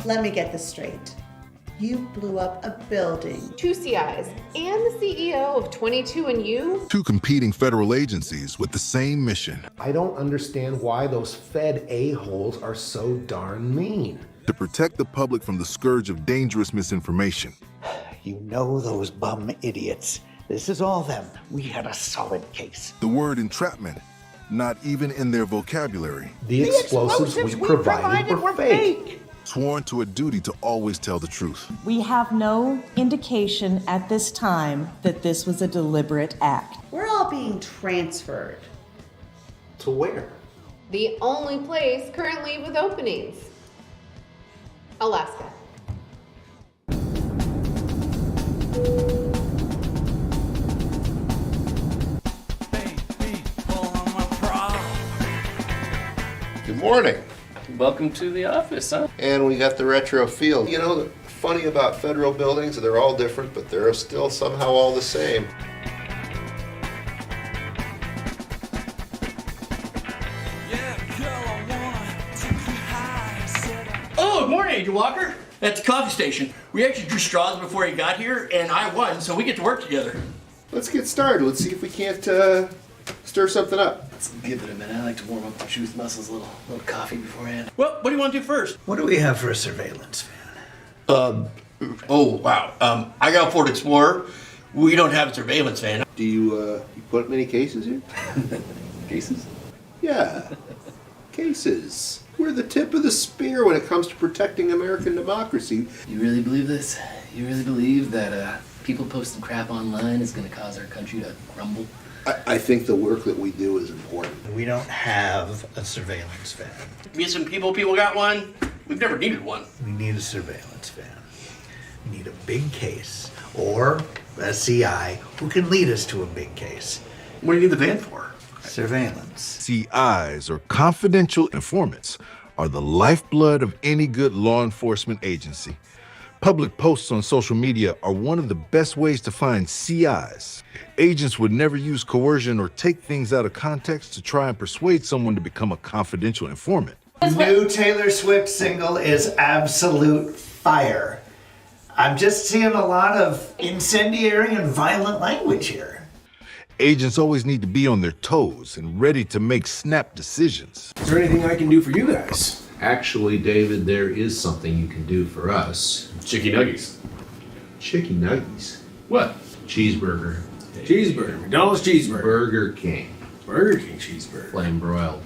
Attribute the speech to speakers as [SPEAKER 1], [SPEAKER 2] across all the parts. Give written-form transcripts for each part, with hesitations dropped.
[SPEAKER 1] Let me get this straight. You blew up a building.
[SPEAKER 2] 2 CIs and the CEO of 22andU.
[SPEAKER 3] Two competing federal agencies with the same mission.
[SPEAKER 4] I don't understand why those Fed a-holes are so darn mean.
[SPEAKER 3] To protect the public from the scourge of dangerous misinformation.
[SPEAKER 5] You know those bum idiots. This is all them. We had a solid case.
[SPEAKER 3] The word entrapment, not even in their vocabulary.
[SPEAKER 4] The explosives we provided were fake.
[SPEAKER 3] Sworn to a duty to always tell the truth.
[SPEAKER 6] We have no indication at this time that this was a deliberate act.
[SPEAKER 1] We're all being transferred.
[SPEAKER 4] To where?
[SPEAKER 2] The only place currently with openings. Alaska.
[SPEAKER 7] Good morning.
[SPEAKER 8] Welcome to the office, huh?
[SPEAKER 7] And we got the retro feel. You know, the funny about federal buildings, they're all different, but they're still somehow all the same.
[SPEAKER 9] Oh, good morning, Agent Walker. At the coffee station. We actually drew straws before he got here, and I won, so we get to work together.
[SPEAKER 7] Let's get started. Let's see if we can't stir something up.
[SPEAKER 8] Let's give it a minute. I like to warm up the truth muscles a little coffee beforehand.
[SPEAKER 9] Well, what do you want to do first?
[SPEAKER 5] What do we have for a surveillance van?
[SPEAKER 9] Oh, wow. I got a Ford Explorer. We don't have a surveillance van.
[SPEAKER 7] Do you put many cases here?
[SPEAKER 8] Cases?
[SPEAKER 7] Yeah, cases. We're the tip of the spear when it comes to protecting American democracy.
[SPEAKER 8] You really believe this? You really believe that people posting crap online is going to cause our country to crumble?
[SPEAKER 7] I think the work that we do is important.
[SPEAKER 5] We don't have a surveillance van.
[SPEAKER 9] Me and some people got one. We've never needed one.
[SPEAKER 5] We need a surveillance van. We need a big case or a CI who can lead us to a big case.
[SPEAKER 9] What do you need the van for?
[SPEAKER 5] Surveillance.
[SPEAKER 3] CIs, or confidential informants, are the lifeblood of any good law enforcement agency. Public posts on social media are one of the best ways to find CIs. Agents would never use coercion or take things out of context to try and persuade someone to become a confidential informant.
[SPEAKER 5] New Taylor Swift single is absolute fire. I'm just seeing a lot of incendiary and violent language here.
[SPEAKER 3] Agents always need to be on their toes and ready to make snap decisions.
[SPEAKER 10] Is there anything I can do for you guys? Actually, David, there is something you can do for us.
[SPEAKER 9] Chicky nuggies.
[SPEAKER 10] Chicken nuggies.
[SPEAKER 9] What?
[SPEAKER 10] Cheeseburger.
[SPEAKER 9] Cheeseburger. McDonald's cheeseburger.
[SPEAKER 10] Burger King.
[SPEAKER 9] Burger King cheeseburger.
[SPEAKER 10] Flame broiled.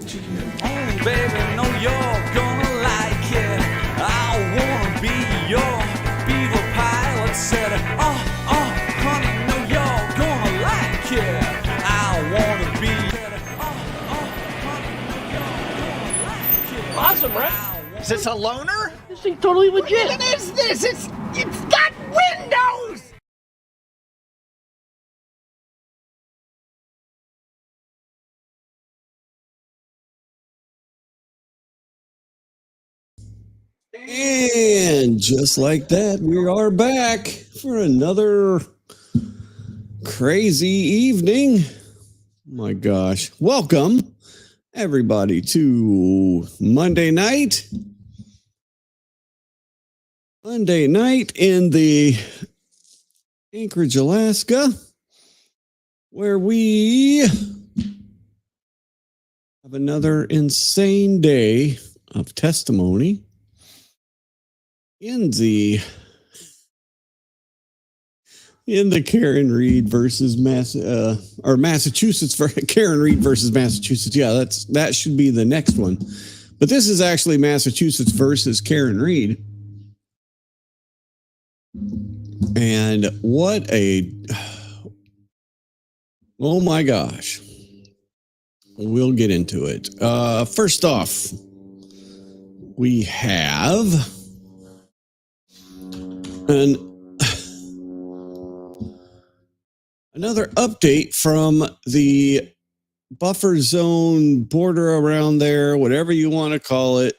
[SPEAKER 9] Chicken nuggies.
[SPEAKER 11] Oh, baby, know you're gonna like it. I wanna be your beaver pilot. Said, honey, know you're gonna like it. I wanna be.
[SPEAKER 9] Awesome, right?
[SPEAKER 5] Is this a loner?
[SPEAKER 9] This thing's totally legit.
[SPEAKER 5] What is this? It's got windows!
[SPEAKER 12] And just like that, we are back for another crazy evening. My gosh. Welcome, everybody, to Monday night. Monday night in the Anchorage, Alaska, where we have another insane day of testimony in the Karen Read versus Massachusetts for Karen Read versus Massachusetts. Yeah, that should be the next one. But this is actually Massachusetts versus Karen Read. And oh my gosh. We'll get into it. First off, we have another update from the buffer zone border around there, whatever you want to call it.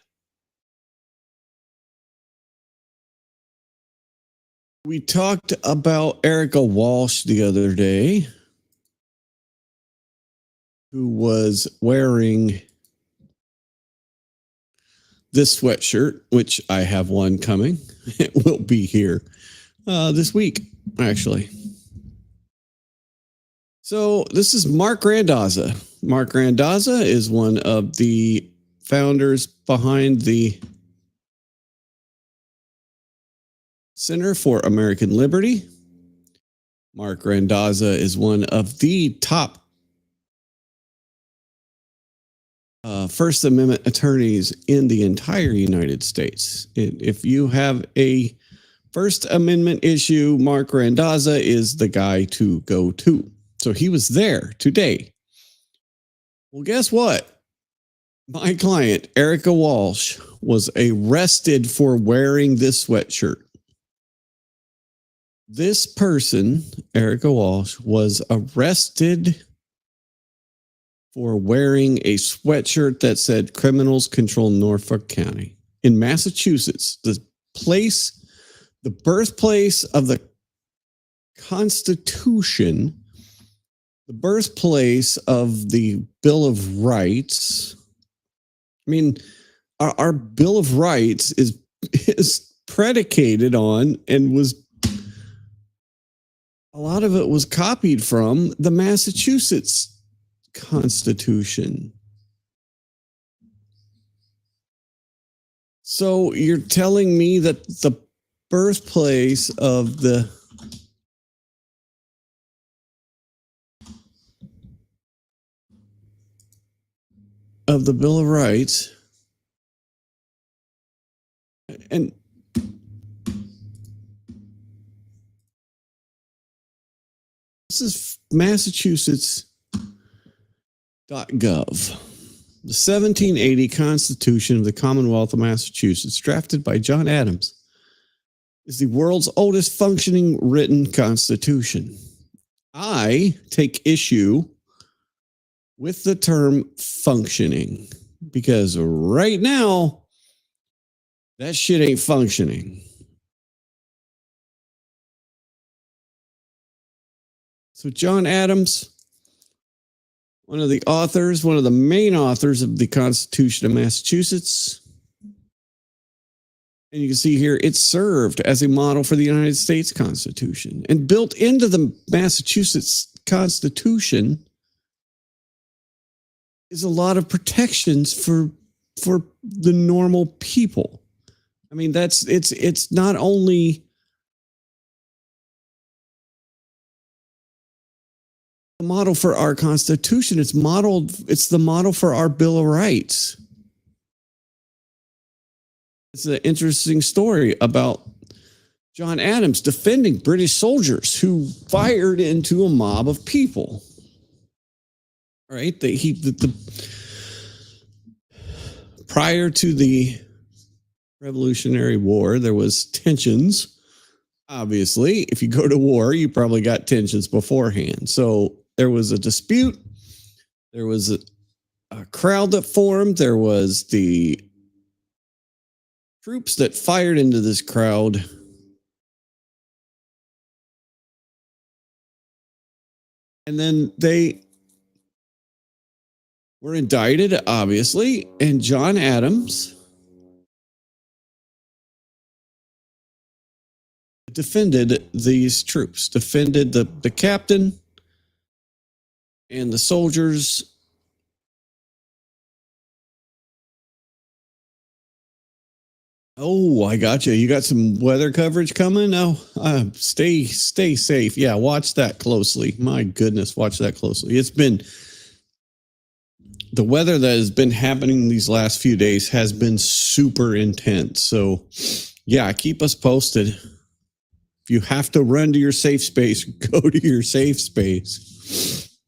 [SPEAKER 12] We talked about Erica Walsh the other day, who was wearing this sweatshirt, which I have one coming. It will be here this week, actually. So this is Mark Randazza. Mark Randazza is one of the founders behind the Center for American Liberty. Mark Randazza is one of the top First Amendment attorneys in the entire United States. If you have a First Amendment issue, Mark Randazza is the guy to go to. So he was there today. Well, guess what? My client, Erica Walsh, was arrested for wearing this sweatshirt. This person, Erica Walsh, was arrested for wearing a sweatshirt that said "Criminals Control Norfolk County" in Massachusetts, the birthplace of the Constitution, the birthplace of the Bill of Rights. I mean, our Bill of Rights is predicated on and was a lot of it was copied from the Massachusetts Constitution. So you're telling me that the birthplace of the Bill of Rights and this is Massachusetts.gov. The 1780 Constitution of the Commonwealth of Massachusetts, drafted by John Adams, is the world's oldest functioning written constitution. I take issue with the term functioning because right now, that shit ain't functioning. So John Adams, one of the main authors of the Constitution of Massachusetts. And you can see here, it served as a model for the United States Constitution. And built into the Massachusetts Constitution is a lot of protections for the normal people. I mean, it's not only a model for our Constitution, it's the model for our Bill of Rights. It's an interesting story about John Adams defending British soldiers who fired into a mob of people. Right? Prior to the Revolutionary War, there was tensions. Obviously, if you go to war, you probably got tensions beforehand. So there was a dispute. There was a crowd that formed. There was the troops that fired into this crowd. And then they were indicted, obviously, and John Adams defended these troops, defended the captain and the soldiers. Oh, I got you. You got some weather coverage coming? No, stay safe. Yeah, watch that closely. My goodness, watch that closely. It's been the weather that has been happening these last few days has been super intense. So, yeah, keep us posted. If you have to run to your safe space, go to your safe space.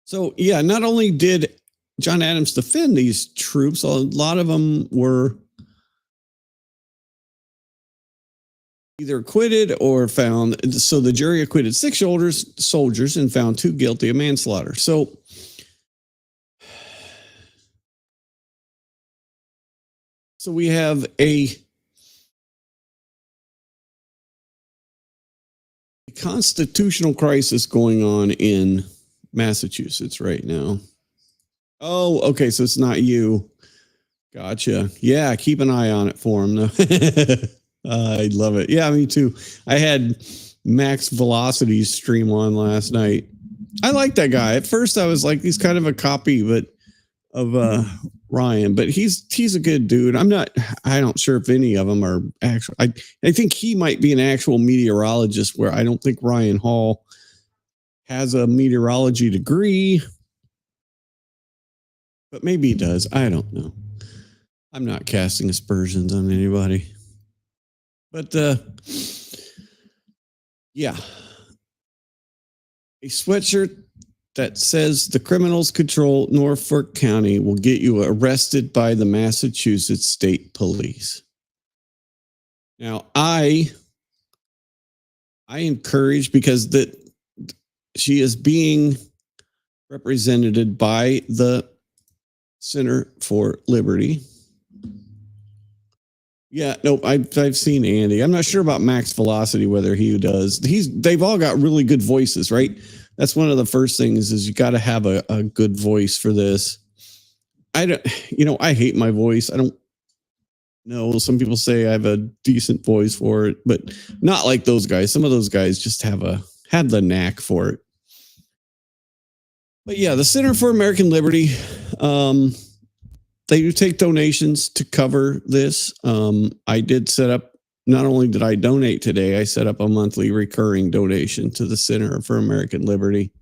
[SPEAKER 12] So, yeah, not only did John Adams defend these troops, a lot of them were either acquitted or found. So the jury acquitted 6 soldiers and found 2 guilty of manslaughter. So we have a constitutional crisis going on in Massachusetts right now. Oh, okay. So it's not you. Gotcha. Yeah, keep an eye on it for him. Though. I love it. Yeah, me too. I had Max Velocity's stream on last night. I like that guy. At first, I was like, he's kind of a copy, but of Ryan, but he's a good dude. I don't sure if any of them are actual. I think he might be an actual meteorologist, where I don't think Ryan Hall has a meteorology degree, but maybe he does. I don't know. I'm not casting aspersions on anybody, but yeah, a sweatshirt that says the criminals control Norfolk County will get you arrested by the Massachusetts State Police. Now, I encourage, because that she is being represented by the Center for Liberty. Yeah, nope. I've seen Andy. I'm not sure about Max Velocity, whether he does. They've all got really good voices, right? That's one of the first things, is you got to have a good voice for this. I hate my voice. I don't know. Some people say I have a decent voice for it, but not like those guys. Some of those guys just have the knack for it. But yeah, the Center for American Liberty, they do take donations to cover this. I did set up, not only did I donate today, I set up a monthly recurring donation to the Center for American Liberty.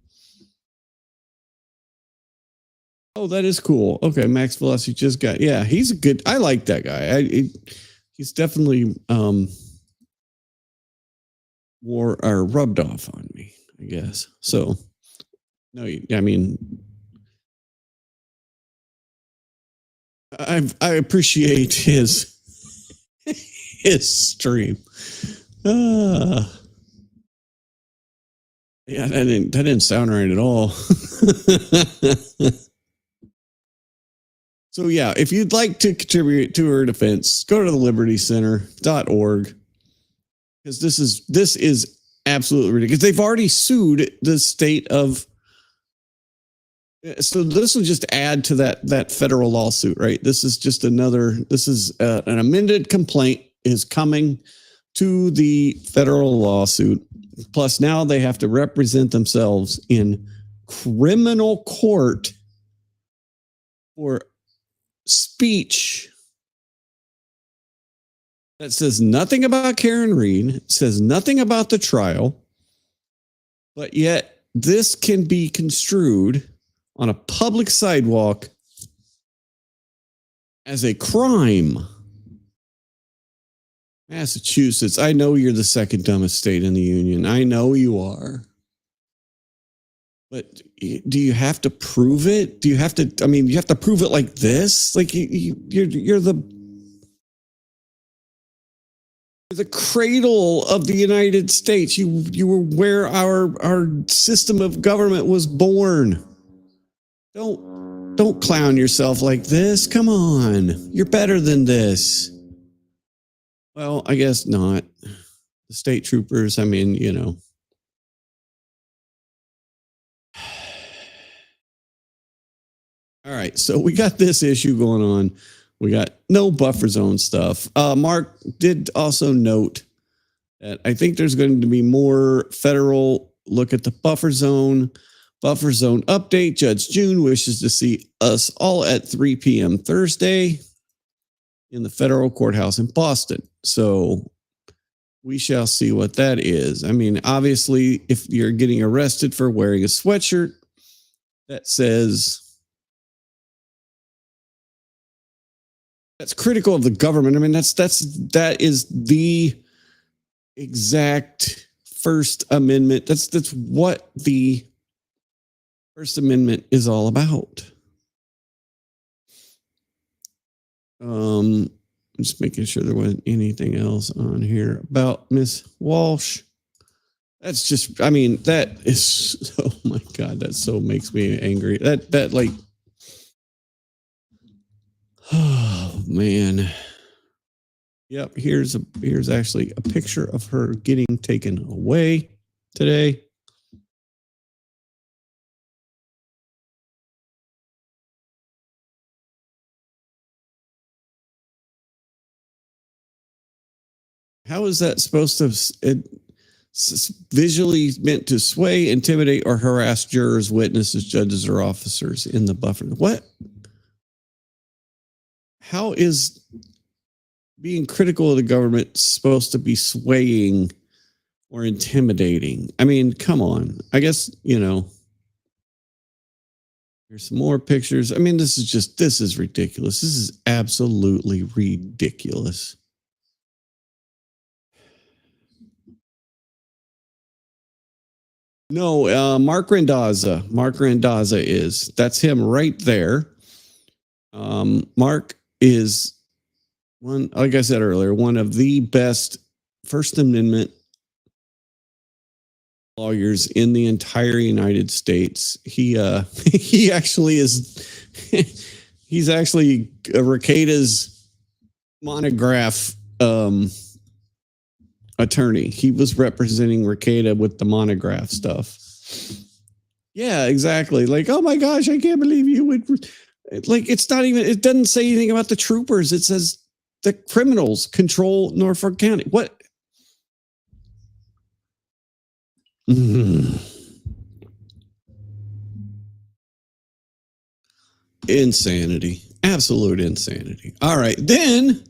[SPEAKER 12] Oh, that is cool. Okay, Max Velocity just got, yeah, he's a good, I like that guy. He's definitely rubbed off on me, I guess. So, no, I mean, I appreciate his stream. Yeah, that didn't sound right at all. So yeah, if you'd like to contribute to her defense, go to the libertycenter.org, because this is absolutely ridiculous. They've already sued the state of. So this will just add to that federal lawsuit, right? This is just another. This is an amended complaint is coming to the federal lawsuit. Plus, now they have to represent themselves in criminal court for speech that says nothing about Karen Read, says nothing about the trial, but yet this can be construed on a public sidewalk as a crime. Massachusetts, I know you're the second dumbest state in the union. I know you are. But do you have to prove it? Do you have to, I mean, you have to prove it like this? Like you're the cradle of the United States. You were where our system of government was born. Don't clown yourself like this. Come on. You're better than this. Well, I guess not. The state troopers, I mean, you know. All right, so we got this issue going on. We got no buffer zone stuff. Mark did also note that I think there's going to be more federal look at the buffer zone. Buffer zone update. Judge June wishes to see us all at 3 p.m. Thursday in the federal courthouse in Boston. So we shall see what that is. I mean, obviously, if you're getting arrested for wearing a sweatshirt that says that's critical of the government. I mean, that is the exact First Amendment. That's what the First Amendment is all about. I'm just making sure there wasn't anything else on here about Miss Walsh. That's just, I mean, that is, oh my God, that so makes me angry. That like, oh man. Yep, here's actually a picture of her getting taken away today. How is that supposed to visually meant to sway, intimidate, or harass jurors, witnesses, judges, or officers in the buffer? What? How is being critical of the government supposed to be swaying or intimidating? I mean, come on. I guess, here's some more pictures. I mean, this is ridiculous. This is absolutely ridiculous. No, Mark Randazza. Mark Randazza that's him right there. Mark is one, like I said earlier, one of the best First Amendment lawyers in the entire United States. He actually is. He's actually Rekieta's monograph attorney. He was representing Rekieta with the monograph stuff. Yeah, exactly. Like, oh my gosh, I can't believe you would. Like, it's not even. It doesn't say anything about the troopers. It says the criminals control Norfolk County. What? Insanity. Absolute insanity. All right. Then,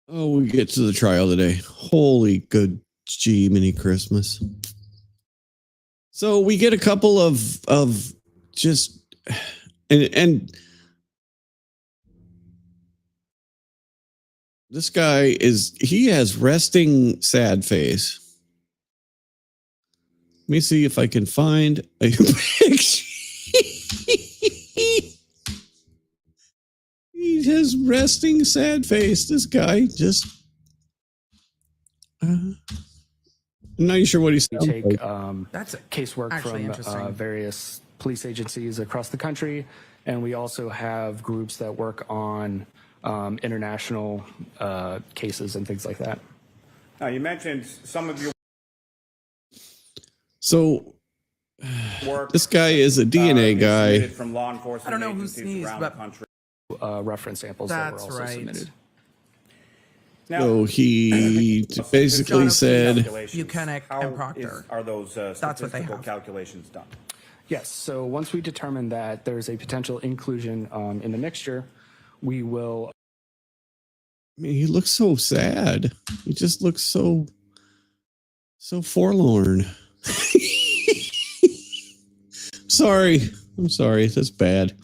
[SPEAKER 12] we get to the trial today. Holy good gee, mini Christmas. So we get a couple of just, and this guy he has resting sad face. Let me see if I can find a picture. He has resting sad face. This guy just. I'm not sure what he's saying.
[SPEAKER 13] That's casework from various police agencies across the country, and we also have groups that work on international cases and things like that.
[SPEAKER 14] Now, you mentioned some of your
[SPEAKER 12] So, this guy is a DNA guy.
[SPEAKER 14] from law enforcement
[SPEAKER 13] I don't know who
[SPEAKER 14] agencies
[SPEAKER 13] sneezed,
[SPEAKER 14] around
[SPEAKER 13] but
[SPEAKER 14] the country.
[SPEAKER 13] Reference samples that were also submitted.
[SPEAKER 14] Now,
[SPEAKER 12] So he basically said,
[SPEAKER 13] Buchanan and Proctor.
[SPEAKER 14] Are those
[SPEAKER 13] That's what they
[SPEAKER 14] statistical
[SPEAKER 13] have.
[SPEAKER 14] calculations done?
[SPEAKER 13] Yes. So once we determine that there's a potential inclusion in the mixture, we will.
[SPEAKER 12] I mean, he looks so sad. He just looks so forlorn. I'm sorry. That's bad.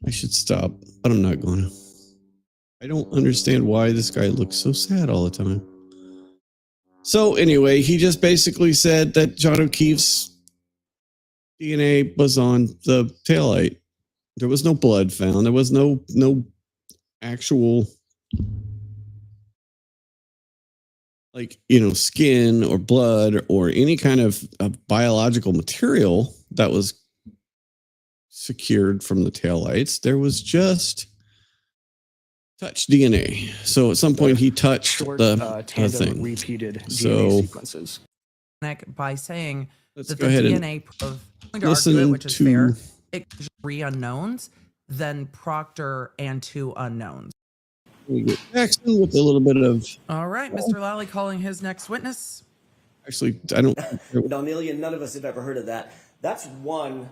[SPEAKER 12] I should stop, but I'm not going to. I don't understand why this guy looks so sad all the time. So anyway, he just basically said that John O'Keefe's DNA was on the taillight. There was no blood found. There was no actual skin or blood or any kind of biological material that was secured from the taillights. There was just touch DNA. So at some point he touched the thing.
[SPEAKER 13] Repeated
[SPEAKER 12] so
[SPEAKER 13] DNA sequences.
[SPEAKER 15] By saying
[SPEAKER 12] let's
[SPEAKER 15] that
[SPEAKER 12] go
[SPEAKER 15] the
[SPEAKER 12] ahead
[SPEAKER 15] DNA of
[SPEAKER 12] listen
[SPEAKER 15] which is
[SPEAKER 12] to
[SPEAKER 15] fair, it three unknowns, then Proctor and two unknowns.
[SPEAKER 12] we get Jackson with a little bit of.
[SPEAKER 15] All right, Mr. Lally calling his next witness.
[SPEAKER 12] Actually, I don't.
[SPEAKER 16] No, Amelia, none of us have ever heard of that. That's one.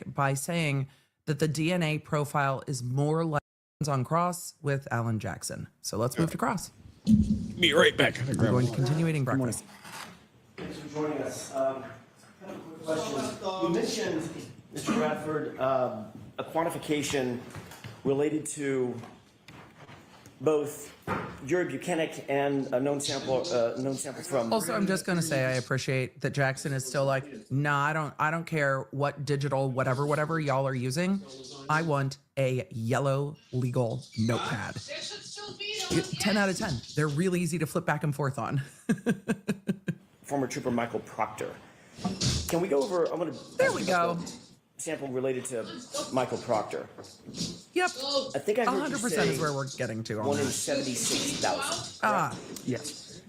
[SPEAKER 15] By saying that the DNA profile is more like on Cross with Alan Jackson. So let's move to Cross.
[SPEAKER 12] Be right back.
[SPEAKER 15] I'm going to continue eating breakfast.
[SPEAKER 16] Thanks for joining us. Questions. You mentioned, Mr. Bradford, a quantification related to both Yuri Buchanan and a known sample from.
[SPEAKER 15] Also, I'm just going to say I appreciate that Jackson is still like, nah, I don't care what digital whatever y'all are using. I want a yellow legal notepad. 10 out of 10. They're really easy to flip back and forth on.
[SPEAKER 16] Former Trooper Michael Proctor. Can we go over? I'm going to.
[SPEAKER 15] There we go.
[SPEAKER 16] Sample related to Michael Proctor.
[SPEAKER 15] Yep.
[SPEAKER 16] I think I heard
[SPEAKER 15] 100%
[SPEAKER 16] you say
[SPEAKER 15] is where we're getting to on
[SPEAKER 16] one in
[SPEAKER 15] that.
[SPEAKER 16] 76,000.
[SPEAKER 15] Ah,
[SPEAKER 13] yes.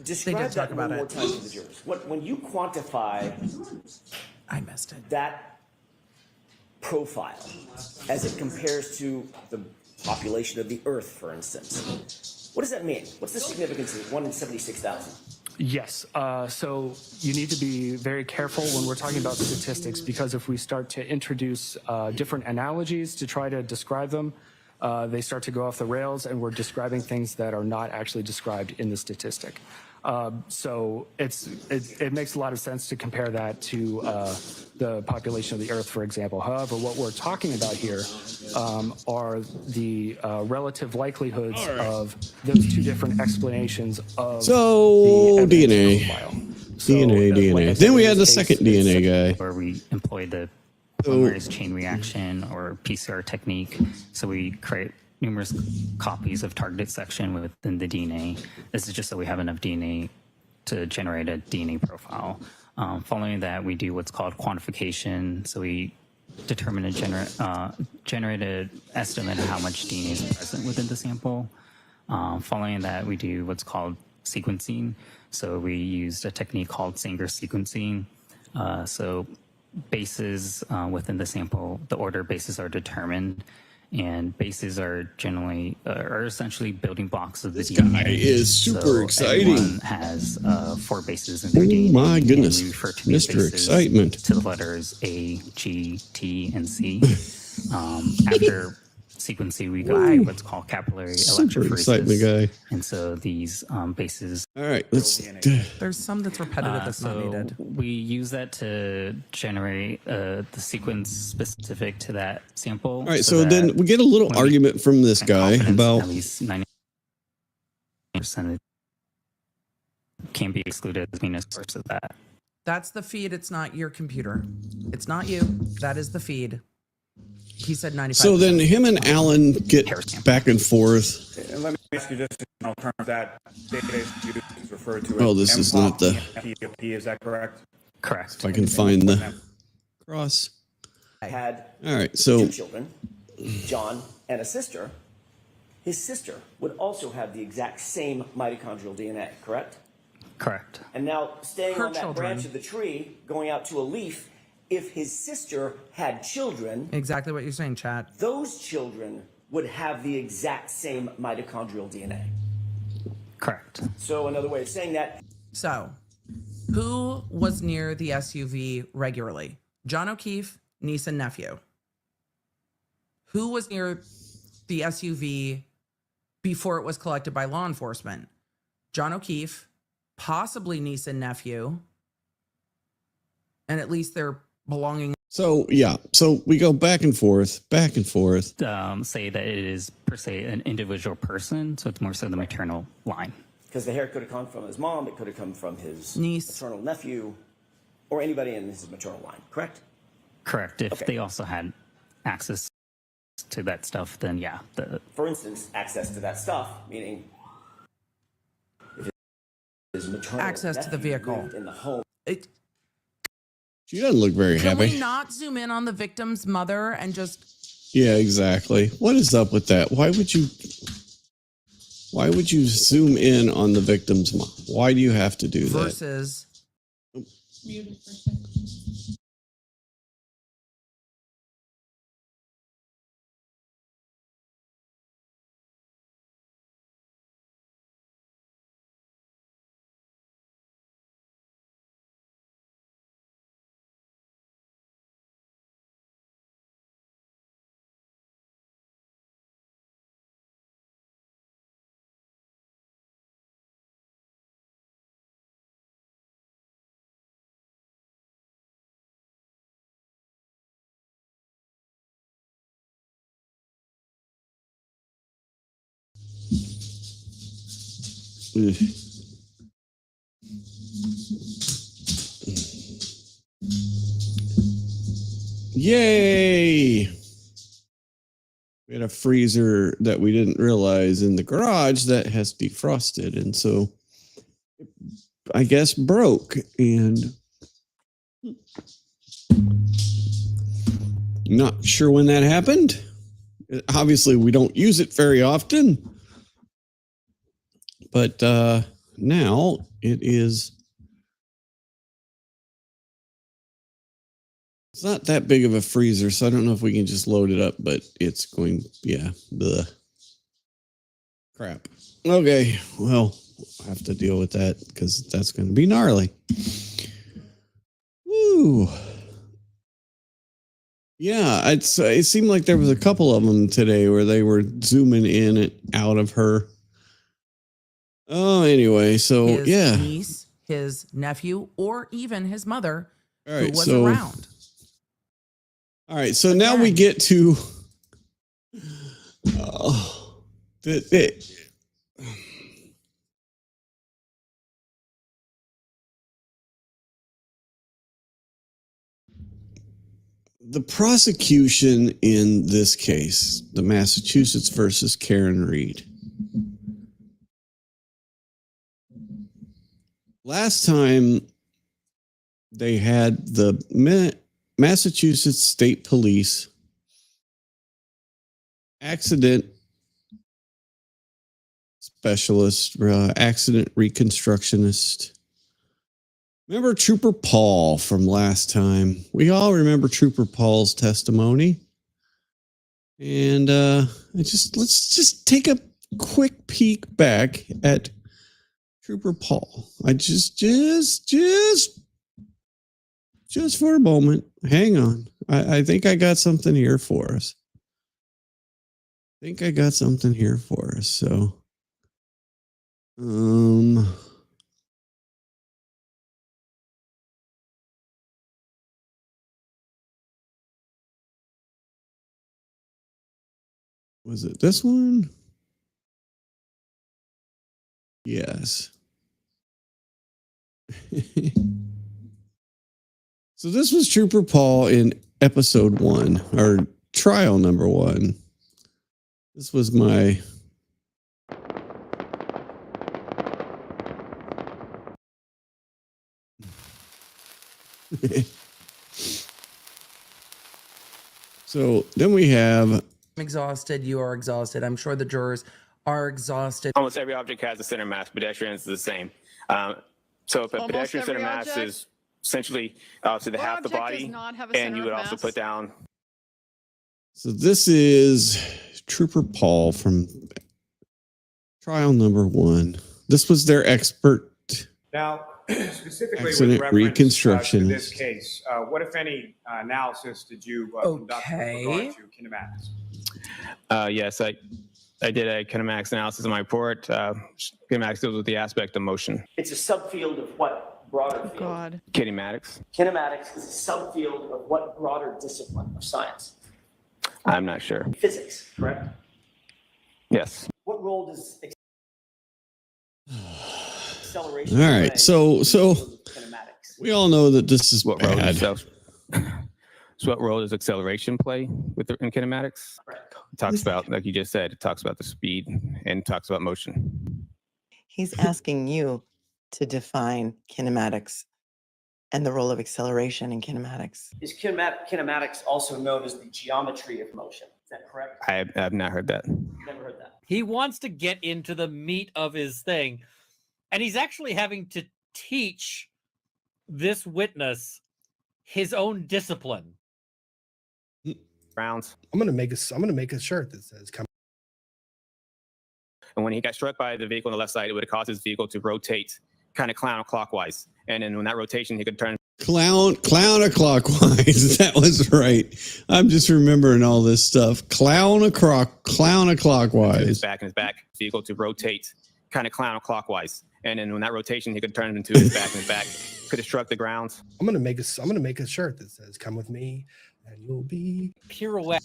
[SPEAKER 16] Describe
[SPEAKER 15] They did talk
[SPEAKER 16] that
[SPEAKER 15] about
[SPEAKER 16] one more
[SPEAKER 15] it.
[SPEAKER 16] time to the jurors. When you quantify
[SPEAKER 15] I missed it.
[SPEAKER 16] that profile as it compares to the population of the Earth, for instance, What does that mean? What's the significance of 1 in 76,000?
[SPEAKER 13] Yes. So you need to be very careful when we're talking about statistics, because if we start to introduce different analogies to try to describe them, they start to go off the rails, and we're describing things that are not actually described in the statistic. So it makes a lot of sense to compare that to the population of the Earth, for example. However, what we're talking about here are the relative likelihoods of those two different explanations of
[SPEAKER 12] So
[SPEAKER 13] the
[SPEAKER 12] DNA.
[SPEAKER 13] profile.
[SPEAKER 12] DNA. Then we had the second DNA guy.
[SPEAKER 17] Where we employ the polymerase chain reaction or PCR technique. So we create numerous copies of targeted section within the DNA. This is just so we have enough DNA to generate a DNA profile. Following that, we do what's called quantification. So we determine a generated estimate of how much DNA is present within the sample. Following that, we do what's called sequencing. So we used a technique called Sanger sequencing. So bases within the sample, the order bases are determined, and bases are generally are essentially building blocks of the DNA.
[SPEAKER 12] Guy is super exciting.
[SPEAKER 17] Everyone has 4 bases in their DNA.
[SPEAKER 12] Oh my goodness,
[SPEAKER 17] and we refer to these
[SPEAKER 12] Mr.
[SPEAKER 17] bases
[SPEAKER 12] Excitement.
[SPEAKER 17] to the letters A, G, T, and C. After sequencing, we go through what's called capillary
[SPEAKER 12] Super
[SPEAKER 17] electrophoresis.
[SPEAKER 12] excitement guy.
[SPEAKER 17] And so these bases.
[SPEAKER 12] All right, let's.
[SPEAKER 15] There's some that's repetitive that's not needed.
[SPEAKER 17] We use that to generate the sequence specific to that sample.
[SPEAKER 12] All right, so then we get a little argument from this guy about
[SPEAKER 17] at least 90% can be excluded as being a source of that.
[SPEAKER 15] That's the feed. It's not your computer. It's not you. That is the feed. He said 95%.
[SPEAKER 12] So then him and Alan get back and forth.
[SPEAKER 14] And let me ask you just in general terms, that database used is referred to as
[SPEAKER 12] Oh, this is not the.
[SPEAKER 14] MPOP, is that correct?
[SPEAKER 17] Correct.
[SPEAKER 12] If I can find the cross.
[SPEAKER 16] Had
[SPEAKER 12] All right, so
[SPEAKER 16] 2 children, John and a sister. His sister would also have the exact same mitochondrial DNA, correct?
[SPEAKER 17] Correct.
[SPEAKER 16] And now, staying
[SPEAKER 15] Her
[SPEAKER 16] on that
[SPEAKER 15] children.
[SPEAKER 16] branch of the tree, going out to a leaf, if his sister had children,
[SPEAKER 15] Exactly what you're saying, Chad.
[SPEAKER 16] those children would have the exact same mitochondrial DNA.
[SPEAKER 17] Correct.
[SPEAKER 16] So another way of saying that.
[SPEAKER 15] So, who was near the SUV regularly? John O'Keefe, niece and nephew. Who was near the SUV before it was collected by law enforcement? John O'Keefe, possibly niece and nephew, and at least they're belonging.
[SPEAKER 12] So yeah, so we go back and forth, back and forth.
[SPEAKER 17] Say that it is per se an individual person, so it's more so the maternal line.
[SPEAKER 16] Because the hair could have come from his mom, it could have come from his
[SPEAKER 15] niece,
[SPEAKER 16] maternal nephew, or anybody in his maternal line, correct?
[SPEAKER 17] Correct. If
[SPEAKER 16] Okay.
[SPEAKER 17] they also had access to that stuff, then yeah.
[SPEAKER 16] For instance, access to that stuff, meaning if his maternal
[SPEAKER 15] Access to the
[SPEAKER 16] nephew
[SPEAKER 15] vehicle.
[SPEAKER 16] lived in the home.
[SPEAKER 12] She doesn't look very
[SPEAKER 15] Can
[SPEAKER 12] happy.
[SPEAKER 15] we not zoom in on the victim's mother and just
[SPEAKER 12] Yeah, exactly. What is up with that? Why would you zoom in on the victim's mom? Why do you have to do that?
[SPEAKER 15] versus
[SPEAKER 12] Ugh. Yay! We had a freezer that we didn't realize in the garage that has defrosted, and so I guess broke. And not sure when that happened. Obviously, we don't use it very often. But now it is. It's not that big of a freezer, so I don't know if we can just load it up, but it's going, yeah, the crap. Okay, well, I'll have to deal with that because that's going to be gnarly. Woo. Yeah, it seemed like there was a couple of them today where they were zooming in and out of her. Oh, anyway, so
[SPEAKER 15] His
[SPEAKER 12] yeah.
[SPEAKER 15] niece, his nephew, or even his mother,
[SPEAKER 12] All right,
[SPEAKER 15] who was
[SPEAKER 12] so
[SPEAKER 15] around.
[SPEAKER 12] All right, so now we get to the prosecution in this case, the Massachusetts versus Karen Read. Last time they had the Massachusetts State Police accident specialist, accident reconstructionist. Remember Trooper Paul from last time? We all remember Trooper Paul's testimony. And let's just take a quick peek back at Trooper Paul. I just for a moment. Hang on. I think I got something here for us. So, was it this one? Yes. So this was Trooper Paul in episode 1, or trial number 1. This was my... So then we have...
[SPEAKER 15] I'm exhausted. You are exhausted. I'm sure the jurors are exhausted.
[SPEAKER 18] Almost every object has a center mass. Pedestrians is the same. So if a pedestrian center mass is essentially to the half the body, and you would also put down.
[SPEAKER 12] So this is Trooper Paul from trial number 1. This was their expert.
[SPEAKER 14] Now, specifically
[SPEAKER 12] Accident
[SPEAKER 14] with reference
[SPEAKER 12] reconstructionist.
[SPEAKER 14] to this case, what, if any, analysis did you conduct with regard to kinematics?
[SPEAKER 18] Yes, I did a kinematics analysis in my report. Kinematics deals with the aspect of motion.
[SPEAKER 16] It's a subfield of what broader field?
[SPEAKER 19] God.
[SPEAKER 18] Kinematics.
[SPEAKER 16] Kinematics is a subfield of what broader discipline of science?
[SPEAKER 18] I'm not sure.
[SPEAKER 16] Physics, correct?
[SPEAKER 18] Yes.
[SPEAKER 16] What role does acceleration
[SPEAKER 12] All right, so we all know that this is
[SPEAKER 18] What role
[SPEAKER 12] bad.
[SPEAKER 18] does So what role does acceleration play in kinematics? It talks about, like you just said, it talks about the speed and talks about motion.
[SPEAKER 19] He's asking you to define kinematics and the role of acceleration in kinematics.
[SPEAKER 16] Is kinematics also known as the geometry of motion? Is that correct?
[SPEAKER 18] I have not heard that.
[SPEAKER 16] Never heard that.
[SPEAKER 20] He wants to get into the meat of his thing, and he's actually having to teach this witness his own discipline.
[SPEAKER 18] Rounds.
[SPEAKER 4] I'm gonna make a shirt that says "Come."
[SPEAKER 18] And when he got struck by the vehicle on the left side, it would have caused his vehicle to rotate kind of counterclockwise. And then when that rotation, he could turn
[SPEAKER 12] Clown-a-clockwise. That was right. I'm just remembering all this stuff. Clown-a-clockwise.
[SPEAKER 18] his back and his back vehicle to rotate kind of counterclockwise. And then when that rotation, he could turn it into his back and his back could have struck the ground.
[SPEAKER 4] I'm gonna make a shirt that says "Come with me, and you'll be
[SPEAKER 20] pirouette."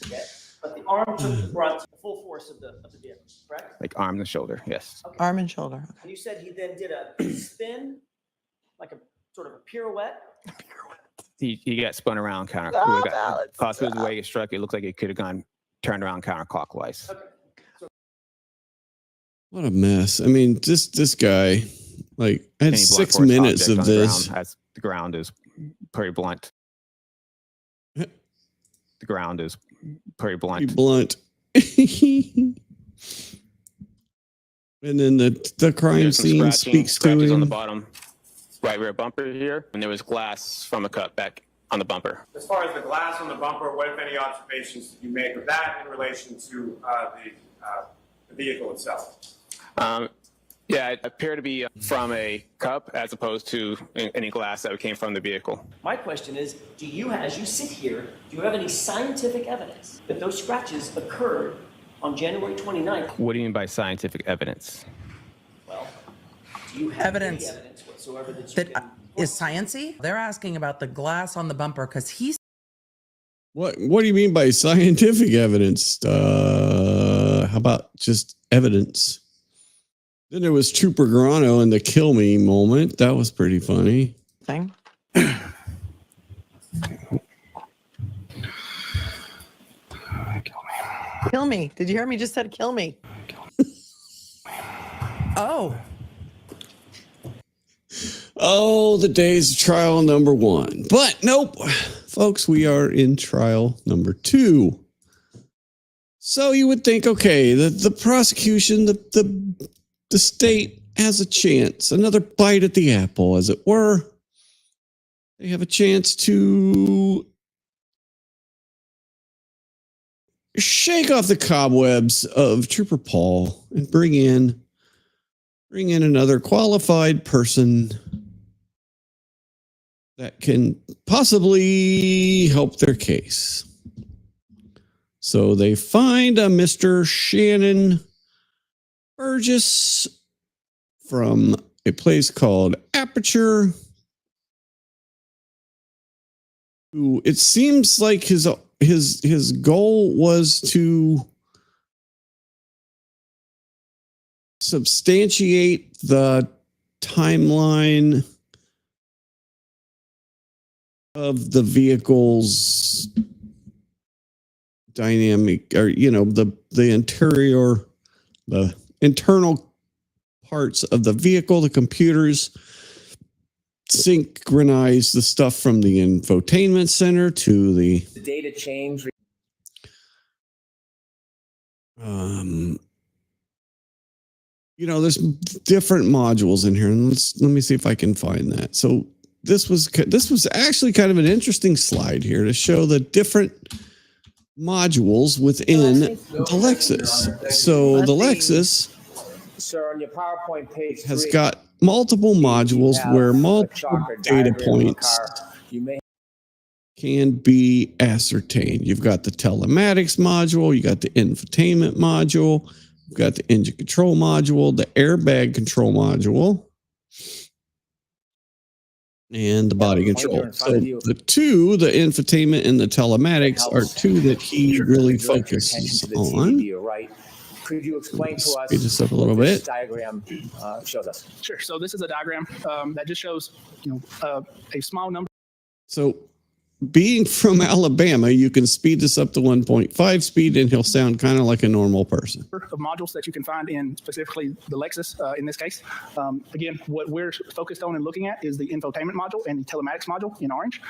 [SPEAKER 16] But the arm took the brunt, the full force of the vehicle, correct?
[SPEAKER 18] Like arm and shoulder, yes.
[SPEAKER 16] Okay.
[SPEAKER 19] Arm and shoulder.
[SPEAKER 16] And you said he then did a spin, like a sort of a pirouette.
[SPEAKER 18] He got spun around possibly the way it struck, it looked like it could have gone turned around counterclockwise.
[SPEAKER 16] Okay.
[SPEAKER 12] What a mess. I mean, this guy, like, I had
[SPEAKER 18] Any blunt
[SPEAKER 12] 6
[SPEAKER 18] force
[SPEAKER 12] minutes
[SPEAKER 18] object
[SPEAKER 12] of
[SPEAKER 18] on the
[SPEAKER 12] this.
[SPEAKER 18] ground the ground is pretty blunt. The ground is pretty blunt.
[SPEAKER 12] Blunt. And then the crime
[SPEAKER 18] There's some
[SPEAKER 12] scene
[SPEAKER 18] scratching,
[SPEAKER 12] speaks to
[SPEAKER 18] scratches on the
[SPEAKER 12] him.
[SPEAKER 18] bottom right rear bumper here, and there was glass from a cut back on the bumper.
[SPEAKER 14] As far as the glass on the bumper, what, if any, observations did you make of that in relation to the vehicle itself?
[SPEAKER 18] Yeah, it appeared to be from a cup as opposed to any glass that came from the vehicle.
[SPEAKER 16] My question is, do you, as you sit here, do you have any scientific evidence that those scratches occurred on January 29th?
[SPEAKER 18] What do you mean by scientific evidence?
[SPEAKER 16] Well, do you have
[SPEAKER 15] Evidence
[SPEAKER 16] any evidence whatsoever that you
[SPEAKER 15] that
[SPEAKER 16] can...
[SPEAKER 15] is sciency? They're asking about the glass on the bumper because he's
[SPEAKER 12] What do you mean by scientific evidence? How about just evidence? Then there was Trooper Grano and the kill me moment. That was pretty funny.
[SPEAKER 19] Thing. Kill me. Did you hear me? Just said kill me.
[SPEAKER 15] Oh.
[SPEAKER 12] Oh, the days of trial number 1. But nope, folks, we are in trial number 2. So you would think, okay, the prosecution, the state has a chance, another bite at the apple, as it were. They have a chance to shake off the cobwebs of Trooper Paul and bring in another qualified person that can possibly help their case. So they find a Mr. Shannon Burgess from a place called Aperture, who it seems like his goal was to substantiate the timeline of the vehicle's dynamic, or the internal parts of the vehicle, the computers synchronize the stuff from the infotainment center to the
[SPEAKER 16] data change.
[SPEAKER 12] There's different modules in here, and let me see if I can find that. So this was actually kind of an interesting slide here to show the different modules within the Lexus. So the Lexus
[SPEAKER 16] Sir, on your PowerPoint page
[SPEAKER 12] has
[SPEAKER 16] 3,
[SPEAKER 12] got multiple modules where multiple data points can be ascertained. You've got the telematics module, you got the infotainment module, you've got the engine control module, the airbag control module, and the body control. So the infotainment and the telematics are two that he really focuses on.
[SPEAKER 16] Right? Could you explain to us
[SPEAKER 12] Speed this up a little
[SPEAKER 16] what this
[SPEAKER 12] bit.
[SPEAKER 16] diagram shows us?
[SPEAKER 13] Sure. So this is a diagram that just shows, a small number.
[SPEAKER 12] So being from Alabama, you can speed this up to 1.5 speed and he'll sound kind of like a normal person.
[SPEAKER 13] Of modules that you can find in specifically the Lexus in this case. Again, what we're focused on and looking at is the infotainment module and the telematics module in orange.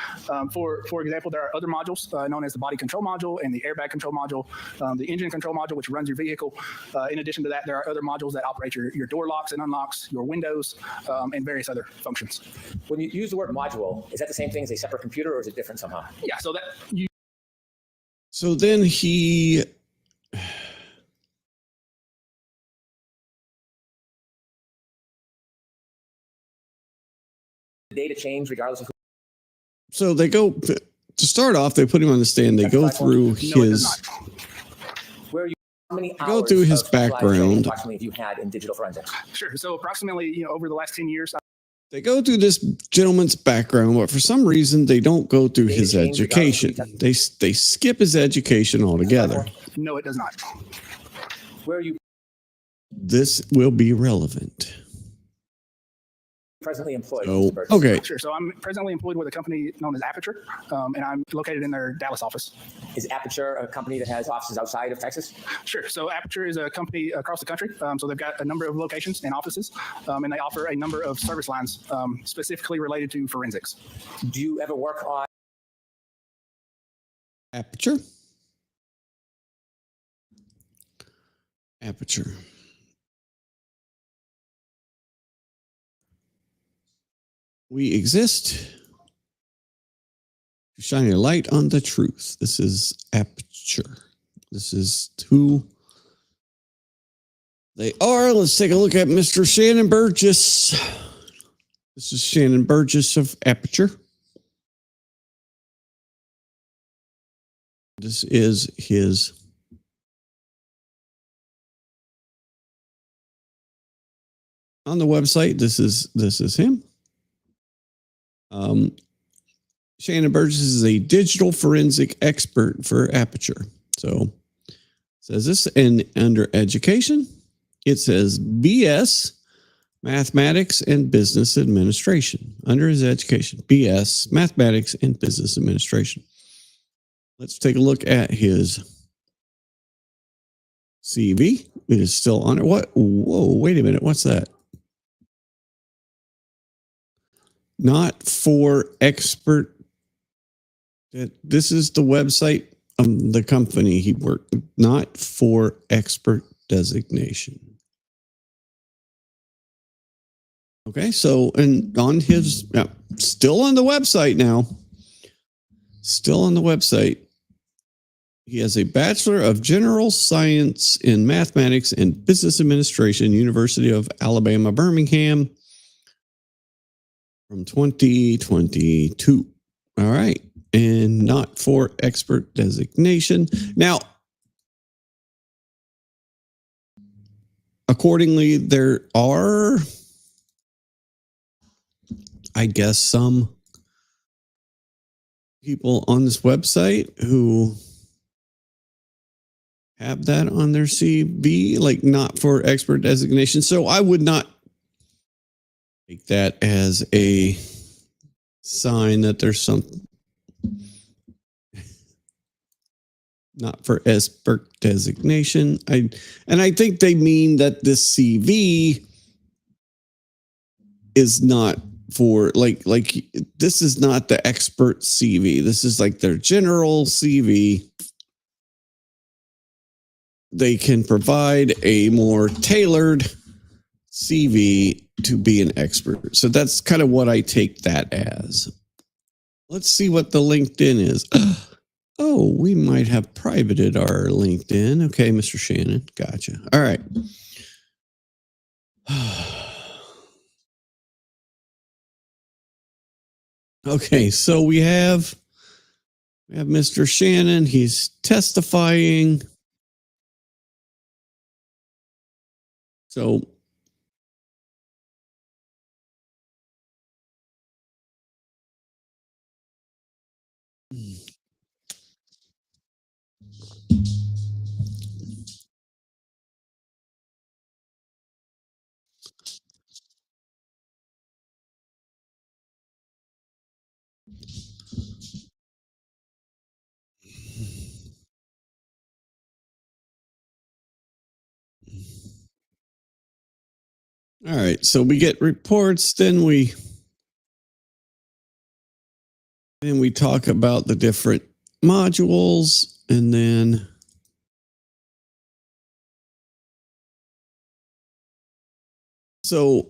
[SPEAKER 13] For example, there are other modules known as the body control module and the airbag control module, the engine control module, which runs your vehicle. In addition to that, there are other modules that operate your door locks and unlocks, your windows, and various other functions.
[SPEAKER 16] When you use the word module, is that the same thing as a separate computer, or is it different somehow?
[SPEAKER 13] Yeah,
[SPEAKER 12] So then he
[SPEAKER 16] data change regardless of who.
[SPEAKER 12] So they go to start off, they put him on the stand, they go through his
[SPEAKER 16] Where you, how many
[SPEAKER 12] go
[SPEAKER 16] hours
[SPEAKER 12] through his
[SPEAKER 16] of specialized training
[SPEAKER 12] background.
[SPEAKER 16] approximately have you had in digital forensics?
[SPEAKER 13] Sure. So approximately, over the last 10 years.
[SPEAKER 12] They go through this gentleman's background, but for some reason they don't go through his education. They skip his education altogether.
[SPEAKER 13] No, it does not.
[SPEAKER 16] Where are you
[SPEAKER 12] This will be relevant.
[SPEAKER 16] presently employed?
[SPEAKER 12] Oh,
[SPEAKER 16] Mr. Burgess?
[SPEAKER 12] okay.
[SPEAKER 13] Sure. So I'm presently employed with a company known as Aperture, and I'm located in their Dallas office.
[SPEAKER 16] Is Aperture a company that has offices outside of Texas?
[SPEAKER 13] Sure. So Aperture is a company across the country. So they've got a number of locations and offices, and they offer a number of service lines specifically related to forensics.
[SPEAKER 16] Do you ever work on
[SPEAKER 12] Aperture. Aperture. We exist to shine a light on the truth. This is Aperture. This is who They are. Let's take a look at Mr. Shannon Burgess. This is Shannon Burgess of Aperture. This is his on the website. This is him. Shannon Burgess is a digital forensic expert for Aperture. So it says this, and under education, it says BS, Mathematics and Business Administration. Under his education, BS, Mathematics and Business Administration. Let's take a look at his CV. It is still on it. What? Whoa, wait a minute. What's that? Not for expert. This is the website of the company he worked. Not for expert designation. Okay, so, and on his, still on the website now. Still on the website. He has a Bachelor of General Science in Mathematics and Business Administration, University of Alabama, Birmingham, from 2022. All right. And not for expert designation. Now, accordingly, there are, I guess, some people on this website who have that on their CV, like not for expert designation. So I would not take that as a sign that there's some not for expert designation. I think they mean that this CV is not for like this is not the expert CV. This is like their general CV. They can provide a more tailored CV to be an expert. So that's kind of what I take that as. Let's see what the LinkedIn is. Oh, we might have privated our LinkedIn. Okay, Mr. Shannon. Gotcha. All right. Okay, so we have Mr. Shannon. He's testifying. So all right, so we get reports, then we talk about the different modules, and then so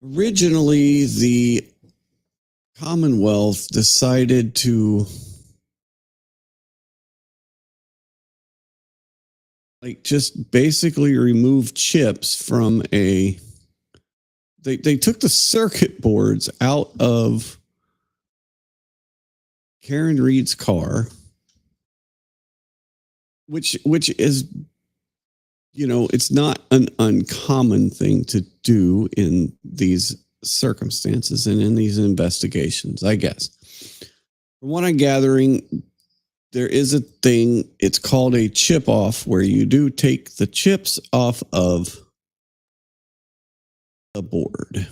[SPEAKER 12] originally the Commonwealth decided to just basically remove chips from they took the circuit boards out of Karen Reed's car, which is, it's not an uncommon thing to do in these circumstances and in these investigations, I guess. From what I'm gathering, there is a thing, it's called a chip off, where you do take the chips off of the board.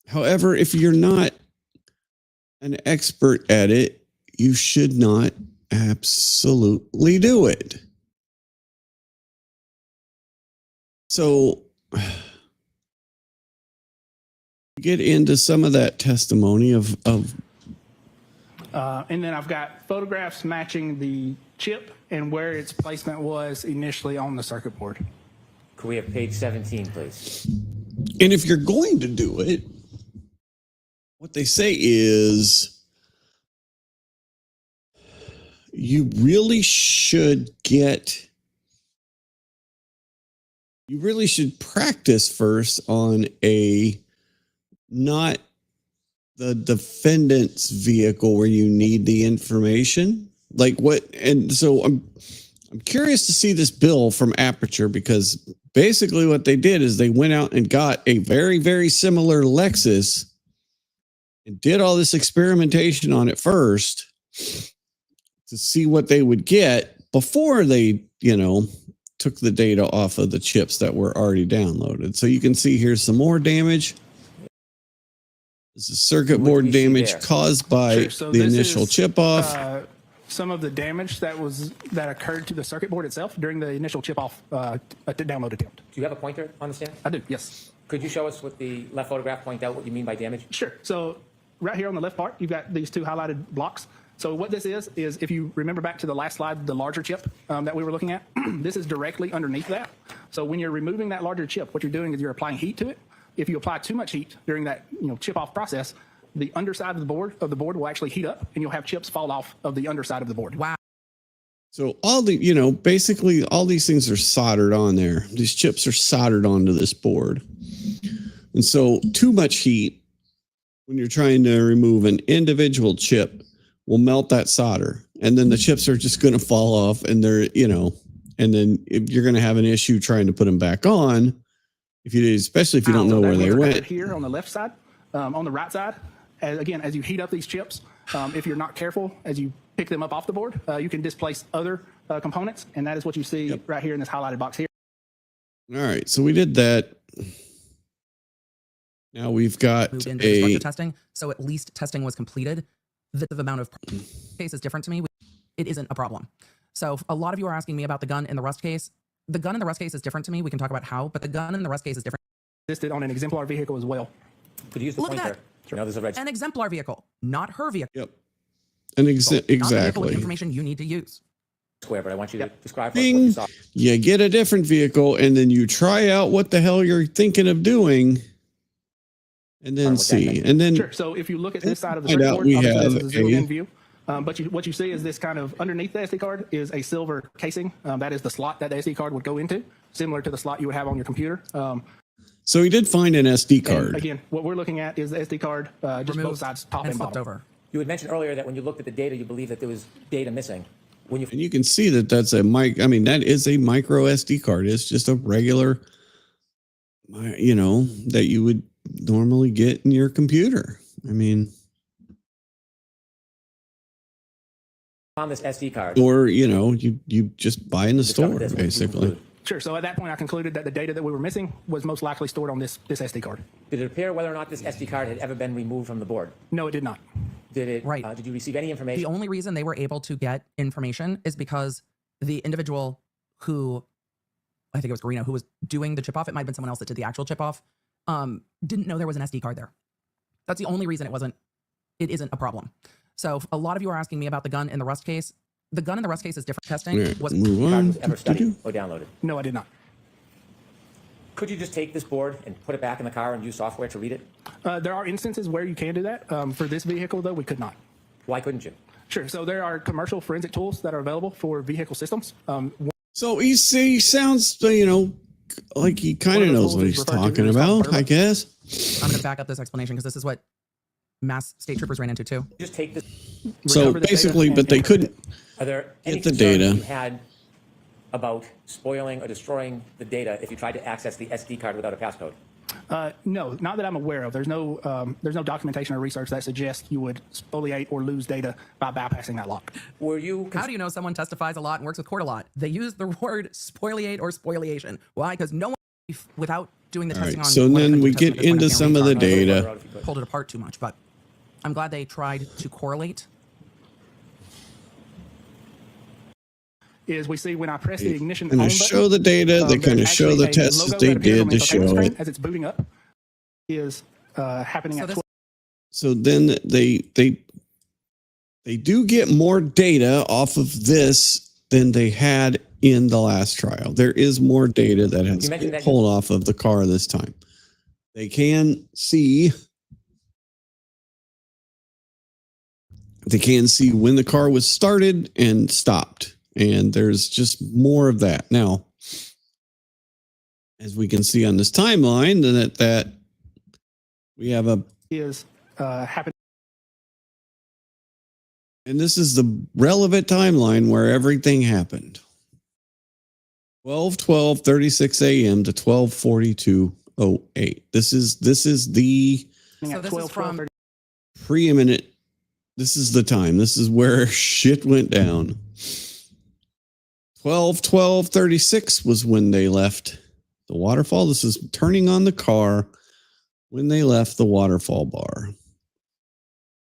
[SPEAKER 12] However, if you're not an expert at it, you should not absolutely do it. So get into some of that testimony of
[SPEAKER 21] and then I've got photographs matching the chip and where its placement was initially on the circuit board.
[SPEAKER 22] Could we have page 17, please?
[SPEAKER 12] And if you're going to do it, what they say is, you really should practice first on not the defendant's vehicle where you need the information. Like what? And so I'm curious to see this bill from Aperture, because basically what they did is they went out and got a very, very similar Lexus and did all this experimentation on it first to see what they would get before they, took the data off of the chips that were already downloaded. So you can see here's some more damage. This is circuit board damage caused by the initial chip off.
[SPEAKER 21] Some of the damage that occurred to the circuit board itself during the initial chip off download attempt.
[SPEAKER 22] Do you have a pointer on the stand?
[SPEAKER 21] I do, yes.
[SPEAKER 22] Could you show us with the left photograph, point out what you mean by damage?
[SPEAKER 21] Sure. So right here on the left part, you've got these two highlighted blocks. So what this is if you remember back to the last slide, the larger chip that we were looking at, this is directly underneath that. So when you're removing that larger chip, what you're doing is you're applying heat to it. If you apply too much heat during that chip off process, the underside of the board will actually heat up, and you'll have chips fall off of the underside of the board.
[SPEAKER 15] Wow.
[SPEAKER 12] So all the, basically all these things are soldered on there. These chips are soldered onto this board. And so too much heat when you're trying to remove an individual chip will melt that solder. And then the chips are just going to fall off, and they're, and then you're going to have an issue trying to put them back on. Especially if you don't know where they went.
[SPEAKER 21] Here on the left side, on the right side, as you heat up these chips, if you're not careful, as you pick them up off the board, you can displace other components, and that is what you see right here in this highlighted box here.
[SPEAKER 12] All right, so we did that. Now we've got
[SPEAKER 15] structure testing, so at least testing was completed. The amount of case is different to me. It isn't a problem. So a lot of you are asking me about the gun in the Rust case. The gun in the Rust case is different to me. We can talk about how, but the gun in the Rust case is different.
[SPEAKER 21] Listed on an exemplar vehicle as well.
[SPEAKER 22] Could you use the
[SPEAKER 15] Look at
[SPEAKER 22] pointer? No, there's a red.
[SPEAKER 15] An exemplar vehicle, not her vehicle.
[SPEAKER 12] Yep. And
[SPEAKER 15] Not the vehicle with
[SPEAKER 12] exactly.
[SPEAKER 15] information you need to use.
[SPEAKER 22] Square, but I want you to describe what you saw.
[SPEAKER 12] You get a different vehicle, and then you try out what the hell you're thinking of doing, and then see. And then
[SPEAKER 21] Sure. So if you look at this side of the
[SPEAKER 12] find
[SPEAKER 21] circuit
[SPEAKER 12] out
[SPEAKER 21] board,
[SPEAKER 12] we
[SPEAKER 21] obviously
[SPEAKER 12] have
[SPEAKER 21] this is a zoomed
[SPEAKER 12] a-
[SPEAKER 21] in view. But what you see is this kind of underneath the SD card is a silver casing. That is the slot that the SD card would go into, similar to the slot you would have on your computer.
[SPEAKER 12] So he did find an SD card.
[SPEAKER 21] Again, what we're looking at is the SD card, just both sides, top and bottom.
[SPEAKER 15] over.
[SPEAKER 22] You had mentioned earlier that when you looked at the data, you believed that there was data missing. When you
[SPEAKER 12] And you can see that that's a mic. I mean, that is a micro SD card. It's just a regular, that you would normally get in your computer. I mean,
[SPEAKER 22] on this SD card,
[SPEAKER 12] or you just buy in the store basically.
[SPEAKER 21] Sure. So at that point, I concluded that the data that we were missing was most likely stored on this SD card.
[SPEAKER 22] did it appear whether or not this SD card had ever been removed from the board?
[SPEAKER 21] No, it did not.
[SPEAKER 22] Did it?
[SPEAKER 15] Right.
[SPEAKER 22] Did you receive any information?
[SPEAKER 15] The only reason they were able to get information is because the individual who, I think it was Garino, who was doing the chip off, it might have been someone else that did the actual chip off, didn't know there was an SD card there. That's the only reason it isn't a problem. So a lot of you are asking me about the gun in the Rust case. The gun in the Rust case is different. Testing was
[SPEAKER 22] ever studied or downloaded?
[SPEAKER 21] No, I did not.
[SPEAKER 22] Could you just take this board and put it back in the car and use software to read it?
[SPEAKER 21] There are instances where you can do that. For this vehicle, though, we could not.
[SPEAKER 22] Why couldn't you?
[SPEAKER 21] Sure. So there are commercial forensic tools that are available for vehicle systems.
[SPEAKER 12] So he sounds, like he kind of knows what he's talking about, I guess.
[SPEAKER 15] I'm going to back up this explanation because this is what Mass State Troopers ran into too.
[SPEAKER 22] Just take this.
[SPEAKER 12] So basically, but they couldn't
[SPEAKER 22] Are there any
[SPEAKER 12] get the
[SPEAKER 22] concerns
[SPEAKER 12] data.
[SPEAKER 22] you had about spoiling or destroying the data if you tried to access the SD card without a passcode?
[SPEAKER 21] No, not that I'm aware of. There's no documentation or research that suggests you would spoliate or lose data by bypassing that lock.
[SPEAKER 22] Were you?
[SPEAKER 15] How do you know someone testifies a lot and works with court a lot? They use the word spoliate or spoliation. Why? Because no one, without doing the
[SPEAKER 12] All
[SPEAKER 15] testing
[SPEAKER 12] right,
[SPEAKER 15] on.
[SPEAKER 12] so
[SPEAKER 15] what
[SPEAKER 12] then
[SPEAKER 15] affected
[SPEAKER 12] we
[SPEAKER 15] the
[SPEAKER 12] get
[SPEAKER 15] testing at this point
[SPEAKER 12] into
[SPEAKER 15] in
[SPEAKER 12] some of the
[SPEAKER 15] time,
[SPEAKER 12] data.
[SPEAKER 15] pulled it apart too much, but I'm glad they tried to correlate.
[SPEAKER 21] Is we see when I press the ignition
[SPEAKER 12] Kind
[SPEAKER 21] on
[SPEAKER 12] of
[SPEAKER 21] button,
[SPEAKER 12] show the data. They kind of
[SPEAKER 21] there's
[SPEAKER 12] show the
[SPEAKER 21] actually a
[SPEAKER 12] tests that
[SPEAKER 21] logo
[SPEAKER 12] they
[SPEAKER 21] that appears on
[SPEAKER 12] did
[SPEAKER 21] the
[SPEAKER 12] to
[SPEAKER 21] infotainment
[SPEAKER 12] show
[SPEAKER 21] screen
[SPEAKER 12] it.
[SPEAKER 21] as it's booting up. Is happening at 12.
[SPEAKER 12] So then they do get more data off of this than they had in the last trial. There is more data that has been pulled off of the car this time. They can see They can see when the car was started and stopped. And there's just more of that. Now, as we can see on this timeline, that we have
[SPEAKER 21] happened.
[SPEAKER 12] And this is the relevant timeline where everything happened. 12:36 a.m. to 12:42:08. This is the
[SPEAKER 15] So this is from
[SPEAKER 12] preeminent. This is the time. This is where shit went down. 12:36 was when they left the waterfall. This is turning on the car when they left the waterfall bar.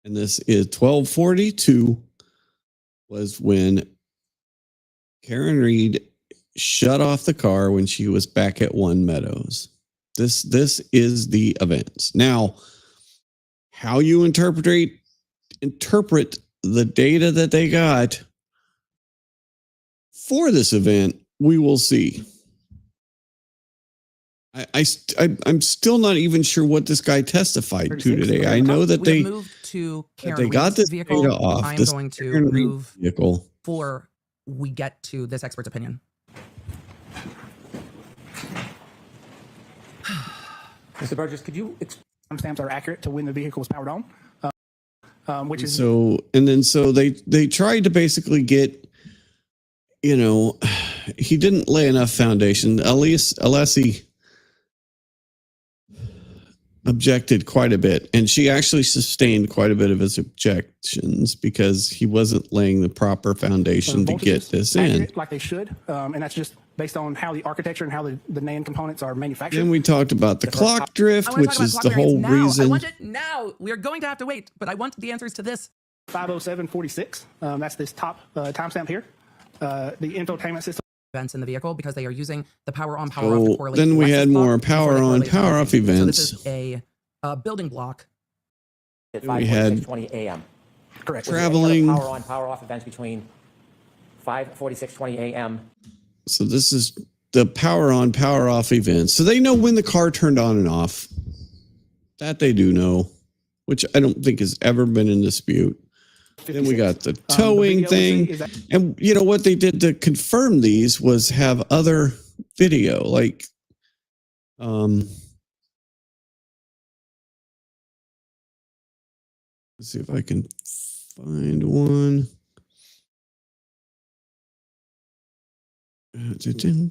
[SPEAKER 12] And this is 12:42 was when Karen Reed shut off the car when she was back at One Meadows. This is the events. Now, how you interpret the data that they got for this event, we will see. I'm still not even sure what this guy testified to today. I know that they
[SPEAKER 15] moved to Karen
[SPEAKER 12] they got
[SPEAKER 15] Reed's
[SPEAKER 12] this
[SPEAKER 15] vehicle.
[SPEAKER 12] data off.
[SPEAKER 15] I'm
[SPEAKER 12] This
[SPEAKER 15] going to
[SPEAKER 12] Karen Reed
[SPEAKER 15] move
[SPEAKER 12] vehicle.
[SPEAKER 15] before we get to this expert's opinion.
[SPEAKER 22] Mr. Burgess, could you
[SPEAKER 21] stamps are accurate to when the vehicle was powered on, which is
[SPEAKER 12] So they tried to basically get, he didn't lay enough foundation. Alessi objected quite a bit, and she actually sustained quite a bit of his objections because he wasn't laying the proper foundation to get this in.
[SPEAKER 21] accurate like they should, and that's just based on how the architecture and how the NAND components are manufactured.
[SPEAKER 12] Then we talked about the clock drift,
[SPEAKER 15] I want to
[SPEAKER 12] which
[SPEAKER 15] talk about
[SPEAKER 12] is
[SPEAKER 15] clock
[SPEAKER 12] the whole
[SPEAKER 15] variance now. I
[SPEAKER 12] reason.
[SPEAKER 15] want it now. We are going to have to wait, but I want the answers to this.
[SPEAKER 21] 50746. That's this top timestamp here. The infotainment system.
[SPEAKER 15] Events in the vehicle because they are using the power on, power off.
[SPEAKER 12] So
[SPEAKER 15] to correlate
[SPEAKER 12] then
[SPEAKER 15] to
[SPEAKER 12] we
[SPEAKER 15] Lexus
[SPEAKER 12] had
[SPEAKER 15] clock
[SPEAKER 12] more
[SPEAKER 15] before
[SPEAKER 12] power
[SPEAKER 15] they
[SPEAKER 12] on,
[SPEAKER 15] correlate to
[SPEAKER 12] power
[SPEAKER 15] Lexus.
[SPEAKER 12] off
[SPEAKER 15] So
[SPEAKER 12] events.
[SPEAKER 15] this is a building block.
[SPEAKER 22] at
[SPEAKER 12] We had
[SPEAKER 22] 5:46:20 a.m.?
[SPEAKER 21] Correct.
[SPEAKER 12] traveling.
[SPEAKER 22] Power on, power off events between 5:46:20 a.m.
[SPEAKER 12] So this is the power on, power off events. So they know when the car turned on and off. That they do know, which I don't think has ever been in dispute. Then we got the towing thing. And you know what they did to confirm these was have other video, like let's see if I can find one.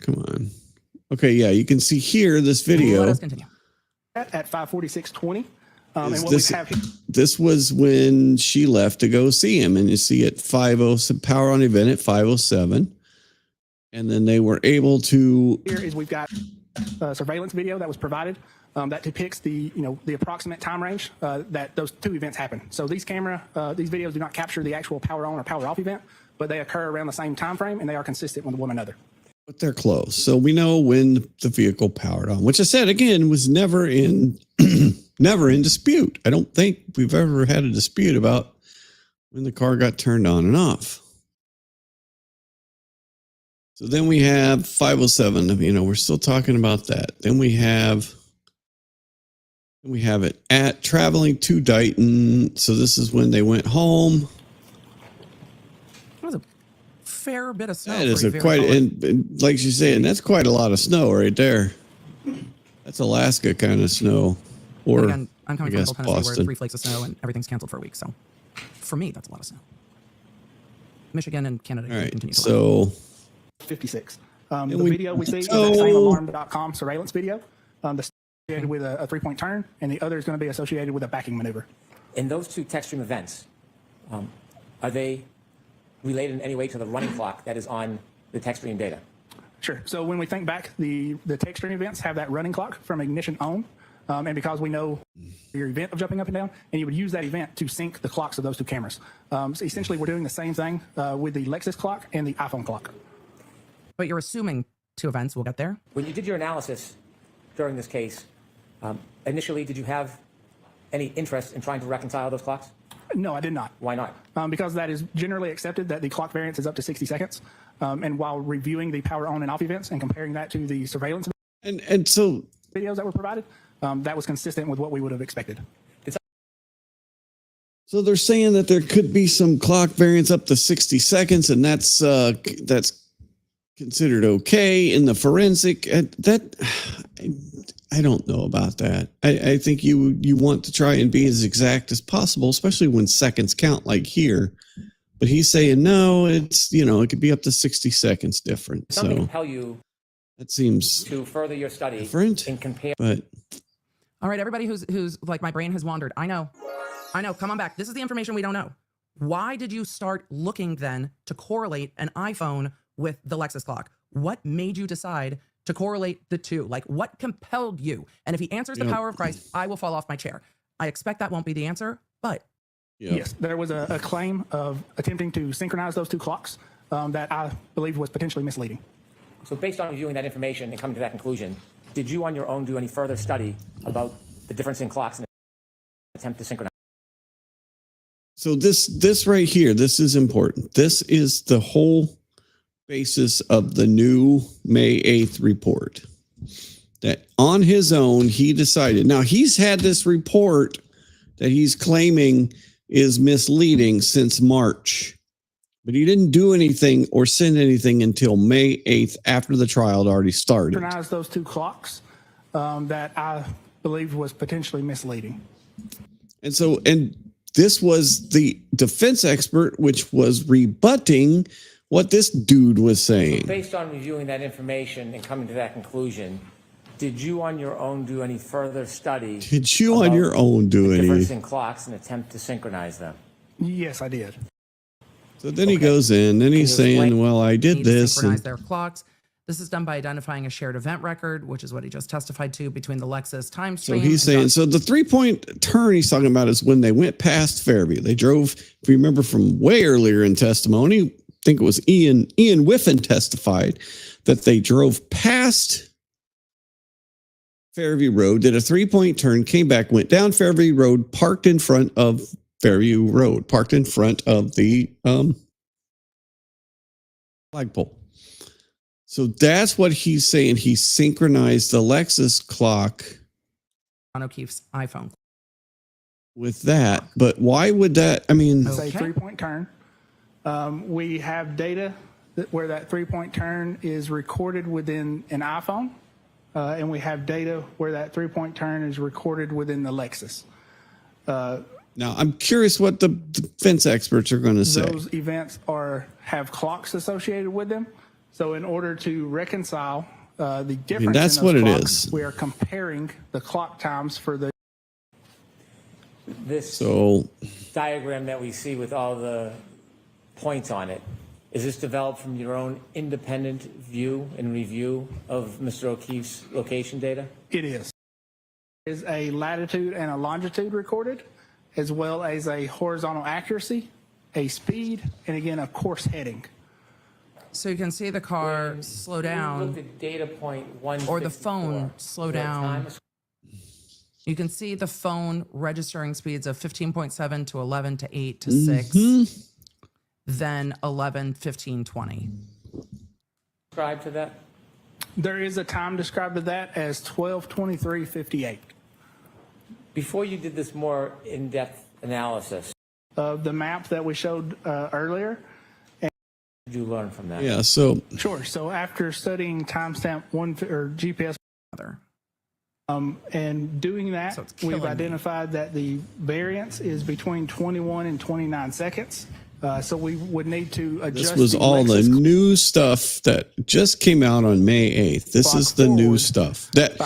[SPEAKER 12] Come on. Okay, yeah, you can see here this video.
[SPEAKER 15] Let us continue.
[SPEAKER 21] At 5:46:20. And
[SPEAKER 12] Is
[SPEAKER 21] what
[SPEAKER 12] this,
[SPEAKER 21] we have here
[SPEAKER 12] this was when she left to go see him, and you see at 5:07 power on event at 5:07, and then they were able to.
[SPEAKER 21] is we've got surveillance video that was provided that depicts the approximate time range that those two events happen. So these videos do not capture the actual power on or power off event, but they occur around the same time frame and they are consistent with one another.
[SPEAKER 12] But they're close, so we know when the vehicle powered on, which I said again was never in never in dispute. I don't think we've ever had a dispute about when the car got turned on and off. So then we have 5:07. We're still talking about that. Then we have it at traveling to Dighton. So this is when they went home.
[SPEAKER 15] That was a fair bit of snow.
[SPEAKER 12] That is and like she's saying, that's quite a lot of snow right there. That's Alaska kind of snow, or
[SPEAKER 15] Again, I'm coming
[SPEAKER 12] I
[SPEAKER 15] from
[SPEAKER 12] guess
[SPEAKER 15] Middle Tennessee where
[SPEAKER 12] Boston.
[SPEAKER 15] 3 flakes of snow and everything's canceled for a week. So for me, that's a lot of snow. Michigan and Canada
[SPEAKER 12] All right,
[SPEAKER 15] continue.
[SPEAKER 12] so
[SPEAKER 21] 56. The
[SPEAKER 12] we-
[SPEAKER 21] video we see is that
[SPEAKER 12] Oh.
[SPEAKER 21] same alarm.com surveillance video. The associated with a 3-point turn, and the other is going to be associated with a backing maneuver.
[SPEAKER 22] In those two tech stream events, are they related in any way to the running clock that is on the tech stream data?
[SPEAKER 21] Sure. So when we think back, the tech stream events have that running clock from ignition on. And because we know your event of jumping up and down, and you would use that event to sync the clocks of those two cameras. So essentially, we're doing the same thing with the Lexus clock and the iPhone clock.
[SPEAKER 15] But you're assuming two events. We'll get there.
[SPEAKER 22] When you did your analysis during this case, initially, did you have any interest in trying to reconcile those clocks?
[SPEAKER 21] No, I did not.
[SPEAKER 22] Why not?
[SPEAKER 21] Because that is generally accepted that the clock variance is up to 60 seconds. And while reviewing the power on and off events and comparing that to the surveillance
[SPEAKER 12] and so
[SPEAKER 21] videos that were provided, that was consistent with what we would have expected.
[SPEAKER 12] So they're saying that there could be some clock variance up to 60 seconds, and that's considered okay in the forensic. I don't know about that. I think you want to try and be as exact as possible, especially when seconds count like here. But he's saying no, it's it could be up to 60 seconds different.
[SPEAKER 22] Something
[SPEAKER 12] So
[SPEAKER 22] to tell you
[SPEAKER 12] that seems
[SPEAKER 22] to further your study
[SPEAKER 12] different.
[SPEAKER 22] and compare.
[SPEAKER 12] But
[SPEAKER 15] All right, everybody who's like, my brain has wandered. I know. Come on back. This is the information we don't know. Why did you start looking then to correlate an iPhone with the Lexus clock? What made you decide to correlate the two? Like, what compelled you? And if he answers the power of Christ, I will fall off my chair. I expect that won't be the answer, but
[SPEAKER 21] yes, there was a claim of attempting to synchronize those two clocks that I believe was potentially misleading.
[SPEAKER 22] So based on reviewing that information and coming to that conclusion, did you on your own do any further study about the difference in clocks and attempt to synchronize?
[SPEAKER 12] so this right here, this is important. This is the whole basis of the new May 8th report. That on his own, he decided. Now, he's had this report that he's claiming is misleading since March, but he didn't do anything or send anything until May 8th after the trial had already started.
[SPEAKER 21] Synchronize those two clocks that I believed was potentially misleading.
[SPEAKER 12] And this was the defense expert, which was rebutting what this dude was saying.
[SPEAKER 22] Based on reviewing that information and coming to that conclusion, did you on your own do any further study?
[SPEAKER 12] Did you on your own do any?
[SPEAKER 22] Difference in clocks and attempt to synchronize them?
[SPEAKER 21] Yes, I did.
[SPEAKER 12] So then he goes in and he's saying, well, I did
[SPEAKER 15] need to
[SPEAKER 12] this.
[SPEAKER 15] synchronize
[SPEAKER 12] And
[SPEAKER 15] their clocks. This is done by identifying a shared event record, which is what he just testified to, between the Lexus time
[SPEAKER 12] so
[SPEAKER 15] stream.
[SPEAKER 12] he's saying, so the 3-point turn he's talking about is when they went past Fairview. They drove, if you remember from way earlier in testimony, I think it was Ian Whiffen testified that they drove past Fairview Road, did a 3-point turn, came back, went down Fairview Road, parked in front of Fairview Road, parked in front of the flagpole. So that's what he's saying. He synchronized the Lexus clock
[SPEAKER 15] on O'Keefe's iPhone
[SPEAKER 12] with that. But why would that? I mean,
[SPEAKER 21] It's a 3-point turn. We have data where that 3-point turn is recorded within an iPhone, and we have data where that 3-point turn is recorded within the Lexus.
[SPEAKER 12] Now, I'm curious what the defense experts are going to say.
[SPEAKER 21] Those events have clocks associated with them. So in order to reconcile the difference
[SPEAKER 12] that's
[SPEAKER 21] in those
[SPEAKER 12] what it
[SPEAKER 21] clocks,
[SPEAKER 12] is.
[SPEAKER 21] we are comparing the clock times for the...
[SPEAKER 22] This
[SPEAKER 12] So
[SPEAKER 22] diagram that we see with all the points on it, is this developed from your own independent view and review of Mr. O'Keefe's location data?
[SPEAKER 21] It is. There is a latitude and a longitude recorded, as well as a horizontal accuracy, a speed, and again, a course heading.
[SPEAKER 15] So you can see the car slow down,
[SPEAKER 22] Look at data point 154.
[SPEAKER 15] or the phone slow
[SPEAKER 22] Is that
[SPEAKER 15] down.
[SPEAKER 22] time?
[SPEAKER 15] You can see the phone registering speeds of 15.7 to 11 to 8 to 6, then 11, 15, 20.
[SPEAKER 22] Subscribe to that?
[SPEAKER 21] There is a time described to that as 12:23:58.
[SPEAKER 22] Before you did this more in-depth analysis,
[SPEAKER 21] Of the map that we showed earlier.
[SPEAKER 22] what did you learn from that?
[SPEAKER 12] yeah, so
[SPEAKER 21] Sure. So after studying timestamp or GPS, and doing that,
[SPEAKER 15] killing
[SPEAKER 21] we've
[SPEAKER 15] me.
[SPEAKER 21] identified that the variance is between 21 and 29 seconds. So we would need to adjust.
[SPEAKER 12] this was all the new stuff that just came out on May 8th. This is the new stuff that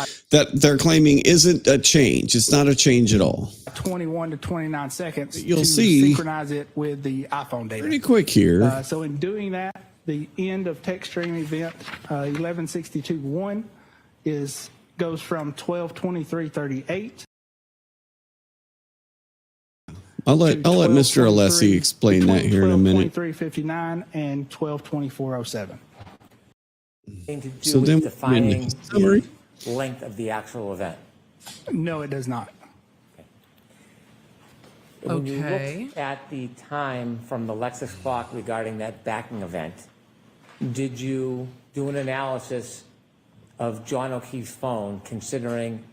[SPEAKER 12] they're claiming isn't a change. It's not a change at all.
[SPEAKER 21] 21 to 29 seconds.
[SPEAKER 12] You'll
[SPEAKER 21] to
[SPEAKER 12] see
[SPEAKER 21] synchronize it with the iPhone data.
[SPEAKER 12] pretty quick here.
[SPEAKER 21] So in doing that, the end of text stream event 1162.1 goes from 12:23:38.
[SPEAKER 12] I'll let Mr. Alessi explain that here in a minute.
[SPEAKER 21] 12:23:59 and 12:24:07.
[SPEAKER 22] Anything to do
[SPEAKER 12] So
[SPEAKER 22] with
[SPEAKER 12] then
[SPEAKER 22] defining
[SPEAKER 12] summary.
[SPEAKER 22] the length of the actual event?
[SPEAKER 21] No, it does not.
[SPEAKER 22] When you
[SPEAKER 15] Okay.
[SPEAKER 22] looked at the time from the Lexus clock regarding that backing event, did you do an analysis of John O'Keefe's phone considering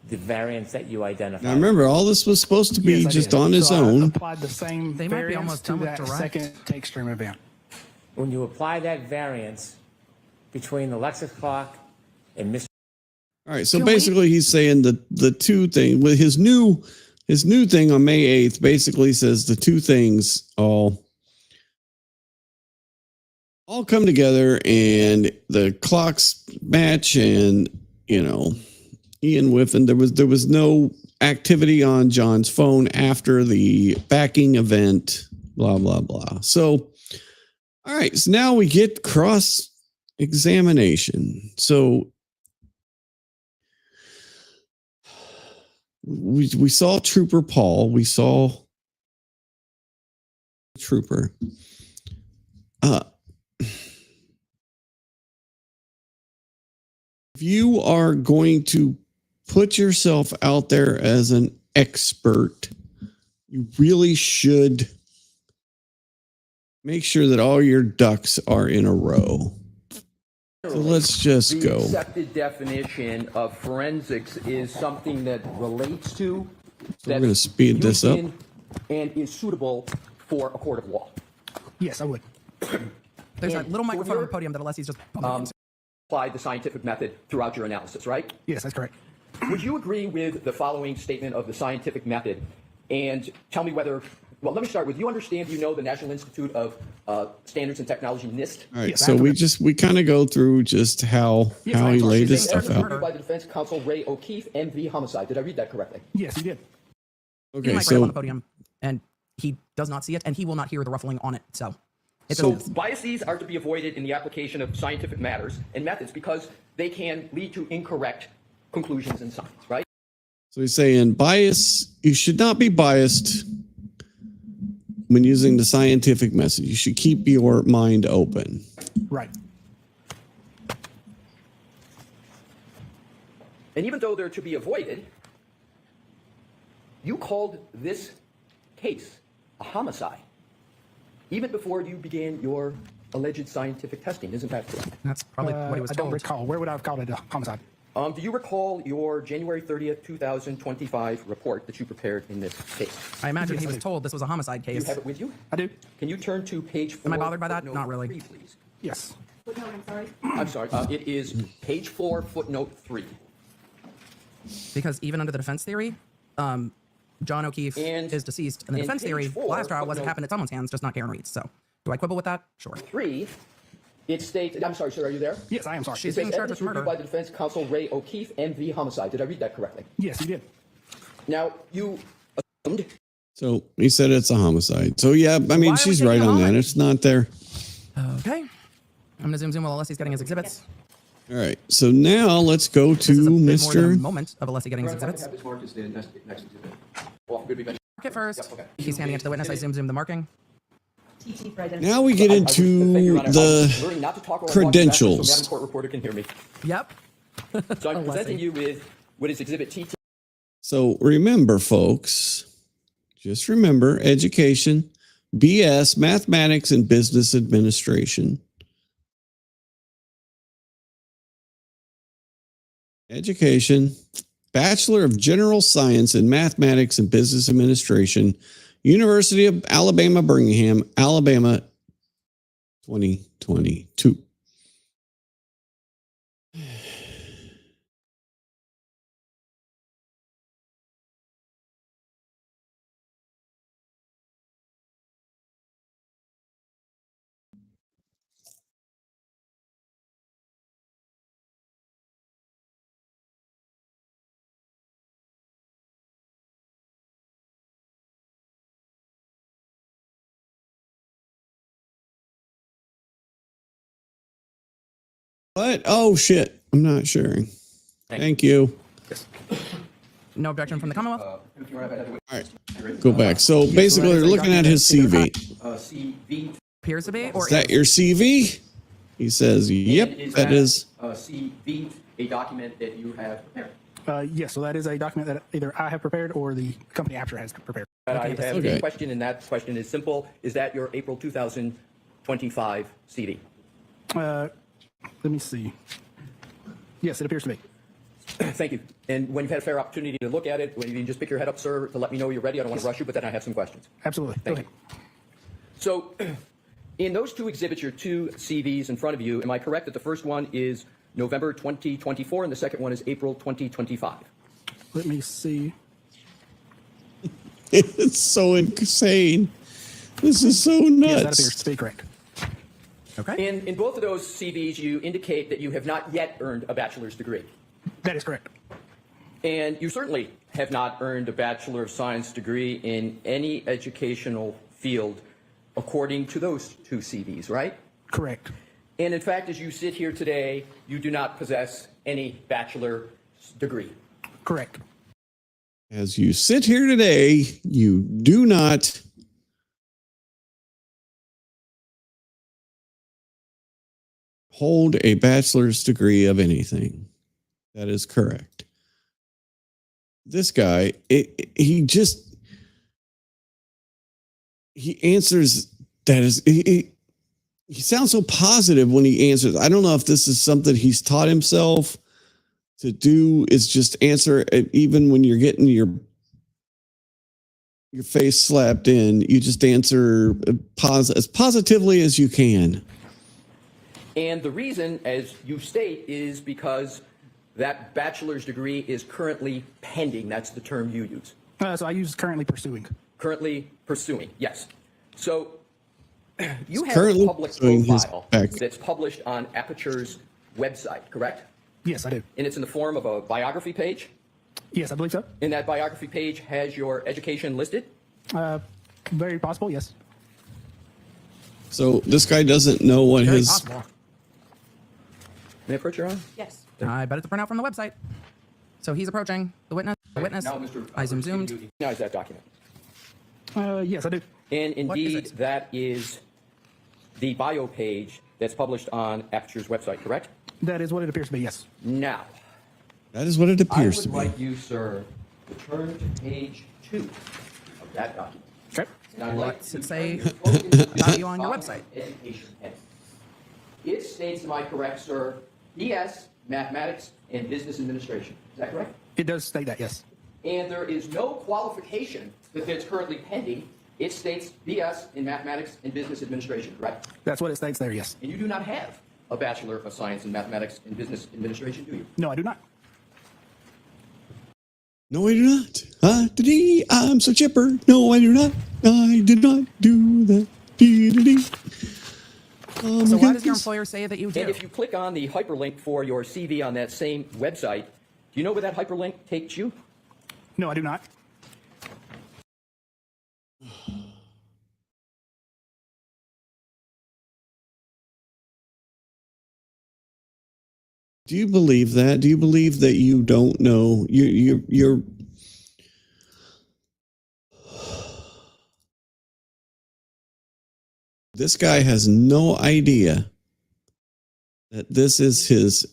[SPEAKER 22] the variance that you identified?
[SPEAKER 12] Now remember, all this was supposed to be
[SPEAKER 21] Yes, I
[SPEAKER 12] just
[SPEAKER 21] did.
[SPEAKER 12] on his
[SPEAKER 21] So I
[SPEAKER 12] own.
[SPEAKER 21] applied the same
[SPEAKER 15] They might be
[SPEAKER 21] variance
[SPEAKER 15] almost
[SPEAKER 21] to
[SPEAKER 15] done with
[SPEAKER 21] that
[SPEAKER 15] direct.
[SPEAKER 21] second take stream event.
[SPEAKER 22] When you apply that variance between the Lexus clock and Mr.
[SPEAKER 12] All right, so basically he's saying the two thing with his new thing on May 8th basically says the two things all come together and the clocks match, and Ian Whiffen, there was no activity on John's phone after the backing event, blah blah blah. So all right, so now we get cross examination. So we saw Trooper Paul. We saw Trooper. If you are going to put yourself out there as an expert, you really should make sure that all your ducks are in a row. So let's just go.
[SPEAKER 1] The accepted definition of forensics is something that relates to,
[SPEAKER 12] So we're going to speed this up.
[SPEAKER 1] and is suitable for a court of law.
[SPEAKER 21] Yes, I would.
[SPEAKER 15] There's
[SPEAKER 1] And
[SPEAKER 15] that little
[SPEAKER 1] for
[SPEAKER 15] microphone on
[SPEAKER 1] your-
[SPEAKER 15] the podium that Alessi's just bumping into.
[SPEAKER 1] Apply the scientific method throughout your analysis, right?
[SPEAKER 21] Yes, that's correct.
[SPEAKER 1] Would you agree with the following statement of the scientific method? And tell me whether, well, let me start with, you understand, you know the National Institute of Standards and Technology, NIST?
[SPEAKER 12] All right, so we kind of go through just how he laid his stuff out.
[SPEAKER 1] By the defense counsel Ray O'Keefe, MV homicide. Did I read that correctly?
[SPEAKER 21] Yes, you did.
[SPEAKER 12] Okay,
[SPEAKER 15] Mike right up on the podium, and he does not see it, and he will not hear the ruffling on it. So,
[SPEAKER 1] Biases are to be avoided in the application of scientific matters and methods because they can lead to incorrect conclusions in science, right?
[SPEAKER 12] So he's saying you should not be biased when using the scientific method. You should keep your mind open.
[SPEAKER 21] Right.
[SPEAKER 1] And even though they're to be avoided, you called this case a homicide even before you began your alleged scientific testing. Isn't that correct?
[SPEAKER 15] That's probably what he was
[SPEAKER 21] I
[SPEAKER 15] told.
[SPEAKER 21] don't recall. Where would I have called it a homicide?
[SPEAKER 1] Do you recall your January 30th, 2025 report that you prepared in this case?
[SPEAKER 15] I imagine he was told this was a homicide
[SPEAKER 1] Do
[SPEAKER 15] case.
[SPEAKER 1] you have it with you?
[SPEAKER 21] I do.
[SPEAKER 1] Can you turn to page 4?
[SPEAKER 15] Am I bothered by that?
[SPEAKER 1] footnote
[SPEAKER 15] Not really.
[SPEAKER 1] 3, please.
[SPEAKER 21] Yes.
[SPEAKER 1] I'm sorry. It is page 4, footnote 3.
[SPEAKER 15] Because even under the defense theory, John O'Keefe is deceased, and the
[SPEAKER 1] and
[SPEAKER 15] defense
[SPEAKER 1] page
[SPEAKER 15] theory,
[SPEAKER 1] 4,
[SPEAKER 15] last trial wasn't
[SPEAKER 1] footnote-
[SPEAKER 15] happened at someone's hands, just not Karen Reed's. So, do I quibble with that? Sure.
[SPEAKER 1] 3, it states, I'm sorry, sir, are you there?
[SPEAKER 21] Yes, I am sorry.
[SPEAKER 15] She's
[SPEAKER 1] It says
[SPEAKER 15] being charged
[SPEAKER 1] evidence
[SPEAKER 15] with
[SPEAKER 1] reviewed
[SPEAKER 15] murder.
[SPEAKER 1] by the defense counsel Ray O'Keefe, MV homicide. Did I read that correctly?
[SPEAKER 21] Yes, you did.
[SPEAKER 1] Now, you assumed
[SPEAKER 12] So he said it's a homicide. So yeah, I mean,
[SPEAKER 15] Why are we
[SPEAKER 12] she's
[SPEAKER 15] taking
[SPEAKER 12] right
[SPEAKER 15] a
[SPEAKER 12] on that.
[SPEAKER 15] moment?
[SPEAKER 12] It's not there.
[SPEAKER 15] Okay. I'm gonna zoom while Alessi's getting his exhibits.
[SPEAKER 12] All right. So now let's go to
[SPEAKER 15] This is a bit more than a
[SPEAKER 12] Mr.
[SPEAKER 15] moment of Alessi getting his
[SPEAKER 1] If I can
[SPEAKER 15] exhibits.
[SPEAKER 1] have this marked as the next exhibit. Well, good to be mentioned.
[SPEAKER 15] Mark it first.
[SPEAKER 1] Yep, okay.
[SPEAKER 15] He's handing it to the witness. I zoom the marking.
[SPEAKER 12] Now we get into
[SPEAKER 1] Learning
[SPEAKER 12] the
[SPEAKER 1] not to talk while I'm walking backwards
[SPEAKER 12] credentials.
[SPEAKER 1] So Madam Court reporter can hear me.
[SPEAKER 15] Yep.
[SPEAKER 1] So I'm presenting you with what is exhibit TT.
[SPEAKER 12] So remember, folks, just remember education, BS, mathematics, and business administration. Education, Bachelor of General Science in Mathematics and Business Administration, University of Alabama, Birmingham, Alabama, 2022. What? Oh, shit. I'm not sharing. Thank you.
[SPEAKER 15] No objection from the Commonwealth.
[SPEAKER 1] All
[SPEAKER 12] right. Go back. So basically, they're looking at his CV.
[SPEAKER 1] CV.
[SPEAKER 15] Appears to be. Or
[SPEAKER 12] Is that your CV? He says, yep, that is.
[SPEAKER 1] CV, a document that you have prepared.
[SPEAKER 21] Yes, so that is a document that either I have prepared or the company after has prepared.
[SPEAKER 1] I have
[SPEAKER 12] Okay.
[SPEAKER 1] a question, and that question is simple. Is that your April 2025 CD?
[SPEAKER 21] Let me see. Yes, it appears to be.
[SPEAKER 1] Thank you. And when you've had a fair opportunity to look at it, when you can just pick your head up, sir, to let me know you're ready. I don't want to rush you, but then I have some questions.
[SPEAKER 21] Absolutely.
[SPEAKER 1] Thank you. So in those two exhibits, your two CVs in front of you, am I correct that the first one is November 2024 and the second one is April 2025?
[SPEAKER 21] Let me see.
[SPEAKER 12] It's so insane. This is so nuts.
[SPEAKER 21] Yes, that appears to be correct.
[SPEAKER 15] Okay.
[SPEAKER 1] In both of those CVs, you indicate that you have not yet earned a bachelor's degree.
[SPEAKER 21] That is correct.
[SPEAKER 1] And you certainly have not earned a Bachelor of Science degree in any educational field according to those two CVs, right?
[SPEAKER 21] Correct.
[SPEAKER 1] And in fact, as you sit here today, you do not possess any bachelor's degree.
[SPEAKER 21] Correct.
[SPEAKER 12] As you sit here today, you do not hold a bachelor's degree of anything. That is correct. This guy, he answers that is, he sounds so positive when he answers. I don't know if this is something he's taught himself to do, is just answer, even when you're getting your face slapped in, you just answer as positively as you can.
[SPEAKER 1] And the reason, as you state, is because that bachelor's degree is currently pending. That's the term you use.
[SPEAKER 21] So I use currently pursuing.
[SPEAKER 1] Currently pursuing, yes. So you have
[SPEAKER 12] Currently
[SPEAKER 1] a public
[SPEAKER 12] pursuing his
[SPEAKER 1] profile
[SPEAKER 12] back.
[SPEAKER 1] that's published on Aperture's website, correct?
[SPEAKER 21] Yes, I do.
[SPEAKER 1] And it's in the form of a biography page?
[SPEAKER 21] Yes, I believe so.
[SPEAKER 1] And that biography page has your education listed?
[SPEAKER 21] Very possible, yes.
[SPEAKER 12] So this guy doesn't know what
[SPEAKER 15] Very
[SPEAKER 12] his
[SPEAKER 15] possible.
[SPEAKER 1] May I approach your honor?
[SPEAKER 15] Yes. I bet it's a printout from the website. So he's approaching the witness. The witness.
[SPEAKER 1] Now, Mr.
[SPEAKER 15] I zoomed.
[SPEAKER 1] Do you recognize that document?
[SPEAKER 21] Yes, I do.
[SPEAKER 1] And
[SPEAKER 15] What is
[SPEAKER 1] indeed,
[SPEAKER 15] it?
[SPEAKER 1] that is the bio page that's published on Aperture's website, correct?
[SPEAKER 21] That is what it appears to be, yes.
[SPEAKER 1] Now,
[SPEAKER 12] that is what it appears
[SPEAKER 1] I
[SPEAKER 12] to
[SPEAKER 1] would
[SPEAKER 12] be.
[SPEAKER 1] like you, sir, to turn to page 2 of that document.
[SPEAKER 21] Okay.
[SPEAKER 1] And I'd like
[SPEAKER 15] What's
[SPEAKER 1] to
[SPEAKER 15] it say
[SPEAKER 1] turn your focus to
[SPEAKER 15] about
[SPEAKER 1] the
[SPEAKER 15] you on your
[SPEAKER 1] following
[SPEAKER 15] website?
[SPEAKER 1] Education heading. It states, am I correct, sir, BS, Mathematics, and Business Administration. Is that correct?
[SPEAKER 21] It does state that, yes.
[SPEAKER 1] And there is no qualification that's currently pending. It states BS in Mathematics and Business Administration, correct?
[SPEAKER 21] That's what it states there, yes.
[SPEAKER 1] And you do not have a Bachelor of Science in Mathematics and Business Administration, do you?
[SPEAKER 21] No, I do not.
[SPEAKER 12] No, I do not. I'm so chipper. No, I do not. I did not do that.
[SPEAKER 15] So why does your employer say that you do?
[SPEAKER 1] And if you click on the hyperlink for your CV on that same website, do you know where that hyperlink takes you?
[SPEAKER 21] No, I do not.
[SPEAKER 12] Do you believe that? Do you believe that you don't know? You're This guy has no idea that this is his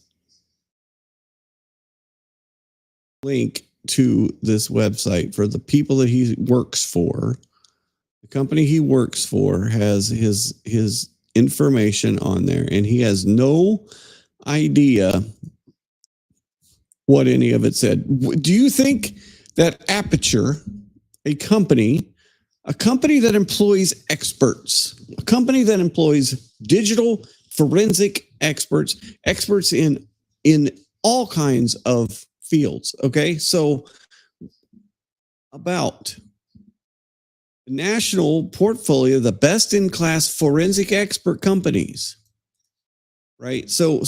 [SPEAKER 12] link to this website for the people that he works for. The company he works for has his information on there, and he has no idea what any of it said. Do you think that Aperture, a company that employs experts, a company that employs digital forensic experts in all kinds of fields, okay? So about the national portfolio, the best in class forensic expert companies, right? So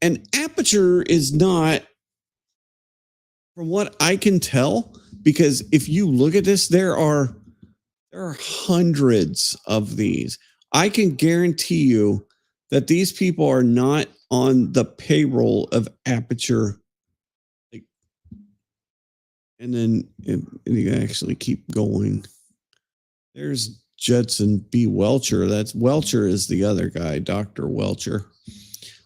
[SPEAKER 12] an Aperture is not, from what I can tell, because if you look at this, there are hundreds of these. I can guarantee you that these people are not on the payroll of Aperture. And then you actually keep going. There's Judson B. Welcher. Welcher is the other guy, Dr. Welcher.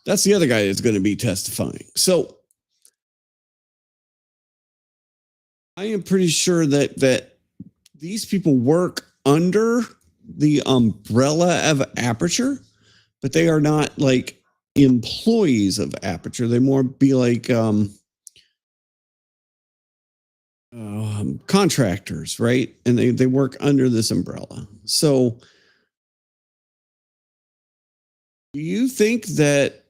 [SPEAKER 12] That's the other guy that's going to be testifying. So I am pretty sure that these people work under the umbrella of Aperture, but they are not like employees of Aperture. They more be like contractors, right? And they work under this umbrella. So do you think that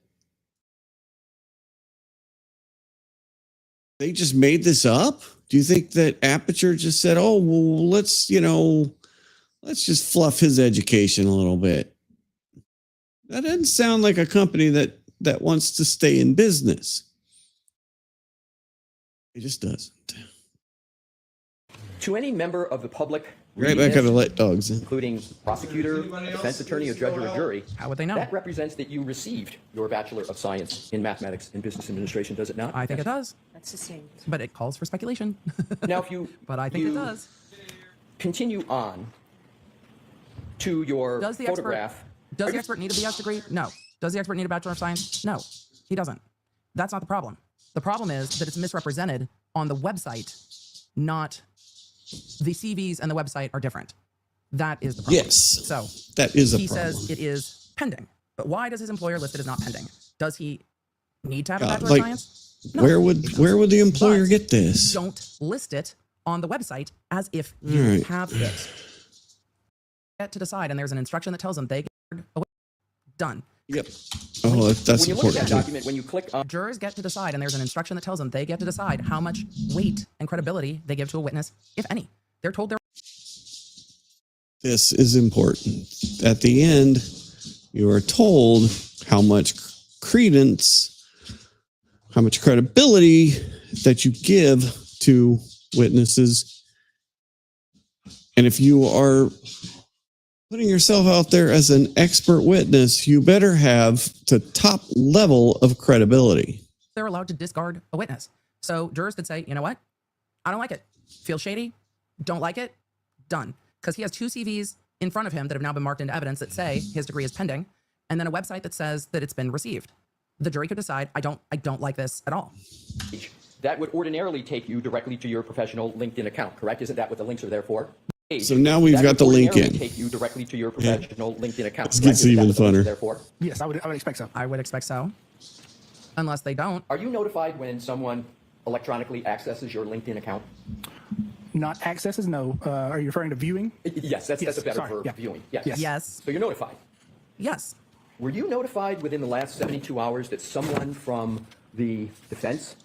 [SPEAKER 12] they just made this up? Do you think that Aperture just said, oh, well, let's just fluff his education a little bit? That doesn't sound like a company that wants to stay in business. It just doesn't.
[SPEAKER 1] To any member of the public,
[SPEAKER 12] Right back to let dogs in.
[SPEAKER 1] including prosecutor, defense attorney, a judge, or a jury,
[SPEAKER 15] how would they know?
[SPEAKER 1] That represents that you received your Bachelor of Science in Mathematics and Business Administration, does it not?
[SPEAKER 15] I think it does.
[SPEAKER 2] That's the same.
[SPEAKER 15] But it calls for speculation.
[SPEAKER 1] Now, if you
[SPEAKER 15] but I think it does.
[SPEAKER 1] Continue on to your
[SPEAKER 15] Does the
[SPEAKER 1] photograph.
[SPEAKER 15] Does the expert need a BS degree? No. Does the expert need a Bachelor of Science? No, he doesn't. That's not the problem. The problem is that it's misrepresented on the website, not the CVs and the website are different. That is the problem.
[SPEAKER 12] Yes.
[SPEAKER 15] So
[SPEAKER 12] that is a
[SPEAKER 15] he
[SPEAKER 12] problem.
[SPEAKER 15] says it is pending. But why does his employer list it as not pending? Does he need to have a
[SPEAKER 12] God,
[SPEAKER 15] Bachelor
[SPEAKER 12] like,
[SPEAKER 15] of Science? No.
[SPEAKER 12] where would the employer get this?
[SPEAKER 15] Don't list it on the website as if you
[SPEAKER 12] All right.
[SPEAKER 15] have it. Get to decide, and there's an instruction that tells them they get away. Done.
[SPEAKER 12] Yep. Oh, that's
[SPEAKER 1] When you look at that
[SPEAKER 12] important.
[SPEAKER 1] document, when you click on
[SPEAKER 15] Jurors get to decide, and there's an instruction that tells them they get to decide how much weight and credibility they give to a witness, if any. They're told they're.
[SPEAKER 12] This is important. At the end, you are told how much credence, how much credibility that you give to witnesses. And if you are putting yourself out there as an expert witness, you better have the top level of credibility.
[SPEAKER 15] They're allowed to discard a witness. So jurors could say, you know what? I don't like it. Feels shady. Don't like it. Done. Because he has two CVs in front of him that have now been marked into evidence that say his degree is pending, and then a website that says that it's been received. The jury could decide, I don't like this at all.
[SPEAKER 1] that would ordinarily take you directly to your professional LinkedIn account, correct? Isn't that what the links are there for?
[SPEAKER 12] So now we've got the link in.
[SPEAKER 1] Take you directly to your professional LinkedIn account.
[SPEAKER 12] This gets even funner.
[SPEAKER 1] Therefore,
[SPEAKER 21] yes, I would expect so.
[SPEAKER 15] I would expect so, unless they don't.
[SPEAKER 1] Are you notified when someone electronically accesses your LinkedIn account?
[SPEAKER 21] Not accesses, no. Are you referring to viewing?
[SPEAKER 1] Yes, that's a better
[SPEAKER 21] sorry,
[SPEAKER 1] verb,
[SPEAKER 21] yeah.
[SPEAKER 1] viewing. Yes.
[SPEAKER 15] Yes.
[SPEAKER 1] So you're notified.
[SPEAKER 15] Yes.
[SPEAKER 1] Were you notified within the last 72 hours that someone from the defense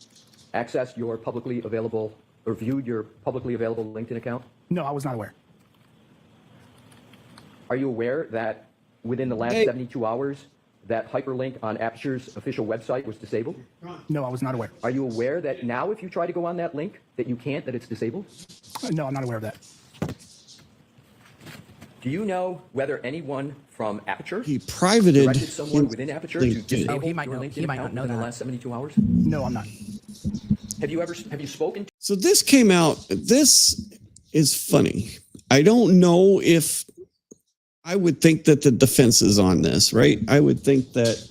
[SPEAKER 1] accessed your publicly available or viewed your publicly available LinkedIn account?
[SPEAKER 21] No, I was not aware.
[SPEAKER 1] Are you aware that within the last 72 hours, that hyperlink on Aperture's official website was disabled?
[SPEAKER 21] No, I was not aware.
[SPEAKER 1] Are you aware that now if you try to go on that link, that you can't, that it's disabled?
[SPEAKER 21] No, I'm not aware of that.
[SPEAKER 1] Do you know whether anyone from Aperture
[SPEAKER 12] privated
[SPEAKER 1] directed someone within Aperture to
[SPEAKER 12] LinkedIn.
[SPEAKER 1] disable
[SPEAKER 15] Oh, he might
[SPEAKER 1] your
[SPEAKER 15] know-
[SPEAKER 1] LinkedIn
[SPEAKER 15] he might
[SPEAKER 1] account
[SPEAKER 15] not know
[SPEAKER 1] within the
[SPEAKER 15] that.
[SPEAKER 1] last 72 hours?
[SPEAKER 21] No, I'm not.
[SPEAKER 1] Have you spoken to
[SPEAKER 12] So this came out. This is funny. I don't know if I would think that the defense is on this, right? I would think that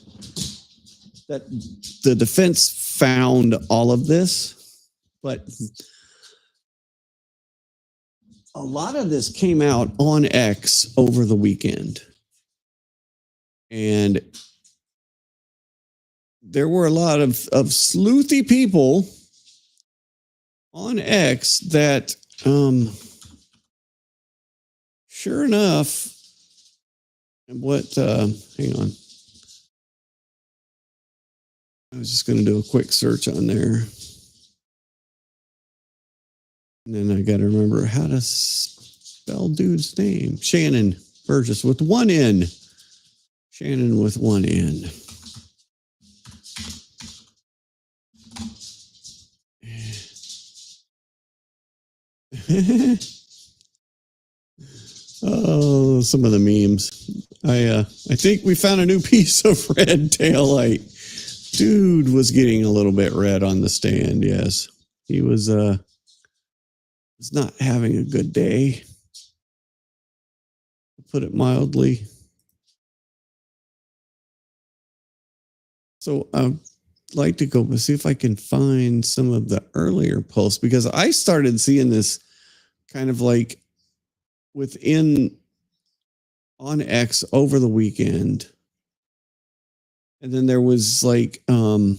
[SPEAKER 12] the defense found all of this, but a lot of this came out on X over the weekend. And there were a lot of sleuthy people on X that, sure enough, hang on. I was just going to do a quick search on there. And then I got to remember how to spell dude's name. Shannon Burgess with one N. Shannon with one N. Oh, some of the memes. I think we found a new piece of red taillight. Dude was getting a little bit red on the stand. Yes, he was not having a good day, to put it mildly. So I'd like to go see if I can find some of the earlier posts, because I started seeing this kind of like on X over the weekend. And then there was like there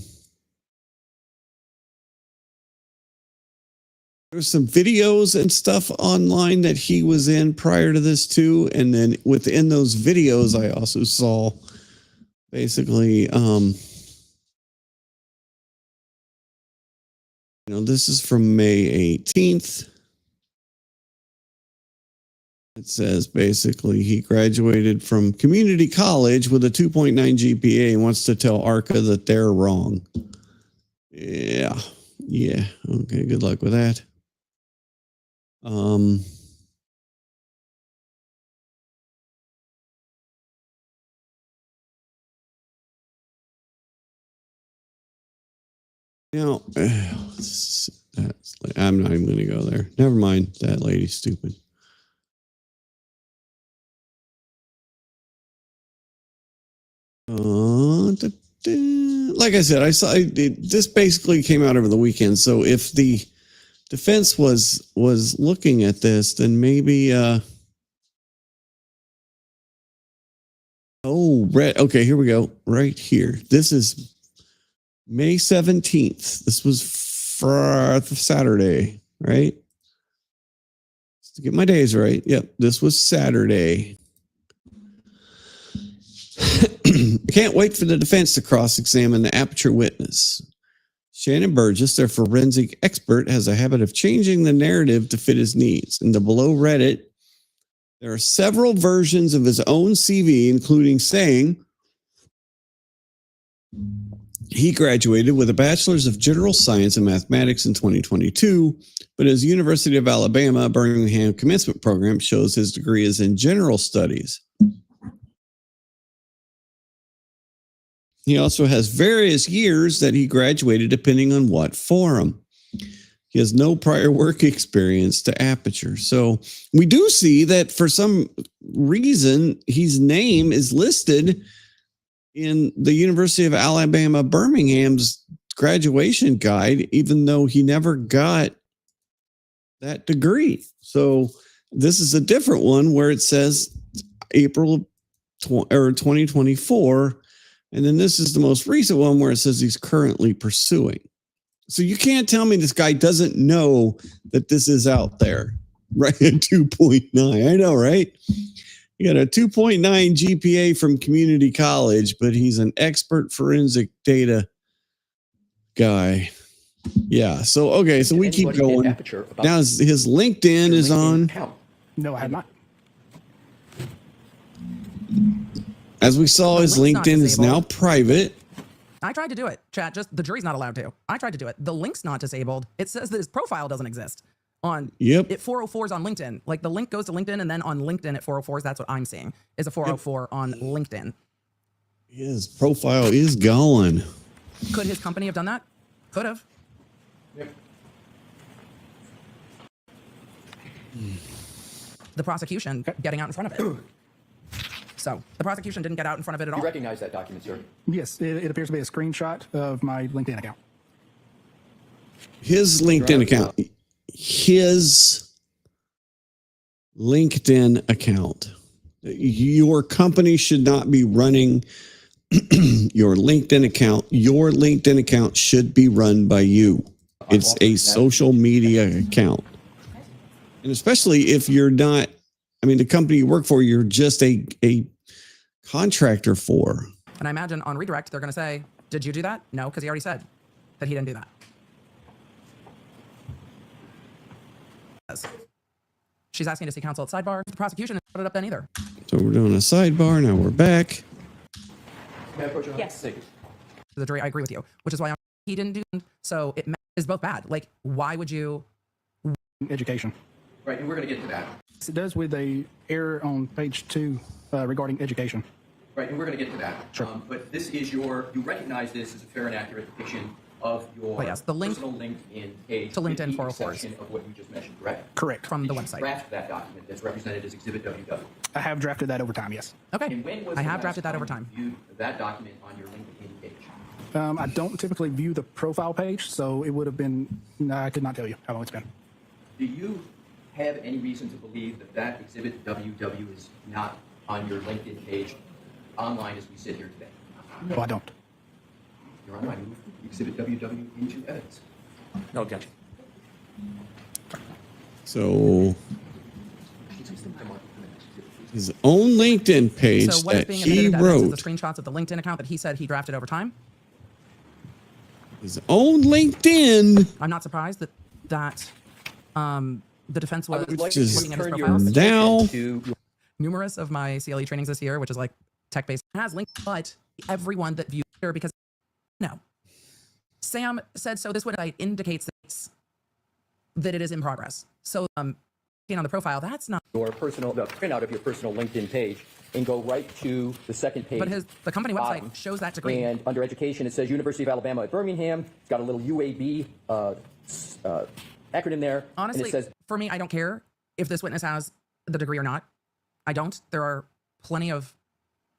[SPEAKER 12] was some videos and stuff online that he was in prior to this too. And then within those videos, I also saw basically this is from May 18th. It says basically he graduated from community college with a 2.9 GPA and wants to tell ARCA that they're wrong. Yeah. Okay, good luck with that. Now, I'm not even going to go there. Never mind. That lady's stupid. Like I said, I saw this basically came out over the weekend. So if the defense was looking at this, then maybe okay, here we go. Right here. This is May 17th. This was for Saturday, right? Just to get my days right. Yep, this was Saturday. I can't wait for the defense to cross-examine the Aperture witness. Shannon Burgess, their forensic expert, has a habit of changing the narrative to fit his needs. In the below Reddit, there are several versions of his own CV, including saying he graduated with a bachelor's of general science and mathematics in 2022, but his University of Alabama Birmingham commencement program shows his degree is in general studies. He also has various years that he graduated depending on what forum. He has no prior work experience to Aperture. So we do see that for some reason, his name is listed in the University of Alabama Birmingham's graduation guide, even though he never got that degree. So this is a different one where it says April 2024. And then this is the most recent one where it says he's currently pursuing. So you can't tell me this guy doesn't know that this is out there, right? 2.9. I know, right? You got a 2.9 GPA from community college, but he's an expert forensic data guy. Yeah. So, okay. So we keep going. Now his LinkedIn is on.
[SPEAKER 21] No, I have not.
[SPEAKER 12] As we saw, his LinkedIn is now private.
[SPEAKER 15] I tried to do it, chat. Just the jury's not allowed to. I tried to do it. The link's not disabled. It says that his profile doesn't exist on it 404s on LinkedIn. Like the link goes to LinkedIn, and then on LinkedIn at 404s, that's what I'm seeing is a 404 on LinkedIn.
[SPEAKER 12] His profile is gone.
[SPEAKER 15] Could his company have done that? Could have. The prosecution getting out in front of it. So the prosecution didn't get out in front of it at all.
[SPEAKER 1] You recognize that document, sir?
[SPEAKER 21] Yes, it appears to be a screenshot of my LinkedIn account.
[SPEAKER 12] His LinkedIn account. His LinkedIn account. Your company should not be running your LinkedIn account. Your LinkedIn account should be run by you. It's a social media account. And especially if you're not, I mean, the company you work for, you're just a contractor for.
[SPEAKER 15] And I imagine on redirect, they're going to say, did you do that? No, because he already said that he didn't do that. She's asking to see counsel at sidebar. The prosecution didn't put it up then either.
[SPEAKER 12] So we're doing a sidebar. Now we're back.
[SPEAKER 15] Yes. The jury, I agree with you, which is why he didn't do it. So it is both bad. Like, why would you?
[SPEAKER 21] Education.
[SPEAKER 1] Right, and we're going to get to that.
[SPEAKER 21] It does with a error on page 2 regarding education.
[SPEAKER 1] Right, and we're going to get to that.
[SPEAKER 21] Sure.
[SPEAKER 1] But this is you recognize this as a fair and accurate depiction of your
[SPEAKER 15] the link
[SPEAKER 1] personal LinkedIn page
[SPEAKER 15] to LinkedIn 404s.
[SPEAKER 1] exception of what you just mentioned, correct?
[SPEAKER 21] Correct.
[SPEAKER 15] From the website.
[SPEAKER 1] Draft that document that's represented as Exhibit WW.
[SPEAKER 21] I have drafted that over time, yes.
[SPEAKER 15] Okay.
[SPEAKER 1] And when was
[SPEAKER 15] I
[SPEAKER 1] the
[SPEAKER 15] have
[SPEAKER 1] last
[SPEAKER 15] drafted that
[SPEAKER 1] time
[SPEAKER 15] over time.
[SPEAKER 1] you viewed that document on your LinkedIn page?
[SPEAKER 21] I don't typically view the profile page, so it would have been, I could not tell you how long it's been.
[SPEAKER 1] Do you have any reason to believe that that Exhibit WW is not on your LinkedIn page online as we sit here today?
[SPEAKER 21] No, I don't.
[SPEAKER 1] Your Honor, I move Exhibit WW into evidence.
[SPEAKER 21] No objection.
[SPEAKER 12] So his own LinkedIn page
[SPEAKER 15] So what is
[SPEAKER 12] that
[SPEAKER 15] being
[SPEAKER 12] he
[SPEAKER 15] admitted into evidence is
[SPEAKER 12] wrote,
[SPEAKER 15] the screenshots of the LinkedIn account that he said he drafted over time.
[SPEAKER 12] his own LinkedIn,
[SPEAKER 15] I'm not surprised that the defense was
[SPEAKER 12] which is
[SPEAKER 15] looking at his profiles.
[SPEAKER 12] now
[SPEAKER 15] Numerous of my CLE trainings this year, which is like tech-based, has linked, but everyone that viewed here because no. Sam said so. This website indicates that it is in progress. So on the profile, that's not
[SPEAKER 1] Your personal, the printout of your personal LinkedIn page, and go right to the second page.
[SPEAKER 15] But the company website shows that degree.
[SPEAKER 1] And under education, it says University of Alabama at Birmingham. It's got a little UAB acronym there.
[SPEAKER 15] Honestly,
[SPEAKER 1] and it says,
[SPEAKER 15] for me, I don't care if this witness has the degree or not. I don't. There are plenty of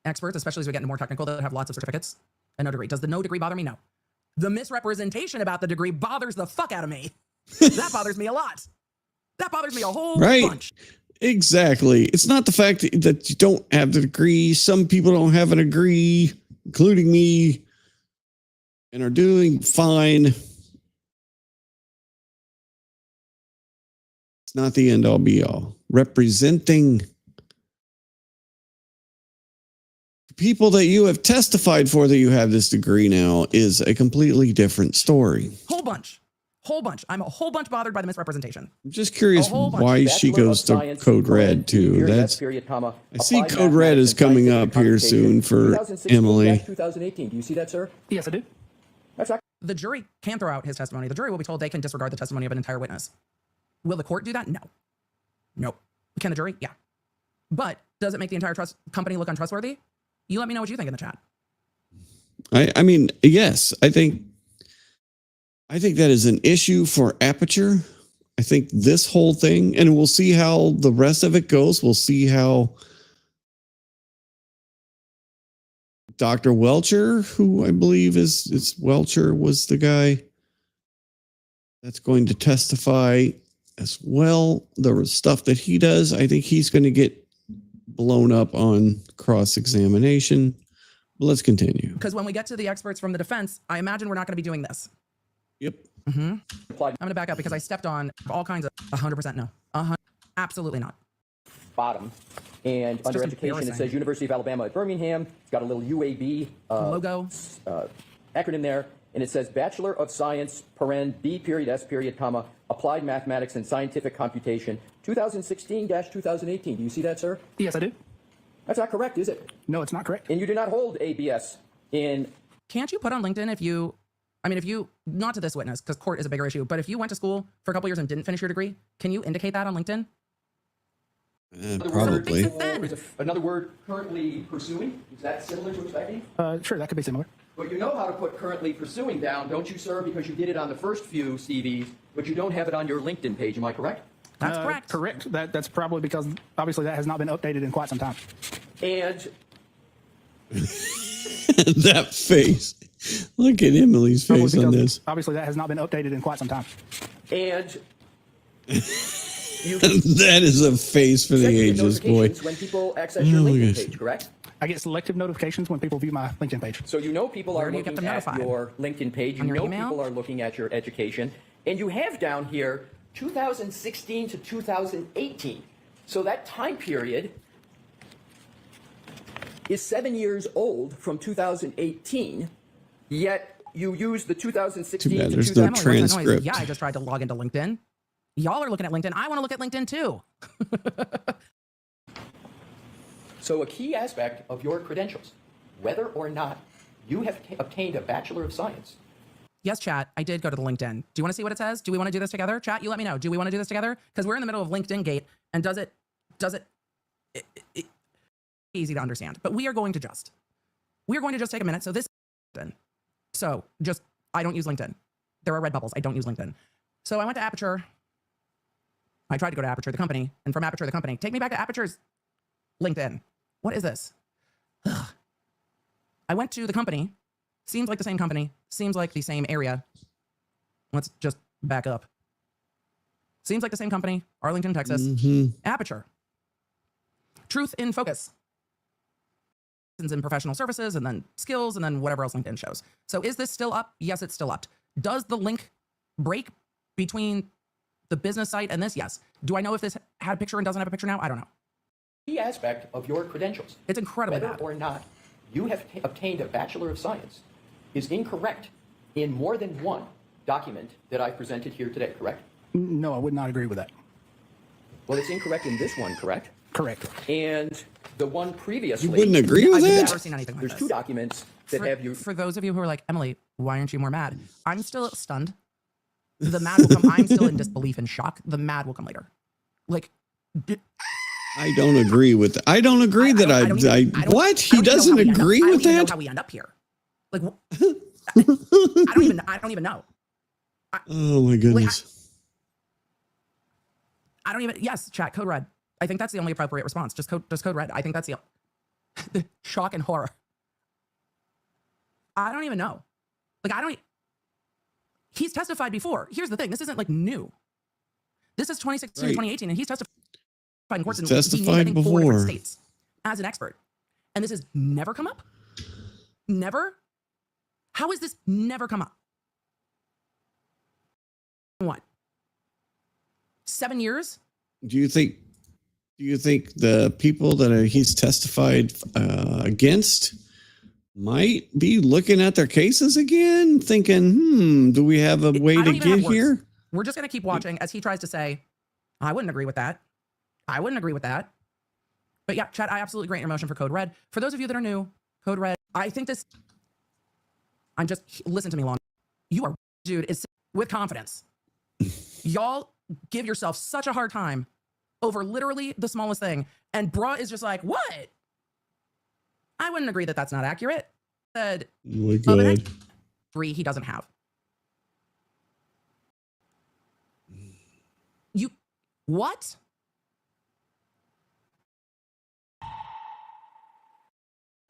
[SPEAKER 15] experts, especially as we get into more technical, that have lots of certificates and no degree. Does the no degree bother me? No. The misrepresentation about the degree bothers the fuck out of me. That bothers me a lot. That bothers me a whole bunch.
[SPEAKER 12] Exactly. It's not the fact that you don't have the degree. Some people don't have a degree, including me, and are doing fine. It's not the end all be all. Representing people that you have testified for that you have this degree now is a completely different story.
[SPEAKER 15] Whole bunch. I'm a whole bunch bothered by the misrepresentation.
[SPEAKER 12] I'm just curious why she goes to Code Red too. That's I see Code Red is coming up here soon for Emily.
[SPEAKER 1] 2018. Do you see that, sir?
[SPEAKER 21] Yes, I do.
[SPEAKER 1] That's right.
[SPEAKER 15] The jury can throw out his testimony. The jury will be told they can disregard the testimony of an entire witness. Will the court do that? No. Nope. Can the jury? Yeah. But does it make the entire company look untrustworthy? You let me know what you think in the chat.
[SPEAKER 12] I mean, yes, I think that is an issue for Aperture. I think this whole thing, and we'll see how the rest of it goes. We'll see how Dr. Welcher, who I believe is Welcher, was the guy that's going to testify as well. The stuff that he does, I think he's going to get blown up on cross-examination. But let's continue.
[SPEAKER 15] Because when we get to the experts from the defense, I imagine we're not going to be doing this.
[SPEAKER 12] Yep.
[SPEAKER 15] I'm going to back up because I stepped on all kinds of 100% no. Absolutely not.
[SPEAKER 1] Bottom. And under education, it says University of Alabama at Birmingham. It's got a little UAB
[SPEAKER 15] logo
[SPEAKER 1] acronym there. And it says Bachelor of Science, B period, S period, comma, Applied Mathematics and Scientific Computation, 2016-2018. Do you see that, sir?
[SPEAKER 21] Yes, I do.
[SPEAKER 1] That's not correct, is it?
[SPEAKER 21] No, it's not correct.
[SPEAKER 1] And you do not hold ABS in...
[SPEAKER 15] Can't you put on LinkedIn if you, not to this witness, because court is a bigger issue, but if you went to school for a couple years and didn't finish your degree, can you indicate that on LinkedIn?
[SPEAKER 12] Probably.
[SPEAKER 1] Another word, currently pursuing? Is that similar to expecting?
[SPEAKER 21] Sure, that could be similar.
[SPEAKER 1] But you know how to put currently pursuing down, don't you, sir? Because you did it on the first few CVs, but you don't have it on your LinkedIn page. Am I correct?
[SPEAKER 15] That's correct.
[SPEAKER 21] Correct. That's probably because obviously that has not been updated in quite some time.
[SPEAKER 1] And
[SPEAKER 12] that face. Look at Emily's face on this.
[SPEAKER 21] Obviously that has not been updated in quite some time.
[SPEAKER 1] And
[SPEAKER 12] that is a face for the ages, boy.
[SPEAKER 1] When people access your LinkedIn page, correct?
[SPEAKER 21] I get selective notifications when people view my LinkedIn page.
[SPEAKER 1] So you know people are looking at your LinkedIn page. You know people are looking at your education. And you have down here 2016 to 2018. So that time period is 7 years old from 2018, yet you use the 2016
[SPEAKER 12] Too bad
[SPEAKER 1] to
[SPEAKER 12] there's no
[SPEAKER 1] 2018.
[SPEAKER 12] transcript.
[SPEAKER 15] Yeah, I just tried to log into LinkedIn. Y'all are looking at LinkedIn. I want to look at LinkedIn too.
[SPEAKER 1] So a key aspect of your credentials, whether or not you have obtained a Bachelor of Science.
[SPEAKER 15] Yes, chat, I did go to the LinkedIn. Do you want to see what it says? Do we want to do this together? Chat, you let me know. Do we want to do this together? Because we're in the middle of LinkedIn Gate, and does it easy to understand. But we are going to just take a minute. So this is so just, I don't use LinkedIn. There are red bubbles. I don't use LinkedIn. So I went to Aperture. I tried to go to Aperture, the company, and from Aperture, the company, take me back to Aperture's LinkedIn. What is this? Ugh. I went to the company. Seems like the same company. Seems like the same area. Let's just back up. Seems like the same company. Arlington, Texas. Aperture. Truth in Focus. in professional services and then skills and then whatever else LinkedIn shows. So is this still up? Yes, it's still up. Does the link break between the business site and this? Yes. Do I know if this had a picture and doesn't have a picture now? I don't know.
[SPEAKER 1] Key aspect of your credentials,
[SPEAKER 15] It's incredibly
[SPEAKER 1] whether
[SPEAKER 15] bad.
[SPEAKER 1] or not you have obtained a Bachelor of Science, is incorrect in more than one document that I presented here today, correct?
[SPEAKER 21] No, I would not agree with that.
[SPEAKER 1] Well, it's incorrect in this one, correct?
[SPEAKER 21] Correct.
[SPEAKER 1] And the one previously.
[SPEAKER 12] You wouldn't agree with
[SPEAKER 15] I've
[SPEAKER 12] that?
[SPEAKER 15] never seen anything like
[SPEAKER 1] There's
[SPEAKER 15] this.
[SPEAKER 1] two documents that have you.
[SPEAKER 15] For those of you who are like, Emily, why aren't you more mad? I'm still stunned. The mad will come. I'm still in disbelief and shock. The mad will come later. Like,
[SPEAKER 12] I don't agree with that. I don't agree that what? He doesn't agree with
[SPEAKER 15] I don't even know
[SPEAKER 12] that?
[SPEAKER 15] how we end up here. Like, I don't even know.
[SPEAKER 12] Oh my goodness.
[SPEAKER 15] I don't even. Yes, chat code red. I think that's the only appropriate response. Just code red. I think that's the shock and horror. I don't even know. Like, I don't. He's testified before. Here's the thing. This isn't like new. This is 2016
[SPEAKER 12] Right.
[SPEAKER 15] 2018, and he's testified in courts
[SPEAKER 12] He's
[SPEAKER 15] in
[SPEAKER 12] testified
[SPEAKER 15] I think, 4 different
[SPEAKER 12] before.
[SPEAKER 15] states as an expert. And this has never come up? Never? How has this never come up? What? 7 years?
[SPEAKER 12] Do you think the people that he's testified against might be looking at their cases again, thinking, do we have a way
[SPEAKER 15] I
[SPEAKER 12] to
[SPEAKER 15] don't even have
[SPEAKER 12] get
[SPEAKER 15] words.
[SPEAKER 12] here?
[SPEAKER 15] We're just going to keep watching as he tries to say, I wouldn't agree with that. I wouldn't agree with that. But yeah, chat, I absolutely grant your motion for Code Red. For those of you that are new, Code Red, I think this, listen to me long. You are, dude, is with confidence. Y'all give yourself such a hard time over literally the smallest thing. And Bra is just like, what? I wouldn't agree that that's not accurate. Said,
[SPEAKER 12] Oh my God.
[SPEAKER 15] 3 he doesn't have. You, what?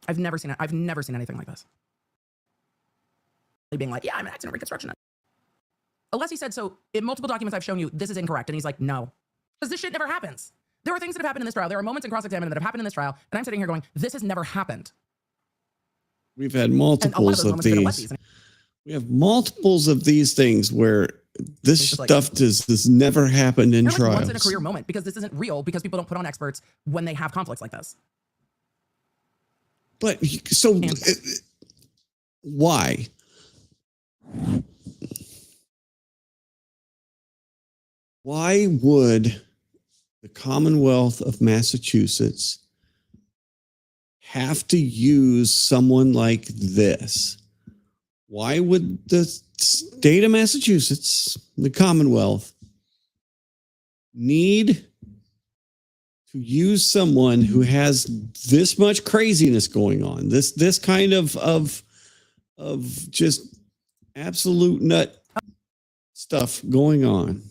[SPEAKER 15] I've never seen anything like this. Being like, yeah, I'm an accident reconstruction. Unless he said, so in multiple documents I've shown you, this is incorrect. And he's like, no, because this shit never happens. There are things that have happened in this trial. There are moments in cross-examination that have happened in this trial. And I'm sitting here going, this has never happened.
[SPEAKER 12] We've had
[SPEAKER 15] And a lot
[SPEAKER 12] multiples
[SPEAKER 15] those
[SPEAKER 12] of
[SPEAKER 15] moments have been
[SPEAKER 12] these.
[SPEAKER 15] Alessi's.
[SPEAKER 12] We have multiples of these things where this
[SPEAKER 15] just like-
[SPEAKER 12] stuff has never happened in
[SPEAKER 15] They're like
[SPEAKER 12] trials.
[SPEAKER 15] once in a career moment because this isn't real because people don't put on experts when they have conflicts like this.
[SPEAKER 12] But so why? Why would the Commonwealth of Massachusetts have to use someone like this? Why would the state of Massachusetts, the Commonwealth, need to use someone who has this much craziness going on, this kind of just absolute nut stuff going on?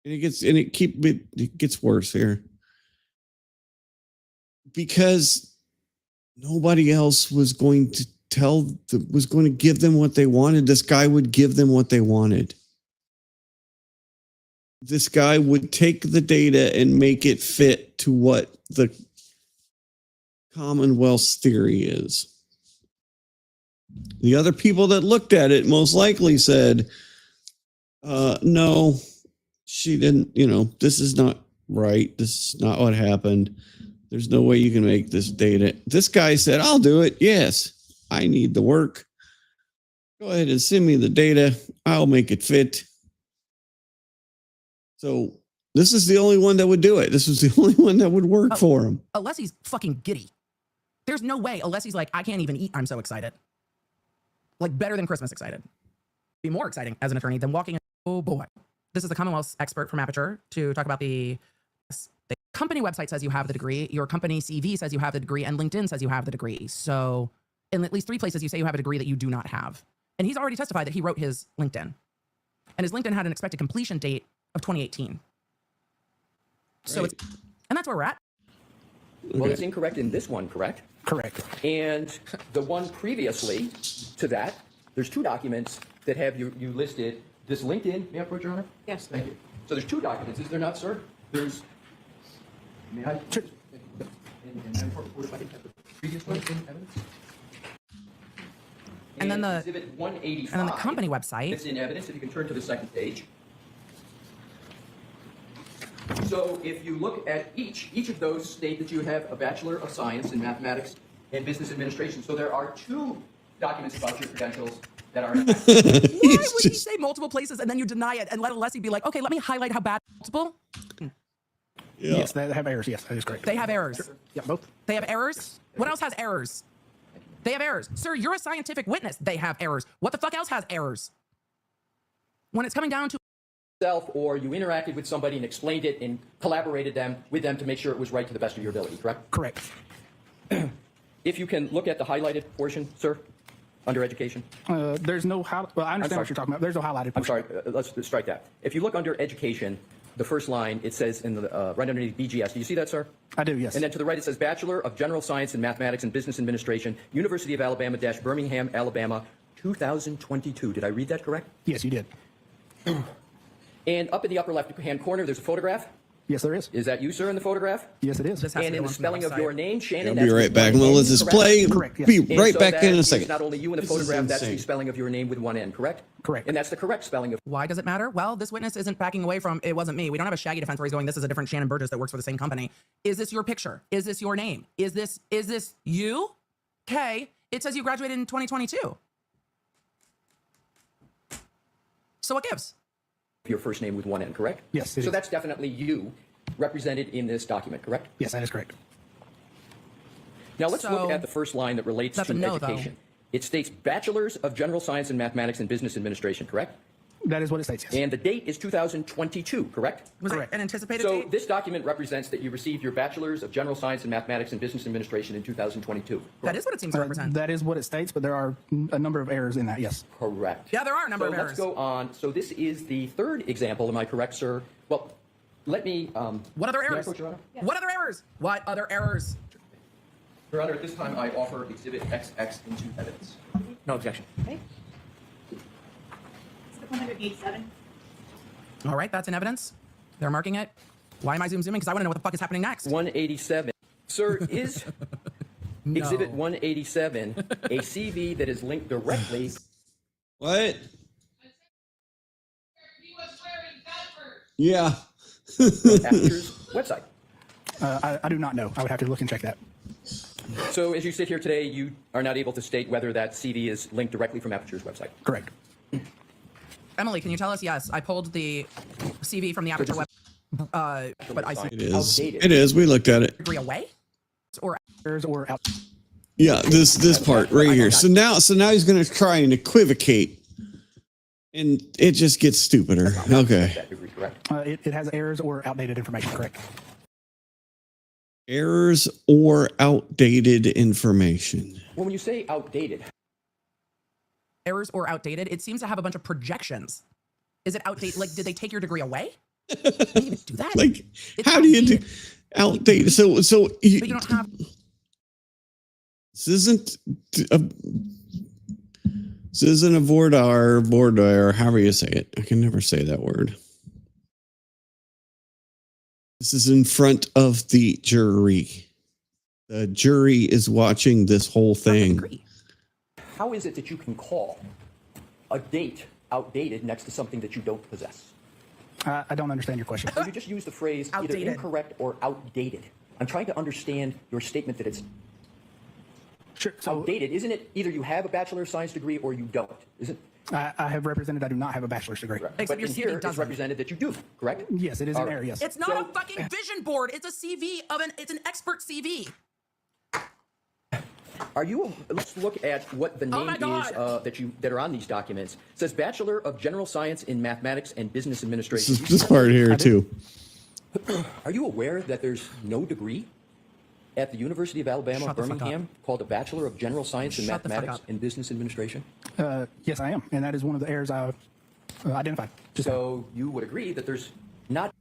[SPEAKER 12] And it gets worse here because nobody else was going to give them what they wanted. This guy would give them what they wanted. This guy would take the data and make it fit to what the Commonwealth's theory is. The other people that looked at it most likely said, no, she didn't, this is not right. This is not what happened. There's no way you can make this data. This guy said, I'll do it. Yes, I need the work. Go ahead and send me the data. I'll make it fit. So this is the only one that would do it. This was the only one that would work for him.
[SPEAKER 15] Alessi's fucking giddy. There's no way Alessi's like, I can't even eat. I'm so excited. Like better than Christmas excited. Be more exciting as an attorney than walking in. Oh boy. This is the Commonwealth's expert from Aperture to talk about the company website says you have the degree. Your company CV says you have the degree and LinkedIn says you have the degree. So in at least 3 places, you say you have a degree that you do not have. And he's already testified that he wrote his LinkedIn. And his LinkedIn had an expected completion date of 2018. So
[SPEAKER 12] Right.
[SPEAKER 15] and that's where we're at.
[SPEAKER 1] Well, it's incorrect in this one, correct?
[SPEAKER 21] Correct.
[SPEAKER 1] And the one previously to that, there's 2 documents that have you listed. This LinkedIn, may I approach, Your Honor?
[SPEAKER 15] Yes.
[SPEAKER 1] Thank you. So there's 2 documents, is there not, sir? There's, may I? And
[SPEAKER 15] And then the
[SPEAKER 1] Exhibit 185.
[SPEAKER 15] and then the company website.
[SPEAKER 1] It's in evidence. If you can turn to the second page. So if you look at each of those state that you have a Bachelor of Science in Mathematics and Business Administration. So there are 2 documents about your credentials that are.
[SPEAKER 15] Why would you say multiple places and then you deny it and let Alessi be like, okay, let me highlight how bad multiple?
[SPEAKER 21] Yeah. Yes, they have errors. Yes, that is correct.
[SPEAKER 15] They have errors.
[SPEAKER 21] Sure. Yeah, both.
[SPEAKER 15] They have errors? What else has errors? They have errors. Sir, you're a scientific witness. They have errors. What the fuck else has errors? When it's coming down to
[SPEAKER 1] Or you interacted with somebody and explained it and collaborated with them to make sure it was right to the best of your ability, correct?
[SPEAKER 21] Correct.
[SPEAKER 1] If you can look at the highlighted portion, sir, under education.
[SPEAKER 21] There's no well, I understand what you're talking about. There's no highlighted portion.
[SPEAKER 1] I'm sorry, let's strike that. If you look under education, the first line, it says in the right underneath BGS. Do you see that, sir?
[SPEAKER 21] I do, yes.
[SPEAKER 1] And then to the right, it says Bachelor of General Science in Mathematics and Business Administration, University of Alabama - Birmingham, Alabama, 2022. Did I read that correct?
[SPEAKER 21] Yes, you did.
[SPEAKER 1] And up in the upper left-hand corner, there's a photograph.
[SPEAKER 21] Yes, there is.
[SPEAKER 1] Is that you, sir, in the photograph?
[SPEAKER 21] Yes, it is.
[SPEAKER 1] And in the spelling of your name, Shannon.
[SPEAKER 12] I'll be right back. We'll let this play.
[SPEAKER 21] Correct, yes.
[SPEAKER 12] Be
[SPEAKER 1] And
[SPEAKER 12] right
[SPEAKER 1] so
[SPEAKER 12] back
[SPEAKER 1] that
[SPEAKER 12] in a
[SPEAKER 1] is
[SPEAKER 12] second.
[SPEAKER 1] Not only you in the
[SPEAKER 12] This is
[SPEAKER 1] photograph, that's the
[SPEAKER 12] insane.
[SPEAKER 1] spelling of your name with one N, correct?
[SPEAKER 21] Correct.
[SPEAKER 1] And that's the correct spelling of.
[SPEAKER 15] why does it matter? Well, this witness isn't backing away from it wasn't me. We don't have a shaggy defense where he's going, this is a different Shannon Burgess that works for the same company. Is this your picture? Is this your name? Is this you? Okay. It says you graduated in 2022. So what gives?
[SPEAKER 1] Your first name with one N, correct?
[SPEAKER 21] Yes, it
[SPEAKER 1] So
[SPEAKER 21] is.
[SPEAKER 1] that's definitely you represented in this document, correct?
[SPEAKER 21] Yes, that is correct.
[SPEAKER 1] Now let's
[SPEAKER 15] So-
[SPEAKER 1] look at the first line that relates
[SPEAKER 15] That's
[SPEAKER 1] to
[SPEAKER 15] a no, though.
[SPEAKER 1] education. It states Bachelors of General Science in Mathematics and Business Administration, correct?
[SPEAKER 21] That is what it states, yes.
[SPEAKER 1] And the date is 2022, correct?
[SPEAKER 15] Was it an anticipated
[SPEAKER 1] So
[SPEAKER 15] date?
[SPEAKER 1] this document represents that you received your Bachelor's of General Science in Mathematics and Business Administration in 2022.
[SPEAKER 15] That is what it seems to represent.
[SPEAKER 21] That is what it states, but there are a number of errors in that, yes.
[SPEAKER 1] Correct.
[SPEAKER 15] Yeah, there are a number
[SPEAKER 1] So
[SPEAKER 15] of
[SPEAKER 1] let's
[SPEAKER 15] errors.
[SPEAKER 1] go on. So this is the third example. Am I correct, sir? Well, let me.
[SPEAKER 15] What other
[SPEAKER 1] may I
[SPEAKER 15] errors?
[SPEAKER 1] quote, Your Honor?
[SPEAKER 15] What other errors? What other errors?
[SPEAKER 1] Your Honor, at this time I offer Exhibit XX into evidence. No objection.
[SPEAKER 2] Okay. 187.
[SPEAKER 15] All right, that's in evidence. They're marking it. Why am I zooming? Because I want to know what the fuck is happening next.
[SPEAKER 1] 187. Sir, is
[SPEAKER 15] No.
[SPEAKER 1] Exhibit 187 a CV that is linked directly?
[SPEAKER 12] What? Yeah.
[SPEAKER 1] Aperture's website.
[SPEAKER 21] I do not know. I would have to look and check that.
[SPEAKER 1] So as you sit here today, you are not able to state whether that CV is linked directly from Aperture's website.
[SPEAKER 21] Correct.
[SPEAKER 15] Emily, can you tell us? Yes, I pulled the CV from the Aperture web. But I see
[SPEAKER 12] It is.
[SPEAKER 1] Outdated.
[SPEAKER 12] It is. We looked at it.
[SPEAKER 15] degree away, or
[SPEAKER 21] Errors or out.
[SPEAKER 12] Yeah, this part right here. So now he's going to try and equivocate, and it just gets stupider. Okay.
[SPEAKER 1] That degree, correct?
[SPEAKER 21] It has errors or outdated information, correct.
[SPEAKER 12] Errors or outdated information.
[SPEAKER 1] Well, when you say outdated,
[SPEAKER 15] errors or outdated, it seems to have a bunch of projections. Is it outdated? Like, did they take your degree away? They didn't even do that.
[SPEAKER 12] Like,
[SPEAKER 15] It's
[SPEAKER 12] how do you do outdated? So
[SPEAKER 15] But you don't have.
[SPEAKER 12] this isn't a Vordar, however you say it. I can never say that word. This is in front of the jury. The jury is watching this whole thing.
[SPEAKER 1] how is it that you can call a date outdated next to something that you don't possess?
[SPEAKER 21] I don't understand your question.
[SPEAKER 1] So you just use the phrase either
[SPEAKER 15] Outdated.
[SPEAKER 1] incorrect or outdated. I'm trying to understand your statement that it's outdated. Isn't it either you have a Bachelor of Science degree or you don't? Isn't
[SPEAKER 21] I have represented I do not have a bachelor's degree.
[SPEAKER 1] But in here, it's represented that you do, correct?
[SPEAKER 21] Yes, it is an error, yes.
[SPEAKER 15] It's not a fucking vision board. It's a CV it's an expert CV.
[SPEAKER 1] Are you? Let's look at what the
[SPEAKER 15] Oh
[SPEAKER 1] name
[SPEAKER 15] my
[SPEAKER 1] is
[SPEAKER 15] God.
[SPEAKER 1] that are on these documents. It says Bachelor of General Science in Mathematics and Business Administration.
[SPEAKER 12] This part here too.
[SPEAKER 1] Are you aware that there's no degree at the University of Alabama,
[SPEAKER 21] Shut the fuck
[SPEAKER 1] Birmingham, called a Bachelor of General Science in
[SPEAKER 21] Shut the fuck
[SPEAKER 1] Mathematics
[SPEAKER 21] up.
[SPEAKER 1] and Business Administration?
[SPEAKER 21] Yes, I am, and that is one of the errors I've identified.
[SPEAKER 1] So you would agree that there's not.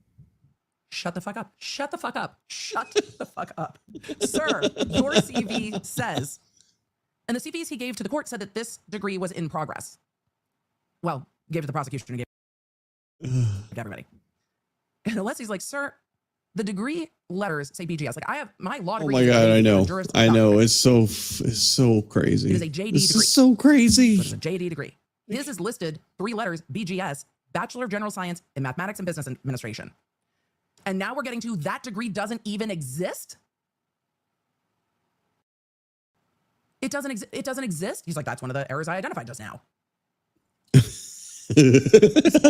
[SPEAKER 15] Shut the fuck up. Shut the fuck up. Shut the fuck up. Sir, your CV says, and the CVs he gave to the court said that this degree was in progress. Well, gave to the prosecution and gave to everybody. And Alessi's like, sir, The degree letters say BGS. Like I have my law
[SPEAKER 12] Oh
[SPEAKER 15] degree.
[SPEAKER 12] my
[SPEAKER 15] is
[SPEAKER 12] God,
[SPEAKER 15] a
[SPEAKER 12] I know.
[SPEAKER 15] juris
[SPEAKER 12] I know.
[SPEAKER 15] doctorate.
[SPEAKER 12] It's so crazy.
[SPEAKER 15] It is a JD
[SPEAKER 12] this
[SPEAKER 15] degree.
[SPEAKER 12] is so crazy.
[SPEAKER 15] It's a JD degree. This is listed 3 letters, BGS, Bachelor of General Science in Mathematics and Business Administration. And now we're getting to that degree doesn't even exist? It doesn't exist? He's like, that's one of the errors I identified just now.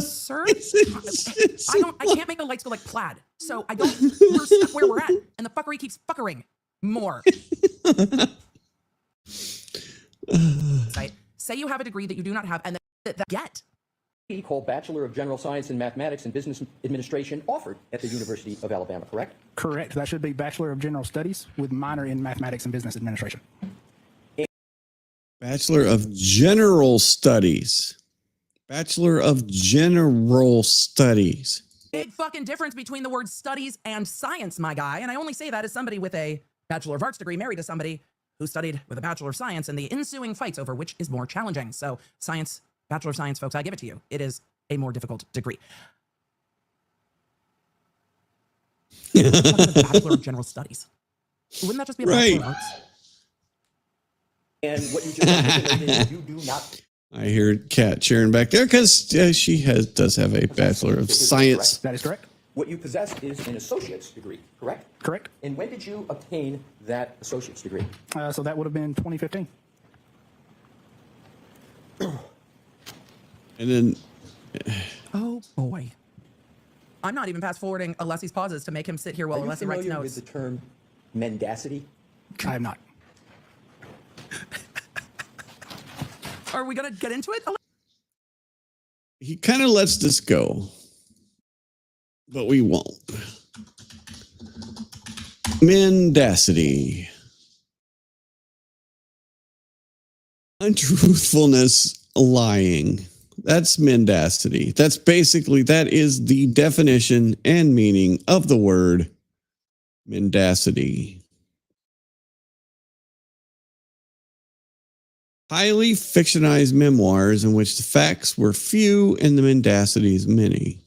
[SPEAKER 15] Sir, I can't make the lights go like plaid. So we're stuck where we're at. And the fuckery keeps fuckering more. Say you have a degree that you do not have and that get.
[SPEAKER 1] Called Bachelor of General Science in Mathematics and Business Administration offered at the University of Alabama, correct?
[SPEAKER 21] Correct. That should be Bachelor of General Studies with minor in Mathematics and Business Administration.
[SPEAKER 12] Bachelor of General Studies. Bachelor of General Studies.
[SPEAKER 15] Big fucking difference between the word studies and science, my guy. And I only say that as somebody with a Bachelor of Arts degree married to somebody who studied with a Bachelor of Science and the ensuing fights over which is more challenging. So science, Bachelor of Science, folks, I give it to you. It is a more difficult degree. Bachelor of General Studies. Wouldn't that just be a Bachelor of Arts?
[SPEAKER 1] And what you just mentioned is you do not.
[SPEAKER 12] I hear Kat cheering back there because she does have a Bachelor of Science.
[SPEAKER 21] That is correct.
[SPEAKER 1] What you possess is an associate's degree, correct?
[SPEAKER 21] Correct.
[SPEAKER 1] And when did you obtain that associate's degree?
[SPEAKER 21] So that would have been 2015.
[SPEAKER 12] And then...
[SPEAKER 15] Oh, boy. I'm not even fast forwarding Alessi's pauses to make him sit here while Alessi writes notes.
[SPEAKER 1] With the term mendacity?
[SPEAKER 21] I am not.
[SPEAKER 15] Are we going to get into it?
[SPEAKER 12] He kind of lets this go, but we won't. Mendacity. Untruthfulness, lying. That's mendacity. That is the definition and meaning of the word mendacity. Highly fictionized memoirs in which the facts were few and the mendacities many.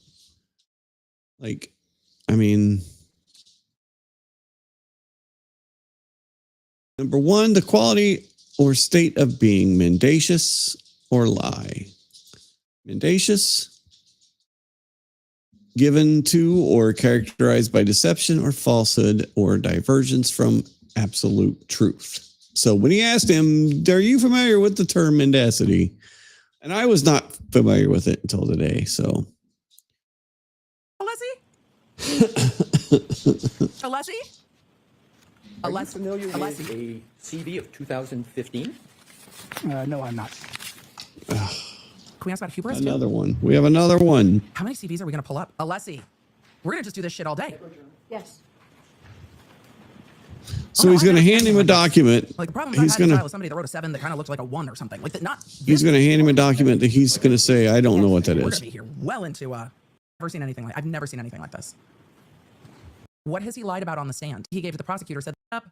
[SPEAKER 12] Number 1, the quality or state of being mendacious or lie. Mendacious, given to or characterized by deception or falsehood or divergence from absolute truth. So when he asked him, are you familiar with the term mendacity? And I was not familiar with it until today, so.
[SPEAKER 15] Alessi?
[SPEAKER 1] Are you familiar with a CV of 2015?
[SPEAKER 21] No, I'm not.
[SPEAKER 15] Can we ask about hubris?
[SPEAKER 12] Another one. We have another one.
[SPEAKER 15] How many CVs are we going to pull up? Alessi, we're going to just do this shit all day.
[SPEAKER 2] Yes.
[SPEAKER 12] So he's going to hand him a document.
[SPEAKER 15] Like the problem I had was somebody that wrote a 7 that kind of looked like a 1 or something.
[SPEAKER 12] He's going to hand him a document that he's going to say, I don't know what that
[SPEAKER 15] We're going
[SPEAKER 12] is.
[SPEAKER 15] to be here well into I've never seen anything like this. What has he lied about on the stand? He gave to the prosecutor, said up,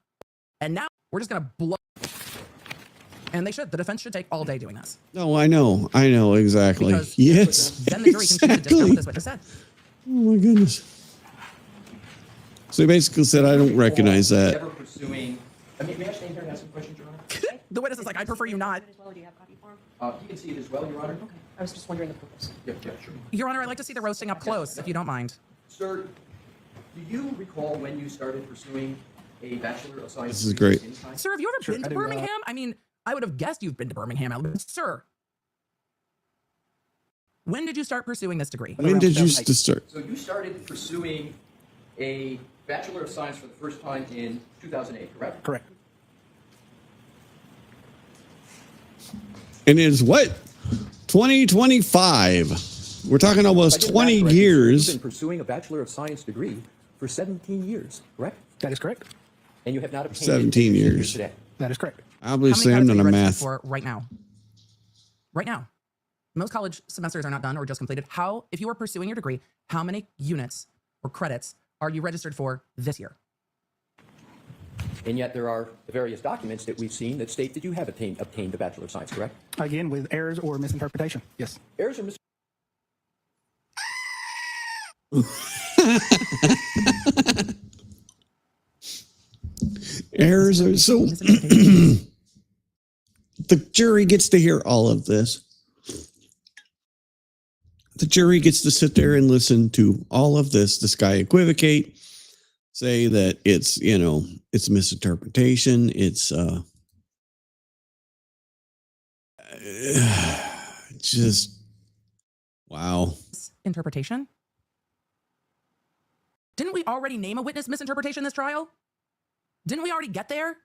[SPEAKER 15] and now we're just going to blow. And they should. The defense should take all day doing this.
[SPEAKER 12] No, I know exactly.
[SPEAKER 15] Because
[SPEAKER 12] yes,
[SPEAKER 15] then the jury can choose to discount what this witness said.
[SPEAKER 12] Oh my goodness. So he basically said, I don't recognize that.
[SPEAKER 1] Never pursuing. May I stand here and ask some questions, Your Honor?
[SPEAKER 15] The witness is like, I prefer you not.
[SPEAKER 2] Do you have a copy form?
[SPEAKER 1] You can see it as well, Your Honor.
[SPEAKER 2] Okay. I was just wondering the purpose.
[SPEAKER 1] Yeah, sure.
[SPEAKER 15] Your Honor, I'd like to see the roasting up close, if you don't mind.
[SPEAKER 1] Sir, do you recall when you started pursuing a Bachelor of Science?
[SPEAKER 12] This is great.
[SPEAKER 15] Sir, have you ever been to Birmingham? I mean, I would have guessed you've been to Birmingham, sir. When did you start pursuing this degree?
[SPEAKER 12] When did you start?
[SPEAKER 1] So you started pursuing a Bachelor of Science for the first time in 2008, correct?
[SPEAKER 21] Correct.
[SPEAKER 12] And it is what? 2025. We're talking almost 20 years.
[SPEAKER 1] You've been pursuing a Bachelor of Science degree for 17 years, correct?
[SPEAKER 21] That is correct.
[SPEAKER 1] And you have not obtained
[SPEAKER 12] 17 years.
[SPEAKER 1] Today.
[SPEAKER 21] That is correct.
[SPEAKER 12] Obviously, I'm not a math.
[SPEAKER 15] For right now. Right now. Most college semesters are not done or just completed. If you are pursuing your degree, how many units or credits are you registered for this year?
[SPEAKER 1] And yet there are various documents that we've seen that state that you have obtained the Bachelor of Science, correct?
[SPEAKER 21] Again, with errors or misinterpretation. Yes.
[SPEAKER 1] Errors or
[SPEAKER 12] Errors are so. The jury gets to hear all of this. The jury gets to sit there and listen to all of this. This guy equivocate, say that it's, it's misinterpretation. It's just, wow.
[SPEAKER 15] Interpretation? Didn't we already name a witness misinterpretation this trial? Didn't we already get there?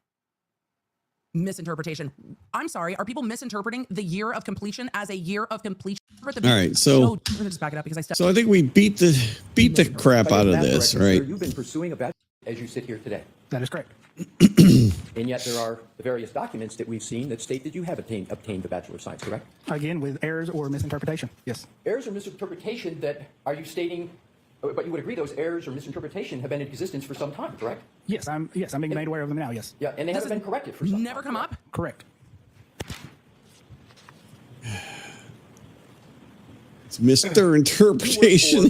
[SPEAKER 15] Misinterpretation. I'm sorry. Are people misinterpreting the year of completion as a year of completion?
[SPEAKER 12] All right, so
[SPEAKER 15] just back it up because
[SPEAKER 12] so I think we beat the crap out of this, right?
[SPEAKER 1] You've been pursuing a bachelor's as you sit here today.
[SPEAKER 21] That is correct.
[SPEAKER 1] And yet there are the various documents that we've seen that state that you have obtained the Bachelor of Science, correct?
[SPEAKER 21] Again, with errors or misinterpretation. Yes.
[SPEAKER 1] Errors or misinterpretation that are you stating? But you would agree those errors or misinterpretation have been in existence for some time, correct?
[SPEAKER 21] Yes, I'm being made aware of them now. Yes.
[SPEAKER 1] Yeah, and they haven't been corrected for some
[SPEAKER 15] never
[SPEAKER 1] time.
[SPEAKER 15] come up.
[SPEAKER 21] Correct.
[SPEAKER 12] It's misinterpretation.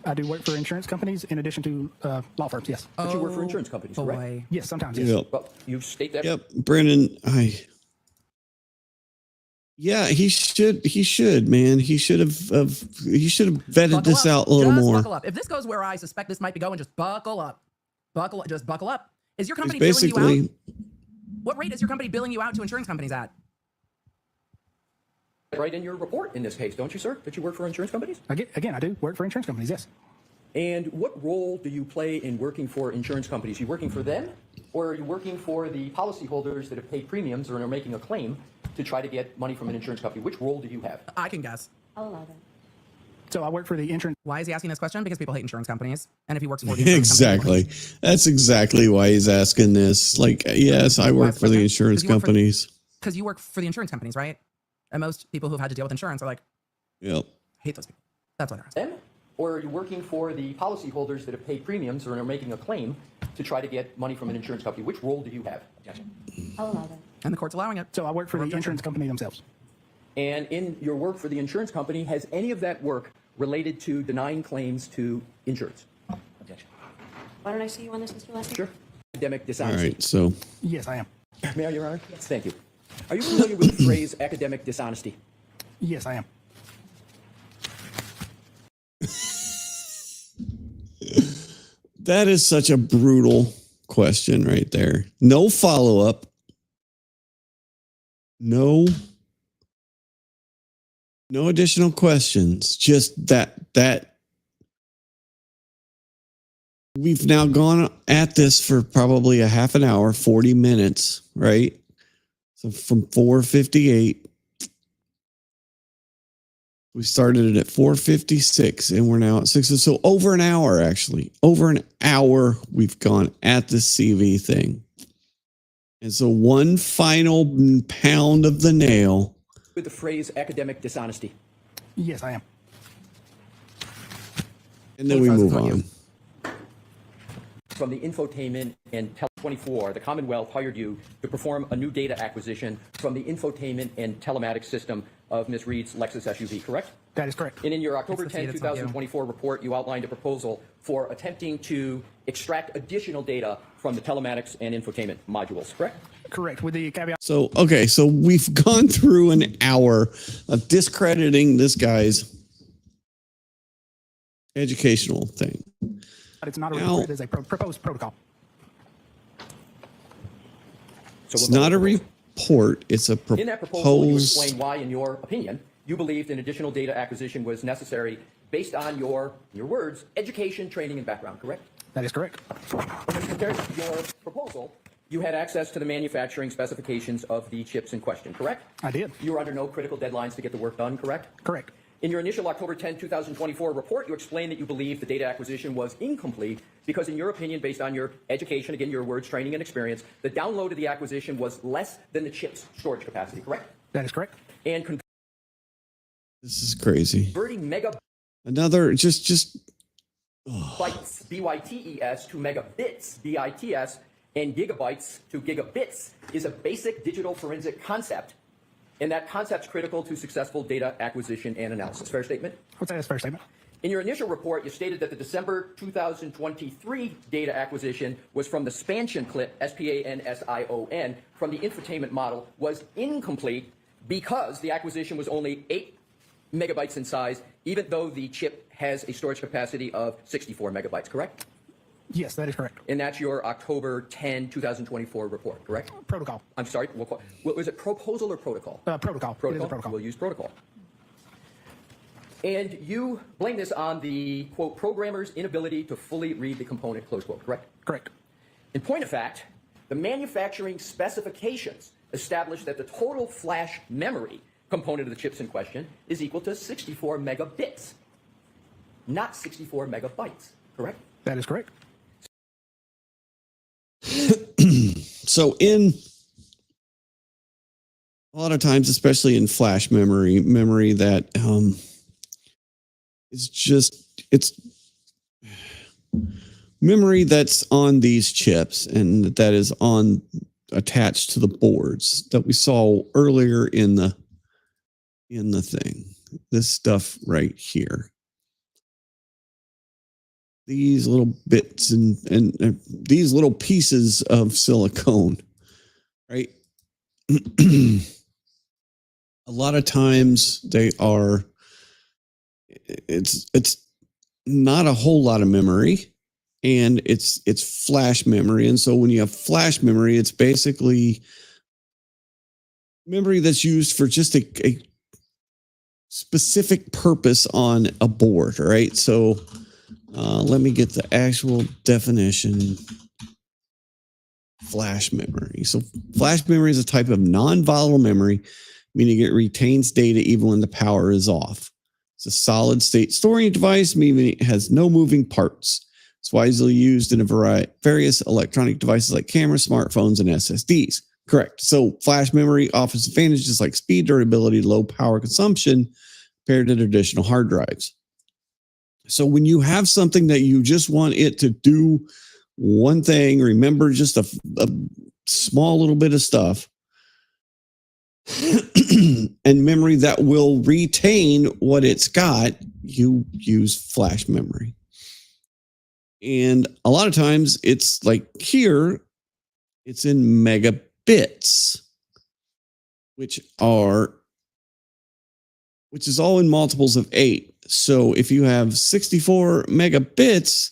[SPEAKER 21] I do work for insurance companies in addition to law firms. Yes.
[SPEAKER 1] But you work for insurance companies, correct?
[SPEAKER 21] Yes, sometimes. Yes.
[SPEAKER 12] Yep.
[SPEAKER 1] Well, you state that.
[SPEAKER 12] Yep, Brennan. Yeah, he should, man. He should have vetted this out a little more.
[SPEAKER 15] Buckle up. If this goes where I suspect this might be going, just buckle up. Just buckle up. Is your company billing you out? What rate is your company billing you out to insurance companies at?
[SPEAKER 1] Right in your report in this case, don't you, sir? That you work for insurance companies?
[SPEAKER 21] Again, I do work for insurance companies. Yes.
[SPEAKER 1] And what role do you play in working for insurance companies? Are you working for them, or are you working for the policyholders that have paid premiums or are making a claim to try to get money from an insurance company? Which role do you have?
[SPEAKER 15] I can guess.
[SPEAKER 2] I'll allow that.
[SPEAKER 21] So I work for the insurance.
[SPEAKER 15] Why is he asking this question? Because people hate insurance companies. And if he works for the insurance
[SPEAKER 12] exactly. That's exactly why he's asking this. Like, yes, I work for the insurance companies.
[SPEAKER 15] Because you work for the insurance companies, right? And most people who've had to deal with insurance are like,
[SPEAKER 12] yep,
[SPEAKER 15] hate those people. That's why they're asking.
[SPEAKER 1] Them? Or are you working for the policyholders that have paid premiums or are making a claim to try to get money from an insurance company? Which role do you have?
[SPEAKER 2] I'll allow that.
[SPEAKER 15] And the court's allowing it.
[SPEAKER 21] So I work for the insurance company themselves.
[SPEAKER 1] And in your work for the insurance company, has any of that work related to denying claims to insurance? Objection.
[SPEAKER 2] Why don't I see you on this, Mr. Lassie?
[SPEAKER 1] Sure. Academic
[SPEAKER 12] All
[SPEAKER 1] dishonesty.
[SPEAKER 12] right, so.
[SPEAKER 21] Yes, I am.
[SPEAKER 1] May I, Your Honor? Yes. Thank you. Are you familiar with the phrase academic dishonesty?
[SPEAKER 21] Yes, I am.
[SPEAKER 12] That is such a brutal question right there. No follow-up. No additional questions. Just that we've now gone at this for probably a half an hour, 40 minutes, right? So from 4:58, we started it at 4:56 and we're now at 6. So over an hour, actually. Over an hour we've gone at the CV thing. And so one final pound of the nail.
[SPEAKER 1] With the phrase academic dishonesty.
[SPEAKER 21] Yes, I am.
[SPEAKER 12] And then we move on.
[SPEAKER 1] From the infotainment and Tel24, the Commonwealth hired you to perform a new data acquisition from the infotainment and telematics system of Ms. Reed's Lexus SUV, correct?
[SPEAKER 21] That is correct.
[SPEAKER 1] And in your October 10, 2024 report, you outlined a proposal for attempting to extract additional data from the telematics and infotainment modules, correct?
[SPEAKER 21] Correct, with the caveat.
[SPEAKER 12] So, okay, so we've gone through an hour of discrediting this guy's educational thing.
[SPEAKER 21] But it's not a report, it is a proposed protocol.
[SPEAKER 12] It's not a report, it's a proposed...
[SPEAKER 1] In that proposal, you explain why, in your opinion, you believed an additional data acquisition was necessary based on your words, education, training, and background, correct?
[SPEAKER 21] That is correct.
[SPEAKER 1] And compared to your proposal, you had access to the manufacturing specifications of the chips in question, correct?
[SPEAKER 21] I did.
[SPEAKER 1] You were under no critical deadlines to get the work done, correct?
[SPEAKER 21] Correct.
[SPEAKER 1] In your initial October 10, 2024 report, you explained that you believed the data acquisition was incomplete because, in your opinion, based on your education, again, your words, training, and experience, the download of the acquisition was less than the chip's storage capacity, correct?
[SPEAKER 21] That is correct.
[SPEAKER 1] And
[SPEAKER 12] This is crazy.
[SPEAKER 1] converting megabytes,
[SPEAKER 12] Another,
[SPEAKER 1] BYTES, to megabits, BITS, and gigabytes to gigabits is a basic digital forensic concept. And that concept's critical to successful data acquisition and analysis. Fair statement?
[SPEAKER 21] What's that? Fair statement.
[SPEAKER 1] In your initial report, you stated that the December 2023 data acquisition was from the Spansion clip, S-P-A-N-S-I-O-N, from the infotainment model was incomplete because the acquisition was only 8 megabytes in size, even though the chip has a storage capacity of 64 megabytes, correct?
[SPEAKER 21] Yes, that is correct.
[SPEAKER 1] And that's your October 10, 2024 report, correct?
[SPEAKER 21] Protocol.
[SPEAKER 1] I'm sorry, was it proposal or protocol?
[SPEAKER 21] Protocol. It is a protocol.
[SPEAKER 1] We'll use protocol. And you blame this on the, quote, programmer's inability to fully read the component, close quote, correct?
[SPEAKER 21] Correct.
[SPEAKER 1] In point of fact, the manufacturing specifications establish that the total flash memory component of the chips in question is equal to 64 megabits, not 64 megabytes, correct?
[SPEAKER 21] That is correct.
[SPEAKER 12] So in a lot of times, especially in flash memory that it's memory that's on these chips and that is attached to the boards that we saw earlier in the thing. This stuff right here. These little bits and these little pieces of silicone, right? A lot of times it's not a whole lot of memory, and it's flash memory. And so when you have flash memory, it's basically memory that's used for just a specific purpose on a board, right? So let me get the actual definition. Flash memory. So flash memory is a type of non-volatile memory, meaning it retains data even when the power is off. It's a solid state storage device, meaning it has no moving parts. It's widely used in various electronic devices like cameras, smartphones, and SSDs. Correct. So flash memory offers advantages like speed, durability, low power consumption compared to traditional hard drives. So when you have something that you just want it to do one thing, remember just a small little bit of stuff, and memory that will retain what it's got, you use flash memory. And a lot of times it's like here, it's in megabits, which is all in multiples of 8. So if you have 64 megabits,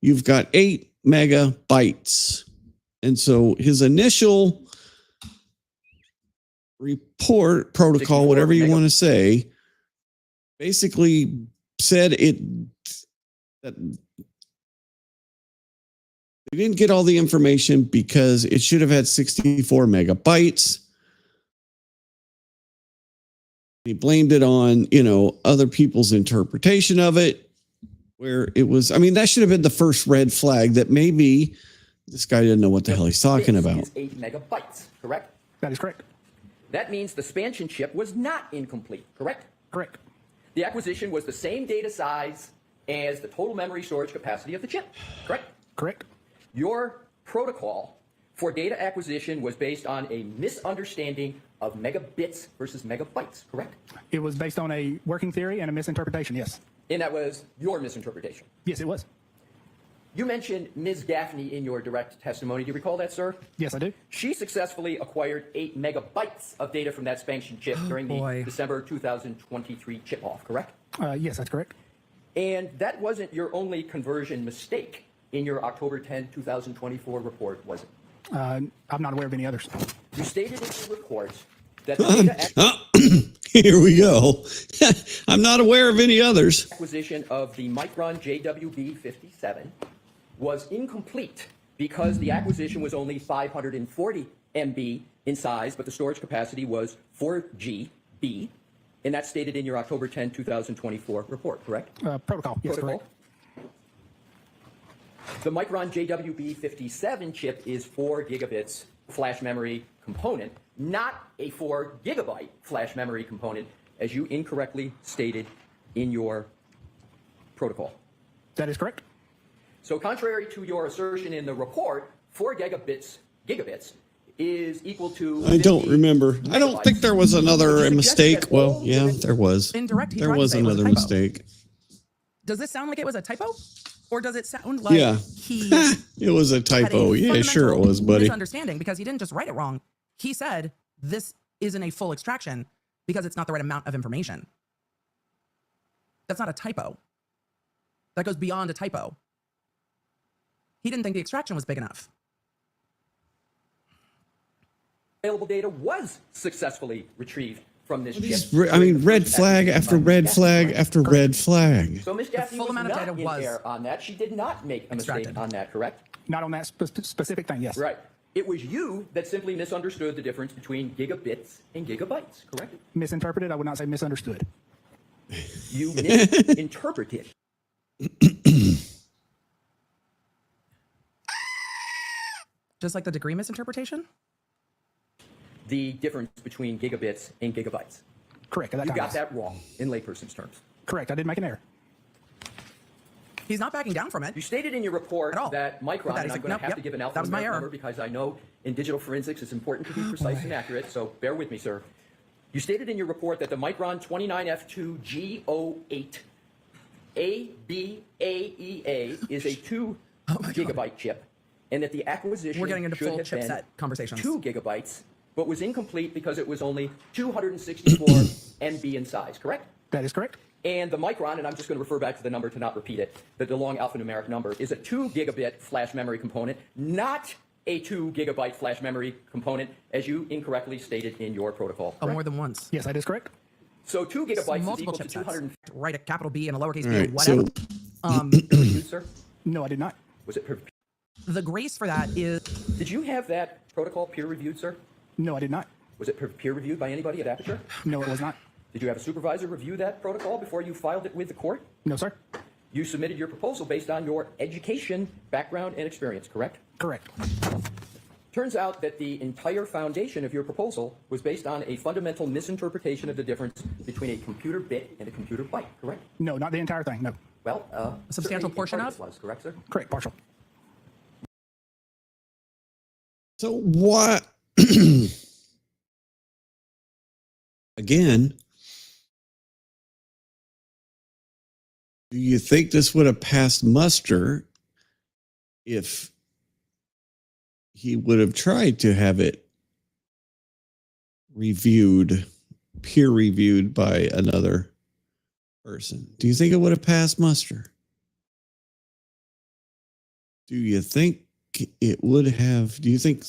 [SPEAKER 12] you've got 8 megabytes. And so his initial report, protocol, whatever you want to say, basically said that they didn't get all the information because it should have had 64 megabytes. He blamed it on, other people's interpretation of it, where it was, that should have been the first red flag that maybe this guy didn't know what the hell he's talking about.
[SPEAKER 1] Is 8 megabytes, correct?
[SPEAKER 21] That is correct.
[SPEAKER 1] That means the Spansion chip was not incomplete, correct?
[SPEAKER 21] Correct.
[SPEAKER 1] The acquisition was the same data size as the total memory storage capacity of the chip, correct?
[SPEAKER 21] Correct.
[SPEAKER 1] Your protocol for data acquisition was based on a misunderstanding of megabits versus megabytes, correct?
[SPEAKER 21] It was based on a working theory and a misinterpretation, yes.
[SPEAKER 1] And that was your misinterpretation?
[SPEAKER 21] Yes, it was.
[SPEAKER 1] You mentioned Ms. Gaffney in your direct testimony. Do you recall that, sir?
[SPEAKER 21] Yes, I do.
[SPEAKER 1] She successfully acquired 8 megabytes of data from that Spansion chip during the December 2023 chip-off, correct?
[SPEAKER 21] Yes, that's correct.
[SPEAKER 1] And that wasn't your only conversion mistake in your October 10, 2024 report, was it?
[SPEAKER 21] I'm not aware of any others.
[SPEAKER 1] You stated in your report that the data
[SPEAKER 12] here we go. I'm not aware of any others.
[SPEAKER 1] Acquisition of the Micron JWB57 was incomplete because the acquisition was only 540 MB in size, but the storage capacity was 4 GB, and that's stated in your October 10, 2024 report, correct?
[SPEAKER 21] Protocol, yes,
[SPEAKER 1] Protocol.
[SPEAKER 21] correct.
[SPEAKER 1] The Micron JWB57 chip is 4 gigabits flash memory component, not a 4 gigabyte flash memory component, as you incorrectly stated in your protocol.
[SPEAKER 21] That is correct.
[SPEAKER 1] So contrary to your assertion in the report, 4 gigabits is equal to...
[SPEAKER 12] I don't remember. I don't think there was another mistake. Well, yeah, there was.
[SPEAKER 15] Indirect.
[SPEAKER 12] There was another mistake.
[SPEAKER 15] Does this sound like it was a typo? Or does it sound like
[SPEAKER 12] Yeah.
[SPEAKER 15] he
[SPEAKER 12] It was a typo. Yeah, sure it was, buddy.
[SPEAKER 15] misunderstanding? Because he didn't just write it wrong. He said this isn't a full extraction because it's not the right amount of information. That's not a typo. That goes beyond a typo. He didn't think the extraction was big enough.
[SPEAKER 1] Available data was successfully retrieved from this chip.
[SPEAKER 12] Red flag after red flag after red flag.
[SPEAKER 1] So Ms. Gaffney
[SPEAKER 15] full
[SPEAKER 1] was
[SPEAKER 15] amount of
[SPEAKER 1] not
[SPEAKER 15] data
[SPEAKER 1] in
[SPEAKER 15] was
[SPEAKER 1] error on that. She did not make a mistake on that, correct?
[SPEAKER 21] Not on that specific thing, yes.
[SPEAKER 1] Right. It was you that simply misunderstood the difference between gigabits and gigabytes, correct?
[SPEAKER 21] Misinterpreted, I would not say misunderstood.
[SPEAKER 1] You misinterpreted.
[SPEAKER 15] Just like the degree misinterpretation?
[SPEAKER 1] The difference between gigabits and gigabytes.
[SPEAKER 21] Correct. At that
[SPEAKER 1] You
[SPEAKER 21] time,
[SPEAKER 1] got
[SPEAKER 21] yes.
[SPEAKER 1] that wrong in layperson's terms.
[SPEAKER 21] Correct. I did make an error.
[SPEAKER 15] He's not backing down from it.
[SPEAKER 1] You stated in your report that Micron,
[SPEAKER 15] But that
[SPEAKER 1] and
[SPEAKER 15] is-
[SPEAKER 1] I'm going
[SPEAKER 15] nope,
[SPEAKER 1] to have
[SPEAKER 15] yep,
[SPEAKER 1] to give an
[SPEAKER 15] that was my
[SPEAKER 1] alphanumeric
[SPEAKER 15] error.
[SPEAKER 1] number because I know in digital forensics it's important to be precise and accurate, so bear with me, sir. You stated in your report that the Micron 29F2G08 ABAEA is a 2 gigabyte chip, and that the acquisition
[SPEAKER 15] We're getting into
[SPEAKER 1] should
[SPEAKER 15] full
[SPEAKER 1] have been
[SPEAKER 15] chipset conversations.
[SPEAKER 1] 2 gigabytes, but was incomplete because it was only 264 MB in size, correct?
[SPEAKER 21] That is correct.
[SPEAKER 1] And the Micron, and I'm just going to refer back to the number to not repeat it, that the long alphanumeric number is a 2 gigabit flash memory component, not a 2 gigabyte flash memory component, as you incorrectly stated in your protocol.
[SPEAKER 15] Oh, more than once.
[SPEAKER 21] Yes, that is correct.
[SPEAKER 1] So 2 gigabytes is
[SPEAKER 15] Multiple
[SPEAKER 1] equal to
[SPEAKER 15] chipsets.
[SPEAKER 1] 200.
[SPEAKER 15] Write a capital B and a lowercase
[SPEAKER 12] All
[SPEAKER 15] b,
[SPEAKER 12] right,
[SPEAKER 15] whatever.
[SPEAKER 12] so
[SPEAKER 1] Sir?
[SPEAKER 21] No, I did not.
[SPEAKER 1] Was it?
[SPEAKER 15] The grace for that is.
[SPEAKER 1] Did you have that protocol peer reviewed, sir?
[SPEAKER 21] No, I did not.
[SPEAKER 1] Was it peer reviewed by anybody at Aperture?
[SPEAKER 21] No, it was not.
[SPEAKER 1] Did you have a supervisor review that protocol before you filed it with the court?
[SPEAKER 21] No, sir.
[SPEAKER 1] You submitted your proposal based on your education, background, and experience, correct?
[SPEAKER 21] Correct.
[SPEAKER 1] Turns out that the entire foundation of your proposal was based on a fundamental misinterpretation of the difference between a computer bit and a computer byte, correct?
[SPEAKER 21] No, not the entire thing. No.
[SPEAKER 1] Well,
[SPEAKER 15] A substantial
[SPEAKER 1] certainly
[SPEAKER 15] portion
[SPEAKER 1] part
[SPEAKER 15] of?
[SPEAKER 1] it was, correct, sir?
[SPEAKER 21] Correct. Partial.
[SPEAKER 12] So what? Again, do you think this would have passed muster if he would have tried to have it reviewed, peer reviewed by another person? Do you think it would have passed muster? Do you think it would have? Do you think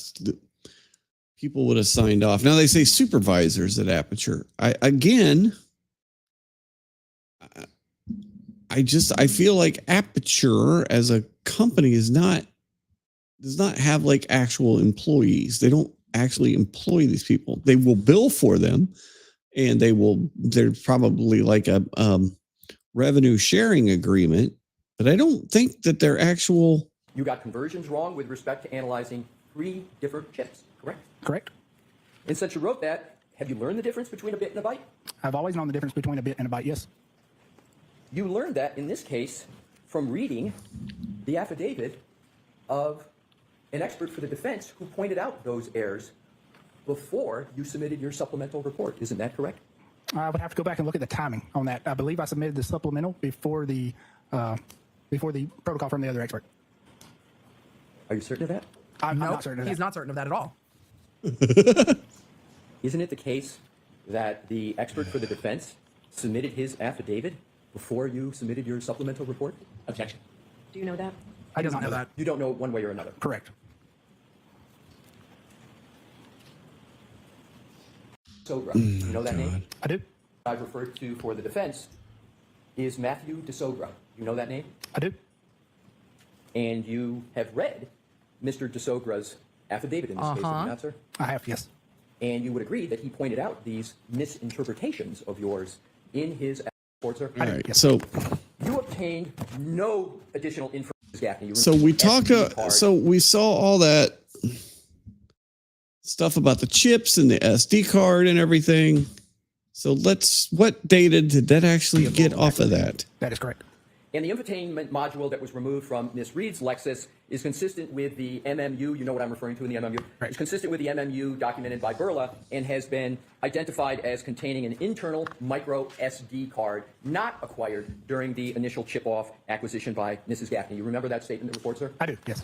[SPEAKER 12] people would have signed off? Now they say supervisors at Aperture. I feel like Aperture as a company does not have like actual employees. They don't actually employ these people. They will bill for them, and they're probably like a revenue sharing agreement, but I don't think that they're actual.
[SPEAKER 1] You got conversions wrong with respect to analyzing 3 different chips, correct?
[SPEAKER 21] Correct.
[SPEAKER 1] And since you wrote that, have you learned the difference between a bit and a byte?
[SPEAKER 21] I've always known the difference between a bit and a byte, yes.
[SPEAKER 1] You learned that, in this case, from reading the affidavit of an expert for the defense who pointed out those errors before you submitted your supplemental report. Isn't that correct?
[SPEAKER 21] I would have to go back and look at the timing on that. I believe I submitted the supplemental before the protocol from the other expert.
[SPEAKER 1] Are you certain of that?
[SPEAKER 21] I'm
[SPEAKER 15] Nope,
[SPEAKER 21] not certain of that.
[SPEAKER 15] he's not certain of that at all.
[SPEAKER 1] Isn't it the case that the expert for the defense submitted his affidavit before you submitted your supplemental report? Objection.
[SPEAKER 2] Do you know that?
[SPEAKER 21] I do not know that.
[SPEAKER 1] You don't know one way or another.
[SPEAKER 21] Correct.
[SPEAKER 1] Sogra, you know that name?
[SPEAKER 21] I do.
[SPEAKER 1] I've referred to for the defense is Matthew DeSogra. You know that name?
[SPEAKER 21] I do.
[SPEAKER 1] And you have read Mr. DeSogra's affidavit in this case, have you not, sir?
[SPEAKER 21] I have, yes.
[SPEAKER 1] And you would agree that he pointed out these misinterpretations of yours in his report, sir?
[SPEAKER 12] All right, so
[SPEAKER 1] You obtained no additional information, Gaffney.
[SPEAKER 12] So we talked. So we saw all that stuff about the chips and the SD card and everything. So what data did that actually get off of that?
[SPEAKER 21] That is correct.
[SPEAKER 1] And the infotainment module that was removed from Ms. Reed's Lexus is consistent with the MMU. You know what I'm referring to in the MMU. Right. It's consistent with the MMU documented by Burla and has been identified as containing an internal micro SD card not acquired during the initial chip-off acquisition by Mrs. Gaffney. You remember that statement in the report, sir?
[SPEAKER 21] I do, yes.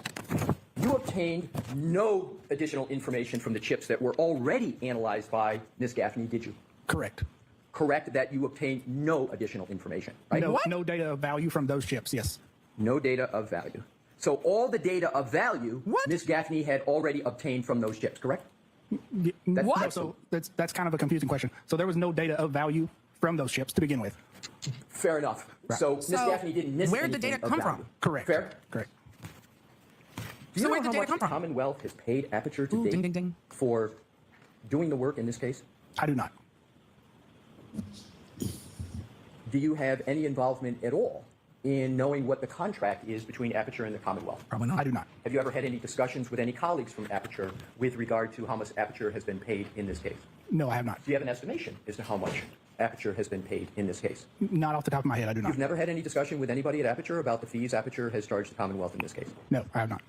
[SPEAKER 1] You obtained no additional information from the chips that were already analyzed by Ms. Gaffney, did you?
[SPEAKER 21] Correct.
[SPEAKER 1] Correct that you obtained no additional information, right?
[SPEAKER 21] No data of value from those chips, yes.
[SPEAKER 1] No data of value. So all the data of value Ms. Gaffney had already obtained from those chips, correct?
[SPEAKER 21] No, so that's kind of a confusing question. So there was no data of value from those chips to begin with.
[SPEAKER 1] Fair enough.
[SPEAKER 21] Right.
[SPEAKER 1] So Ms. Gaffney didn't miss
[SPEAKER 21] where'd the
[SPEAKER 1] anything
[SPEAKER 21] data
[SPEAKER 1] of
[SPEAKER 21] come
[SPEAKER 1] value.
[SPEAKER 21] from? Correct.
[SPEAKER 1] Fair?
[SPEAKER 21] Correct.
[SPEAKER 1] Do you
[SPEAKER 21] So
[SPEAKER 1] know
[SPEAKER 21] where'd the
[SPEAKER 1] how
[SPEAKER 21] data
[SPEAKER 1] much
[SPEAKER 21] come
[SPEAKER 1] the
[SPEAKER 21] from?
[SPEAKER 1] Commonwealth has paid Aperture to date
[SPEAKER 21] ding, ding, ding.
[SPEAKER 1] for doing the work in this case?
[SPEAKER 21] I do not.
[SPEAKER 1] Do you have any involvement at all in knowing what the contract is between Aperture and the Commonwealth?
[SPEAKER 21] Probably not. I do not.
[SPEAKER 1] Have you ever had any discussions with any colleagues from Aperture with regard to how much Aperture has been paid in this case?
[SPEAKER 21] No, I have not.
[SPEAKER 1] Do you have an estimation as to how much Aperture has been paid in this case?
[SPEAKER 21] Not off the top of my head, I do not.
[SPEAKER 1] You've never had any discussion with anybody at Aperture about the fees Aperture has charged the Commonwealth in this case?
[SPEAKER 21] No, I have not.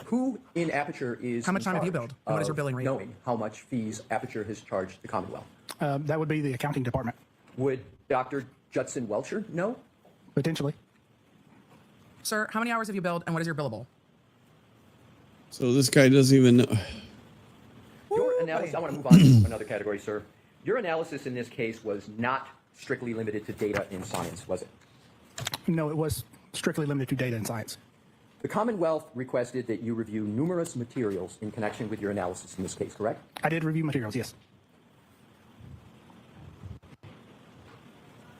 [SPEAKER 1] Who in Aperture is
[SPEAKER 15] How much time have you
[SPEAKER 1] in charge
[SPEAKER 15] billed? And what is your
[SPEAKER 1] of
[SPEAKER 15] billing rate?
[SPEAKER 1] knowing how much fees Aperture has charged the Commonwealth?
[SPEAKER 21] That would be the accounting department.
[SPEAKER 1] Would Dr. Judson Welcher know?
[SPEAKER 21] Potentially.
[SPEAKER 15] Sir, how many hours have you billed and what is your billable?
[SPEAKER 12] So this guy doesn't even know.
[SPEAKER 1] Your analysis, I want to move on to another category, sir. Your analysis in this case was not strictly limited to data in science, was it?
[SPEAKER 21] No, it was strictly limited to data and science.
[SPEAKER 1] The Commonwealth requested that you review numerous materials in connection with your analysis in this case, correct?
[SPEAKER 21] I did review materials, yes.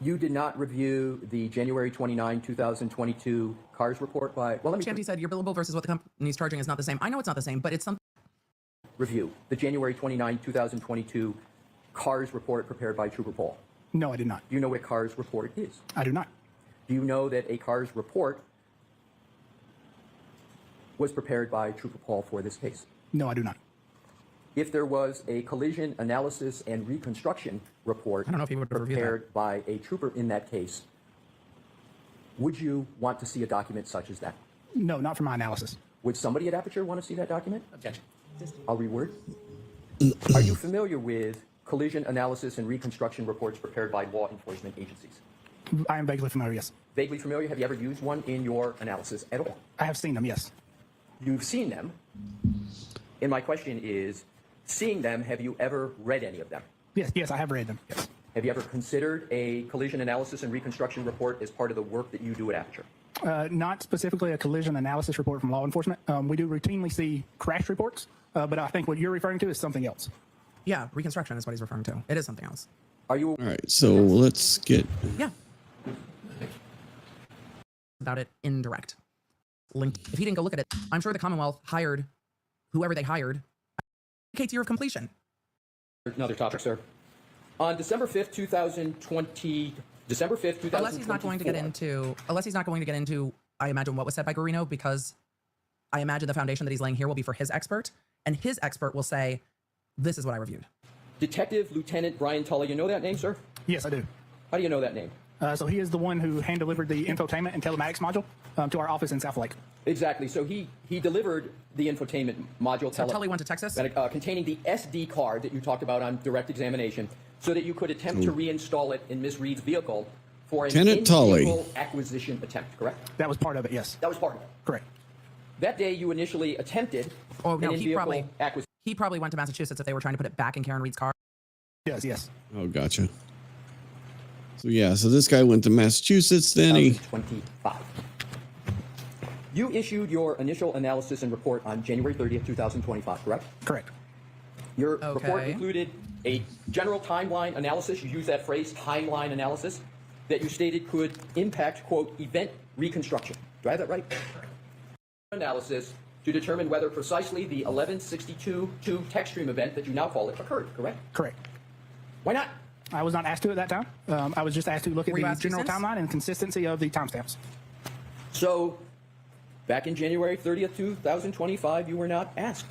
[SPEAKER 1] You did not review the January 29, 2022 CARS report by, well, let me
[SPEAKER 15] Shanty said your billable versus what the company's charging is not the same. I know it's not the same, but it's something.
[SPEAKER 1] review the January 29, 2022 CARS report prepared by Trooper Paul.
[SPEAKER 21] No, I did not.
[SPEAKER 1] Do you know what a CARS report is?
[SPEAKER 21] I do not.
[SPEAKER 1] Do you know that a CARS report was prepared by Trooper Paul for this case?
[SPEAKER 21] No, I do not.
[SPEAKER 1] If there was a collision analysis and reconstruction report
[SPEAKER 15] I don't know if you would review
[SPEAKER 1] prepared by a trooper in that case, would you want to see a document such as that?
[SPEAKER 21] No, not for my analysis.
[SPEAKER 1] Would somebody at Aperture want to see that document?
[SPEAKER 21] Objection.
[SPEAKER 1] I'll reword. Are you familiar with collision analysis and reconstruction reports prepared by law enforcement agencies?
[SPEAKER 21] I am vaguely familiar, yes.
[SPEAKER 1] Vaguely familiar? Have you ever used one in your analysis at all?
[SPEAKER 21] I have seen them, yes.
[SPEAKER 1] You've seen them. And my question is, seeing them, have you ever read any of them?
[SPEAKER 21] Yes, I have read them, yes.
[SPEAKER 1] Have you ever considered a collision analysis and reconstruction report as part of the work that you do at Aperture?
[SPEAKER 21] Not specifically a collision analysis report from law enforcement. We do routinely see crash reports, but I think what you're referring to is something else.
[SPEAKER 15] Yeah, reconstruction is what he's referring to. It is something else.
[SPEAKER 1] Are you?
[SPEAKER 12] All right, so let's get.
[SPEAKER 15] Yeah. About it, indirect. Link. If he didn't go look at it, I'm sure the Commonwealth hired whoever they hired. Indicates year of completion.
[SPEAKER 1] Another topic, sir. On December 5th, 2020, December 5th, 2024.
[SPEAKER 15] Unless he's not going to get into, I imagine what was said by Guarino, because I imagine the foundation that he's laying here will be for his expert, and his expert will say, this is what I reviewed.
[SPEAKER 1] Detective Lieutenant Brian Tully, you know that name, sir?
[SPEAKER 21] Yes, I do.
[SPEAKER 1] How do you know that name?
[SPEAKER 21] So he is the one who hand-delivered the infotainment and telematics module to our office in South Lake.
[SPEAKER 1] Exactly. So he delivered the infotainment module.
[SPEAKER 15] So Tully went to Texas?
[SPEAKER 1] Containing the SD card that you talked about on direct examination, so that you could attempt to reinstall it in Ms. Reed's vehicle for an in-vehicle acquisition attempt, correct?
[SPEAKER 21] That was part of it, yes.
[SPEAKER 1] That was part of it.
[SPEAKER 21] Correct.
[SPEAKER 1] That day you initially attempted an in-vehicle acquisition.
[SPEAKER 15] He probably went to Massachusetts if they were trying to put it back in Karen Reed's car.
[SPEAKER 21] Yes.
[SPEAKER 12] Oh, gotcha. So yeah, so this guy went to Massachusetts, then he...
[SPEAKER 1] 25. You issued your initial analysis and report on January 30th, 2025, correct?
[SPEAKER 21] Correct.
[SPEAKER 1] Your report included a general timeline analysis. You used that phrase, timeline analysis, that you stated could impact, quote, event reconstruction. Do I have that right? Analysis to determine whether precisely the 1162-2 text stream event that you now call it occurred, correct?
[SPEAKER 21] Correct.
[SPEAKER 1] Why not?
[SPEAKER 21] I was not asked to at that time. I was just asked to look at
[SPEAKER 15] Were you
[SPEAKER 21] the
[SPEAKER 15] asked
[SPEAKER 21] general
[SPEAKER 15] since?
[SPEAKER 21] timeline and consistency of the timestamps.
[SPEAKER 1] So, back in January 30th, 2025, you were not asked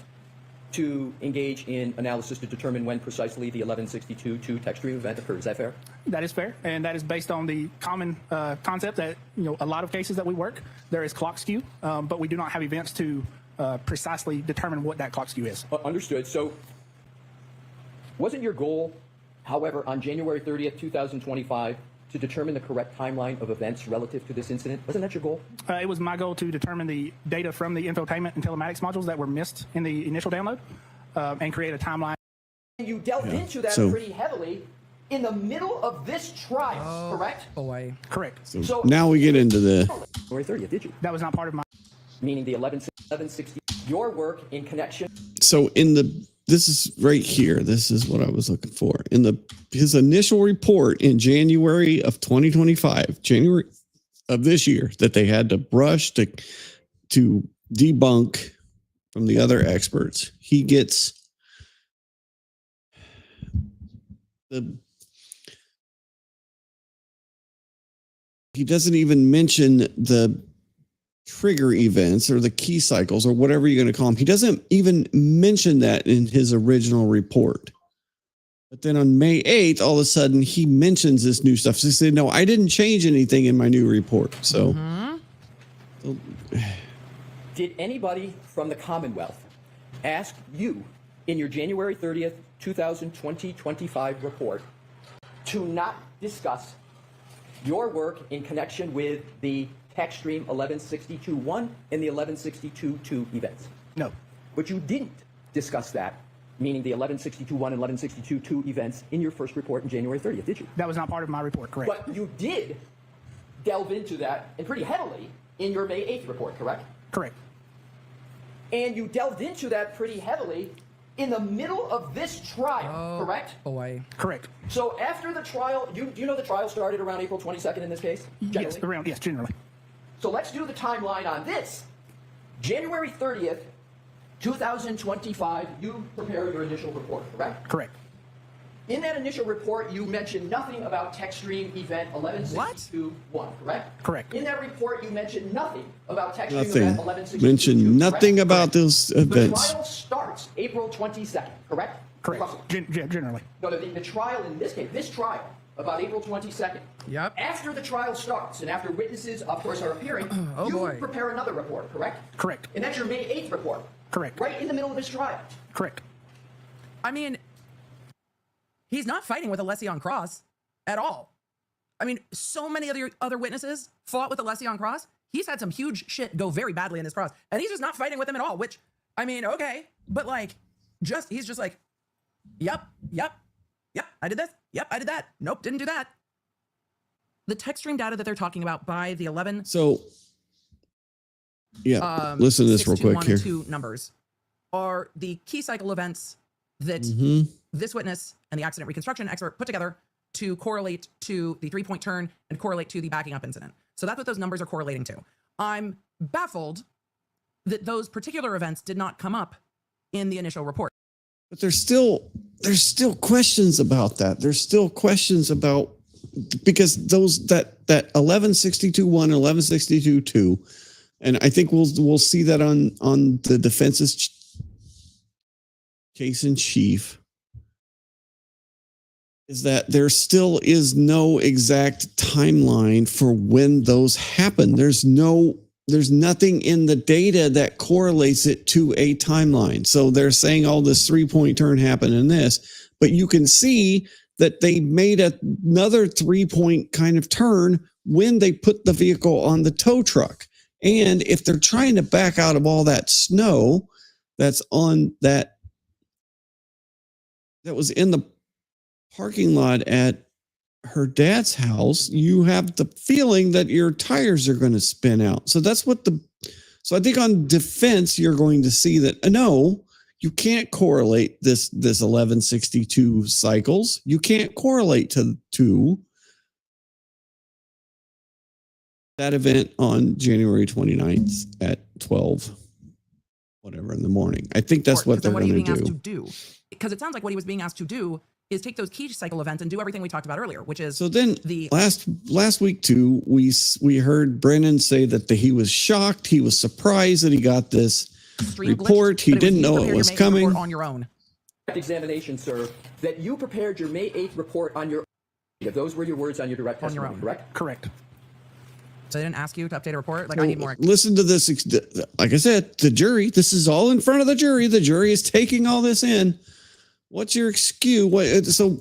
[SPEAKER 1] to engage in analysis to determine when precisely the 1162.2 text stream event occurred. Is that fair?
[SPEAKER 21] That is fair, and that is based on the common concept that a lot of cases that we work, there is clock skew, but we do not have events to precisely determine what that clock skew is.
[SPEAKER 1] Understood. So, wasn't your goal, however, on January 30th, 2025, to determine the correct timeline of events relative to this incident? Wasn't that your goal?
[SPEAKER 21] It was my goal to determine the data from the infotainment and telematics modules that were missed in the initial download and create a timeline.
[SPEAKER 1] You delved into that pretty heavily in the middle of this trial, correct?
[SPEAKER 21] Boy. Correct.
[SPEAKER 12] So now we get into the
[SPEAKER 1] January 30th, did you?
[SPEAKER 21] That was not part of my...
[SPEAKER 1] Meaning the 1160, your work in connection...
[SPEAKER 12] So in the... This is right here. This is what I was looking for. In his initial report in January of 2025, January of this year, that they had to brush to debunk from the other experts, he gets he doesn't even mention the trigger events or the key cycles or whatever you're going to call them. He doesn't even mention that in his original report. But then on May 8th, all of a sudden he mentions this new stuff. So he said, no, I didn't change anything in my new report. So
[SPEAKER 1] did anybody from the Commonwealth ask you in your January 30th, 2025 report to not discuss your work in connection with the text stream 1162.1 and the 1162.2 events?
[SPEAKER 21] No.
[SPEAKER 1] But you didn't discuss that, meaning the 1162.1 and 1162.2 events in your first report in January 30th, did you?
[SPEAKER 21] That was not part of my report, correct.
[SPEAKER 1] But you did delve into that, and pretty heavily, in your May 8th report, correct?
[SPEAKER 21] Correct.
[SPEAKER 1] And you delved into that pretty heavily in the middle of this trial, correct?
[SPEAKER 21] Boy. Correct.
[SPEAKER 1] So after the trial, do you know the trial started around April 22nd in this case? Generally?
[SPEAKER 21] Yes, generally.
[SPEAKER 1] So let's do the timeline on this. January 30th, 2025, you prepared your initial report, correct?
[SPEAKER 21] Correct.
[SPEAKER 1] In that initial report, you mentioned nothing about text stream event 1162.1, correct?
[SPEAKER 21] Correct.
[SPEAKER 1] In that report, you mentioned nothing about text stream
[SPEAKER 12] nothing.
[SPEAKER 1] event 1162.2.
[SPEAKER 12] Mentioned nothing
[SPEAKER 1] correct?
[SPEAKER 12] about those events.
[SPEAKER 1] The trial starts April 22nd, correct?
[SPEAKER 21] Correct. Generally.
[SPEAKER 1] No, the trial in this case, this trial, about April 22nd.
[SPEAKER 15] Yep.
[SPEAKER 1] After the trial starts and after witnesses, of course, are appearing, prepare another report, correct?
[SPEAKER 21] Correct.
[SPEAKER 1] And that's your May 8th report.
[SPEAKER 21] Correct.
[SPEAKER 1] Right in the middle of this trial.
[SPEAKER 21] Correct.
[SPEAKER 15] I mean, he's not fighting with Alession Cross at all. I mean, so many other witnesses fought with Alession Cross. He's had some huge shit go very badly in this cross, and he's just not fighting with him at all, which, I mean, okay, but like, he's just like, yep, I did this. Yep, I did that. Nope, didn't do that. The text stream data that they're talking about by the 11.
[SPEAKER 12] So, yeah, listen to this real quick here.
[SPEAKER 15] 2 numbers are the key cycle events that this witness and the accident reconstruction expert put together to correlate to the 3-point turn and correlate to the backing up incident. So that's what those numbers are correlating to. I'm baffled that those particular events did not come up in the initial report.
[SPEAKER 12] But there's still questions about that. There's still questions about, because that 1162.1 and 1162.2, and I think we'll see that on the defense's case in chief, is that there still is no exact timeline for when those happen. There's nothing in the data that correlates it to a timeline. So they're saying all this 3-point turn happened in this, but you can see that they made another 3-point kind of turn when they put the vehicle on the tow truck. And if they're trying to back out of all that snow that's on that was in the parking lot at her dad's house, you have the feeling that your tires are going to spin out. So that's what so I think on defense, you're going to see that, no, you can't correlate this 1162 cycles. You can't correlate to that event on January 29th at 12, whatever in the morning. I think that's what they're going to
[SPEAKER 15] do. Because it sounds like what he was being asked to do is take those key cycle events and do everything we talked about earlier, which is
[SPEAKER 12] so. Then last week too, we heard Brennan say that he was shocked, he was surprised that he got this
[SPEAKER 15] Stream glitched,
[SPEAKER 12] report. He
[SPEAKER 15] but
[SPEAKER 12] didn't
[SPEAKER 15] you
[SPEAKER 12] know
[SPEAKER 15] prepared
[SPEAKER 12] it
[SPEAKER 15] your
[SPEAKER 12] was
[SPEAKER 15] May 8th
[SPEAKER 12] coming.
[SPEAKER 15] report on your own.
[SPEAKER 1] Examination, sir, that you prepared your May 8th report on your own. Those were your words on your direct
[SPEAKER 15] On your
[SPEAKER 1] testimony,
[SPEAKER 15] own.
[SPEAKER 1] correct?
[SPEAKER 21] Correct.
[SPEAKER 15] So they didn't ask you to update a report? Like, I need more.
[SPEAKER 12] Listen to this. Like I said, the jury, this is all in front of the jury. The jury is taking all this in. What's your excuse? Just
[SPEAKER 1] Of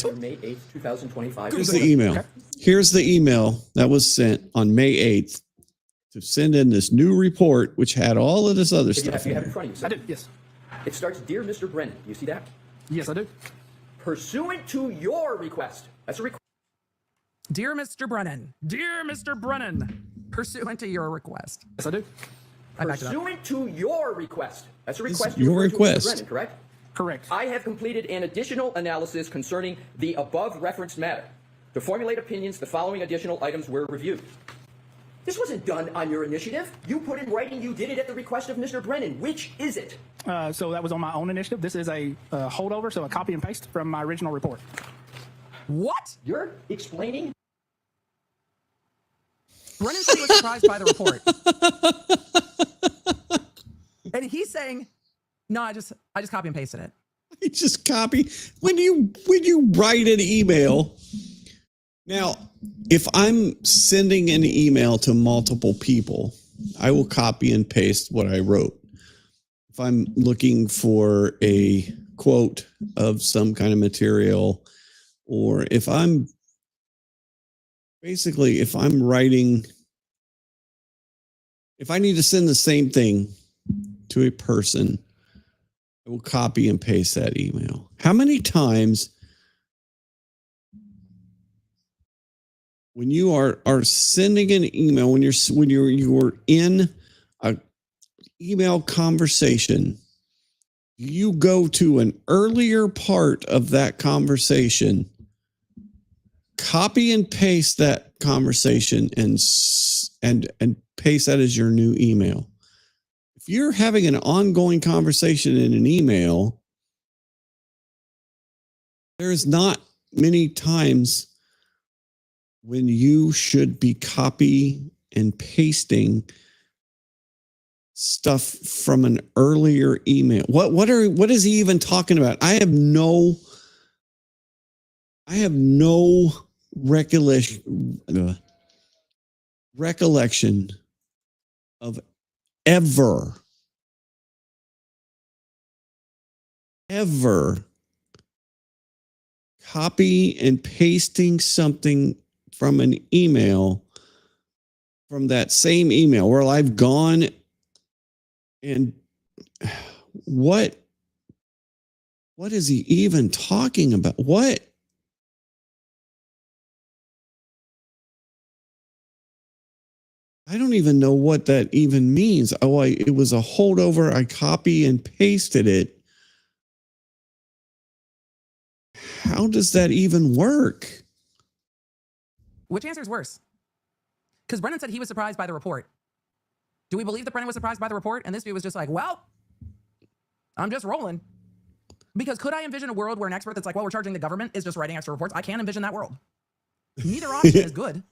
[SPEAKER 1] your May 8th, 2025.
[SPEAKER 12] here's the email. Here's the email that was sent on May 8th to send in this new report, which had all of this other
[SPEAKER 1] If you
[SPEAKER 12] stuff.
[SPEAKER 1] have it in front of you, sir.
[SPEAKER 21] I do, yes.
[SPEAKER 1] It starts, Dear Mr. Brennan. You see that?
[SPEAKER 21] Yes, I do.
[SPEAKER 1] Pursuant to your request. That's a request.
[SPEAKER 15] Dear Mr. Brennan. Dear Mr. Brennan. Pursuant to your request.
[SPEAKER 21] Yes, I do.
[SPEAKER 15] I backed it up.
[SPEAKER 1] Pursuant to your request. That's a
[SPEAKER 12] This is
[SPEAKER 1] request.
[SPEAKER 12] your
[SPEAKER 1] you referred to, Mr.
[SPEAKER 12] request.
[SPEAKER 1] Brennan, correct?
[SPEAKER 21] Correct.
[SPEAKER 1] I have completed an additional analysis concerning the above referenced matter. To formulate opinions, the following additional items were reviewed. This wasn't done on your initiative. You put in writing you did it at the request of Mr. Brennan. Which is it?
[SPEAKER 21] So that was on my own initiative. This is a holdover, so a copy and paste from my original report.
[SPEAKER 15] What?
[SPEAKER 1] You're explaining?
[SPEAKER 15] Brennan said he was surprised by the report. And he's saying, no, I just copy and pasted it.
[SPEAKER 12] I just copy. When you write an email, now, if I'm sending an email to multiple people, I will copy and paste what I wrote. If I'm looking for a quote of some kind of material, or if I'm writing, if I need to send the same thing to a person, I will copy and paste that email. How many times when you are sending an email, when you're in a email conversation, you go to an earlier part of that conversation, copy and paste that conversation, and paste that as your new email. If you're having an ongoing conversation in an email, there's not many times when you should be copy and pasting stuff from an earlier email. What is he even talking about? I have no recollection of ever copy and pasting something from an email, from that same email, where I've gone and what is he even talking about? What? I don't even know what that even means. It was a holdover. I copy and pasted it. How does that even work?
[SPEAKER 15] Which answer is worse? Because Brennan said he was surprised by the report. Do we believe that Brennan was surprised by the report? And this view was just like, well, I'm just rolling. Because could I envision a world where an expert that's like, well, we're charging the government is just writing extra reports? I can't envision that world. Neither option is good.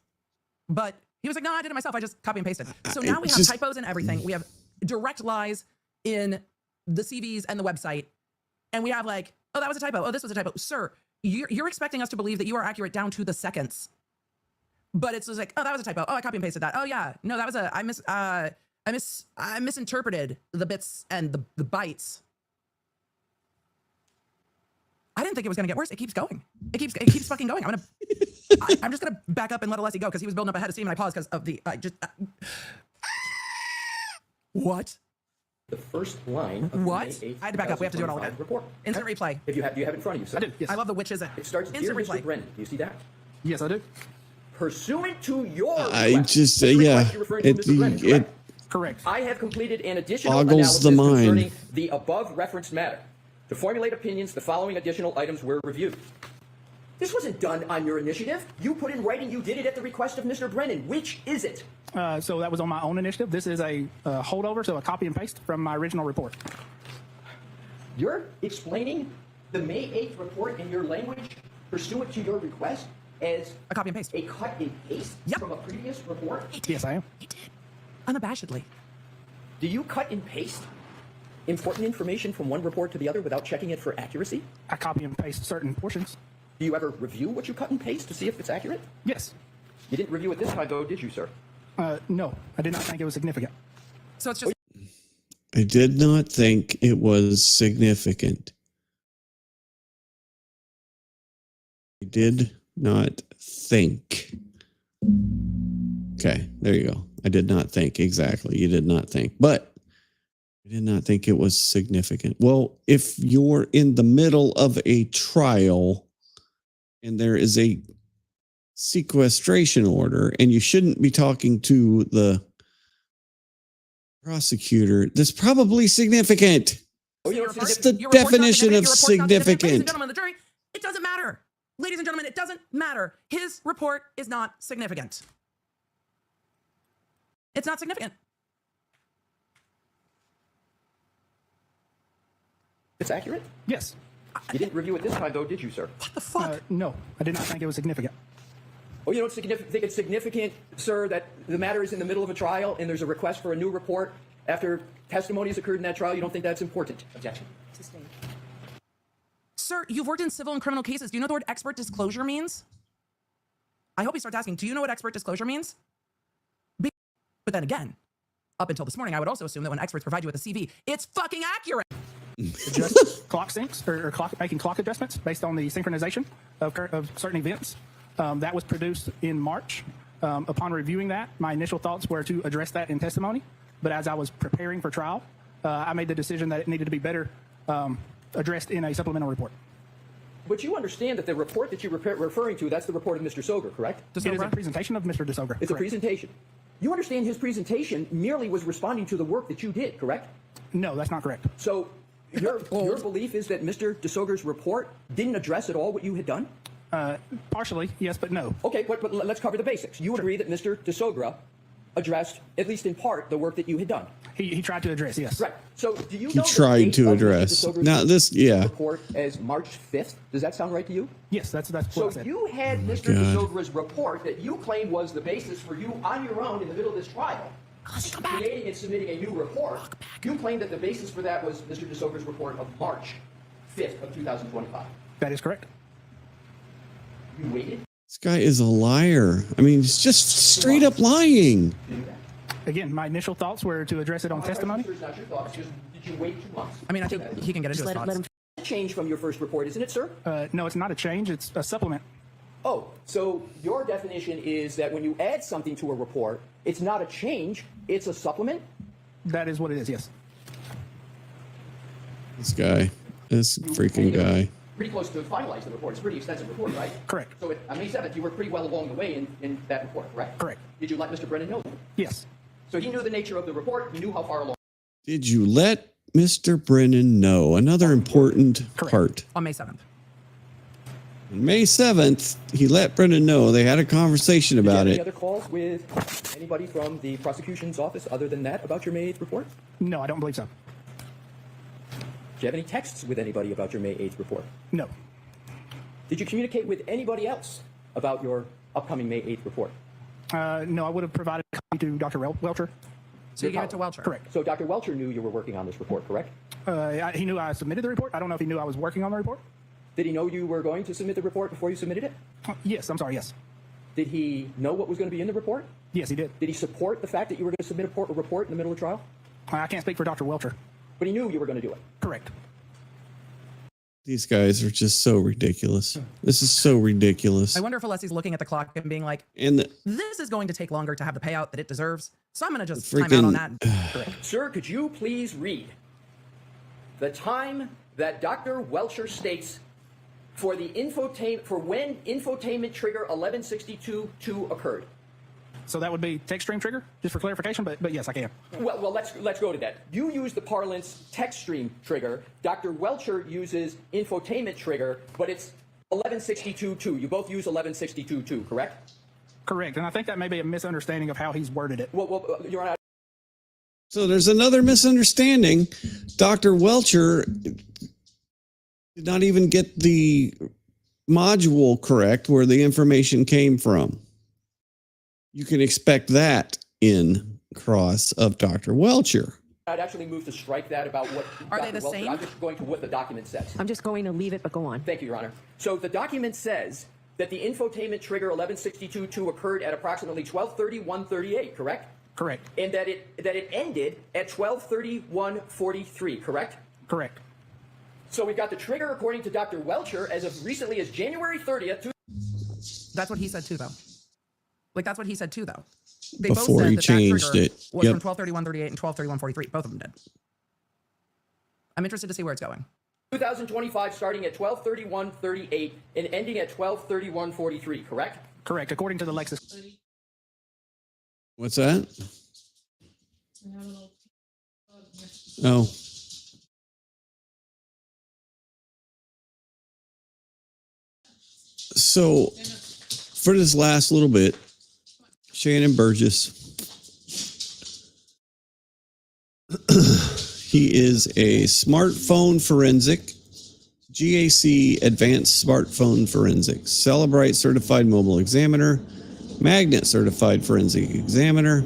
[SPEAKER 15] But he was like, no, I did it myself. I just copy and pasted. So now we have typos in everything. We have direct lies in the CVs and the website. And we have like, oh, that was a typo. Oh, this was a typo. Sir, you're expecting us to believe that you are accurate down to the seconds. But it's just like, oh, that was a typo. Oh, I copy and pasted that. Oh yeah, no, that was I misinterpreted the bits and the bytes. I didn't think it was gonna get worse. It keeps going. It keeps fucking going. I'm just gonna back up and let Alessi go because he was building up a head of steam and I paused because of the what?
[SPEAKER 1] The first line of
[SPEAKER 15] what?
[SPEAKER 1] the May 8th,
[SPEAKER 15] I had to back up. We have to do it all again.
[SPEAKER 1] Report.
[SPEAKER 15] Instant replay.
[SPEAKER 1] Do you have it in front of you, sir?
[SPEAKER 21] I do, yes.
[SPEAKER 15] I love the witches.
[SPEAKER 1] It starts, Dear
[SPEAKER 15] Instant
[SPEAKER 1] Mr.
[SPEAKER 15] replay.
[SPEAKER 1] Brennan. Do you see that?
[SPEAKER 21] Yes, I do.
[SPEAKER 1] Pursuant to your
[SPEAKER 12] I
[SPEAKER 1] request.
[SPEAKER 12] just,
[SPEAKER 1] That's the
[SPEAKER 12] yeah,
[SPEAKER 1] request you're referring to, Mr. Brennan, correct?
[SPEAKER 21] Correct.
[SPEAKER 1] I have completed an additional
[SPEAKER 12] Boggles
[SPEAKER 1] analysis
[SPEAKER 12] the mind.
[SPEAKER 1] concerning the above referenced matter. To formulate opinions, the following additional items were reviewed. This wasn't done on your initiative. You put in writing you did it at the request of Mr. Brennan. Which is it?
[SPEAKER 21] So that was on my own initiative. This is a holdover, so a copy and paste from my original report.
[SPEAKER 1] You're explaining the May 8th report in your language pursuant to your request as
[SPEAKER 15] a copy and paste.
[SPEAKER 1] A cut and paste from a previous report?
[SPEAKER 21] Yes, I am.
[SPEAKER 15] He did. Unabashedly.
[SPEAKER 1] Do you cut and paste important information from one report to the other without checking it for accuracy?
[SPEAKER 21] I copy and paste certain portions.
[SPEAKER 1] Do you ever review what you cut and paste to see if it's accurate?
[SPEAKER 21] Yes.
[SPEAKER 1] You didn't review it this time, though, did you, sir?
[SPEAKER 21] No, I did not think it was significant.
[SPEAKER 15] So it's just.
[SPEAKER 12] I did not think it was significant. I did not think. Okay, there you go. I did not think. Exactly. You did not think. But I did not think it was significant. Well, if you're in the middle of a trial and there is a sequestration order and you shouldn't be talking to the prosecutor, that's probably significant. What's the definition of
[SPEAKER 15] Ladies
[SPEAKER 12] significant?
[SPEAKER 15] and gentlemen of the jury, it doesn't matter. Ladies and gentlemen, it doesn't matter. His report is not significant. It's not significant.
[SPEAKER 1] It's accurate?
[SPEAKER 21] Yes.
[SPEAKER 1] You didn't review it this time, though, did you, sir?
[SPEAKER 15] What the fuck?
[SPEAKER 21] No, I did not think it was significant.
[SPEAKER 1] Oh, you don't think it's significant, sir, that the matter is in the middle of a trial and there's a request for a new report after testimony has occurred in that trial? You don't think that's important? Objection.
[SPEAKER 2] Sustained.
[SPEAKER 15] Sir, you've worked in civil and criminal cases. Do you know what the word expert disclosure means? I hope he starts asking, do you know what expert disclosure means? But then again, up until this morning, I would also assume that when experts provide you with a CV, it's fucking accurate.
[SPEAKER 21] Adjust clock syncs or making clock adjustments based on the synchronization of certain events. That was produced in March. Upon reviewing that, my initial thoughts were to address that in testimony. But as I was preparing for trial, I made the decision that it needed to be better addressed in a supplemental report.
[SPEAKER 1] But you understand that the report that you're referring to, that's the report of Mr. Soger, correct?
[SPEAKER 21] It is a presentation of Mr. DeSoger.
[SPEAKER 1] It's a presentation. You understand his presentation merely was responding to the work that you did, correct?
[SPEAKER 21] No, that's not correct.
[SPEAKER 1] So your belief is that Mr. DeSoger's report didn't address at all what you had done?
[SPEAKER 21] Partially, yes, but no.
[SPEAKER 1] Okay, but let's cover the basics. You agree that Mr. DeSoger addressed, at least in part, the work that you had done?
[SPEAKER 21] He tried to address, yes.
[SPEAKER 1] Right. So do you
[SPEAKER 12] He
[SPEAKER 1] know
[SPEAKER 12] tried to address. Now this, yeah.
[SPEAKER 1] report as March 5th? Does that sound right to you?
[SPEAKER 21] Yes, that's what
[SPEAKER 1] So
[SPEAKER 21] I said.
[SPEAKER 1] you had Mr. DeSoger's report that you claimed was the basis for you on your own in the middle of this trial, creating and submitting a new report. You claimed that the basis for that was Mr. DeSoger's report of March 5th of 2025.
[SPEAKER 21] That is correct.
[SPEAKER 1] You waited?
[SPEAKER 12] This guy is a liar. I mean, he's just straight up lying.
[SPEAKER 21] Again, my initial thoughts were to address it on testimony.
[SPEAKER 1] It's not your thoughts. Did you wait 2 months?
[SPEAKER 15] I mean, I think he can get into his thoughts.
[SPEAKER 1] Change from your first report, isn't it, sir?
[SPEAKER 21] No, it's not a change. It's a supplement.
[SPEAKER 1] Oh, so your definition is that when you add something to a report, it's not a change, it's a supplement?
[SPEAKER 21] That is what it is, yes.
[SPEAKER 12] This freaking guy.
[SPEAKER 1] Pretty close to finalize the report. It's a pretty extensive report, right?
[SPEAKER 21] Correct.
[SPEAKER 1] So on May 7th, you were pretty well along the way in that report, correct?
[SPEAKER 21] Correct.
[SPEAKER 1] Did you let Mr. Brennan know that?
[SPEAKER 21] Yes.
[SPEAKER 1] So he knew the nature of the report, he knew how far along.
[SPEAKER 12] Did you let Mr. Brennan know? Another important part.
[SPEAKER 15] On May 7th.
[SPEAKER 12] On May 7th, he let Brennan know. They had a conversation about
[SPEAKER 1] Did you
[SPEAKER 12] it.
[SPEAKER 1] have any other calls with anybody from the prosecution's office other than that about your May 8th report?
[SPEAKER 21] No, I don't believe so.
[SPEAKER 1] Do you have any texts with anybody about your May 8th report?
[SPEAKER 21] No.
[SPEAKER 1] Did you communicate with anybody else about your upcoming May 8th report?
[SPEAKER 21] No, I would have provided a copy to Dr. Welcher.
[SPEAKER 15] So you gave it to Welcher?
[SPEAKER 21] Correct.
[SPEAKER 1] So Dr. Welcher knew you were working on this report, correct?
[SPEAKER 21] He knew I submitted the report. I don't know if he knew I was working on the report.
[SPEAKER 1] Did he know you were going to submit the report before you submitted it?
[SPEAKER 21] Yes, I'm sorry, yes.
[SPEAKER 1] Did he know what was going to be in the report?
[SPEAKER 21] Yes, he did.
[SPEAKER 1] Did he support the fact that you were going to submit a report in the middle of trial?
[SPEAKER 21] I can't speak for Dr. Welcher.
[SPEAKER 1] But he knew you were going to do it?
[SPEAKER 21] Correct.
[SPEAKER 12] These guys are just so ridiculous. This is so ridiculous.
[SPEAKER 15] I wonder if Alessi's looking at the clock and being like,
[SPEAKER 12] And
[SPEAKER 15] this is going to take longer to have the payout that it deserves, so I'm going to just time out on that.
[SPEAKER 1] Sir, could you please read the time that Dr. Welcher states for when infotainment trigger 1162.2 occurred?
[SPEAKER 21] So that would be text stream trigger, just for clarification, but yes, I can.
[SPEAKER 1] Well, let's go to that. You use the parlance text stream trigger. Dr. Welcher uses infotainment trigger, but it's 1162.2. You both use 1162.2, correct?
[SPEAKER 21] Correct, and I think that may be a misunderstanding of how he's worded it.
[SPEAKER 1] Well, Your Honor.
[SPEAKER 12] So there's another misunderstanding. Dr. Welcher did not even get the module correct where the information came from. You can expect that in cross of Dr. Welcher.
[SPEAKER 1] I'd actually move to strike that about what.
[SPEAKER 15] Are
[SPEAKER 1] Dr.
[SPEAKER 15] they the
[SPEAKER 1] Welch said.
[SPEAKER 15] same?
[SPEAKER 1] I'm just going to what the document says.
[SPEAKER 2] I'm just going to leave it, but go on.
[SPEAKER 1] Thank you, Your Honor. So the document says that the infotainment trigger 1162.2 occurred at approximately 12:31:38, correct?
[SPEAKER 21] Correct.
[SPEAKER 1] And that it ended at 12:31:43, correct?
[SPEAKER 21] Correct.
[SPEAKER 1] So we've got the trigger, according to Dr. Welcher, as of recently as January 30th.
[SPEAKER 15] That's what he said too, though. Like that's what he said too, though. They
[SPEAKER 12] Before
[SPEAKER 15] both said
[SPEAKER 12] he
[SPEAKER 15] that
[SPEAKER 12] changed
[SPEAKER 15] trigger
[SPEAKER 12] it.
[SPEAKER 15] was
[SPEAKER 12] Yep.
[SPEAKER 15] from 12:31:38 and 12:31:43. Both of them did. I'm interested to see where it's going.
[SPEAKER 1] 2025, starting at 12:31:38 and ending at 12:31:43, correct?
[SPEAKER 21] Correct. According to the Lexus.
[SPEAKER 12] What's that? Oh. So, for this last little bit, Shannon Burgess, he is a smartphone forensic, GAC Advanced Smartphone Forensics, Celebrite Certified Mobile Examiner, Magnet Certified Forensic Examiner,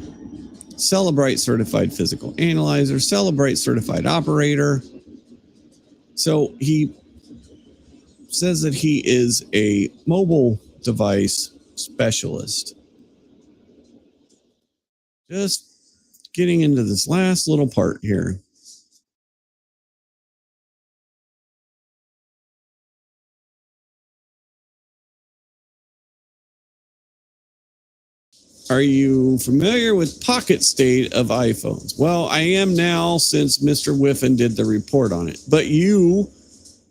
[SPEAKER 12] Celebrite Certified Physical Analyzer, Celebrite Certified Operator. So he says that he is a mobile device specialist. Just getting into this last little part here. Are you familiar with pocket state of iPhones? Well, I am now since Mr. Whiffen did the report on it. But you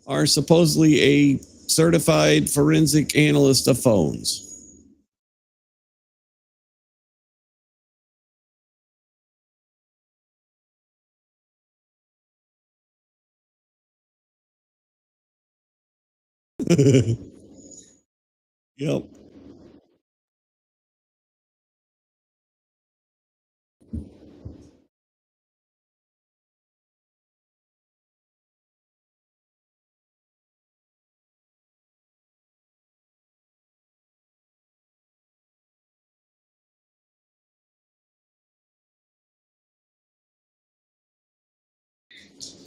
[SPEAKER 12] are supposedly a certified forensic analyst of phones. Yep.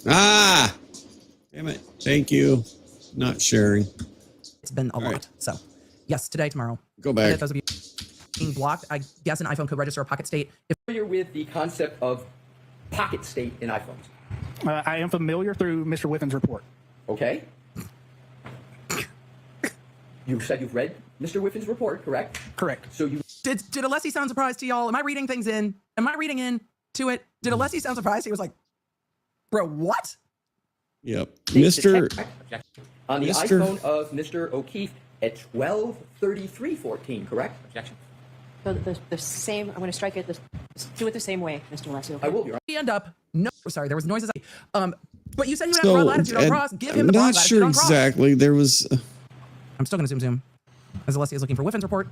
[SPEAKER 12] Ah, damn it. Thank you. Not sharing.
[SPEAKER 15] It's been a lot. So, yes, today, tomorrow.
[SPEAKER 12] Go back.
[SPEAKER 15] And if those of you being blocked, I guess an iPhone could register a pocket state. If
[SPEAKER 1] Familiar with the concept of pocket state in iPhones?
[SPEAKER 21] I am familiar through Mr. Whiffen's report.
[SPEAKER 1] Okay. You said you've read Mr. Whiffen's report, correct?
[SPEAKER 21] Correct.
[SPEAKER 1] So you
[SPEAKER 15] did Alessi sound surprised to y'all? Am I reading things in? Am I reading in to it? Did Alessi sound surprised? He was like, bro, what?
[SPEAKER 12] Yep. Mr.
[SPEAKER 1] on the
[SPEAKER 12] Mr.
[SPEAKER 1] iPhone of Mr. O'Keefe at 12:33:14, correct? Objection.
[SPEAKER 2] So the same, I'm going to strike it, do it the same way, Mr. Alessi. Okay?
[SPEAKER 1] I will be right.
[SPEAKER 15] He end up, no, sorry, there was noises. But you said he would have
[SPEAKER 12] So,
[SPEAKER 15] broad latitude on cross. Give him the broad
[SPEAKER 12] I'm not
[SPEAKER 15] latitude
[SPEAKER 12] sure
[SPEAKER 15] on cross.
[SPEAKER 12] exactly. There was.
[SPEAKER 15] I'm still going to zoom. As Alessi is looking for Whiffen's report.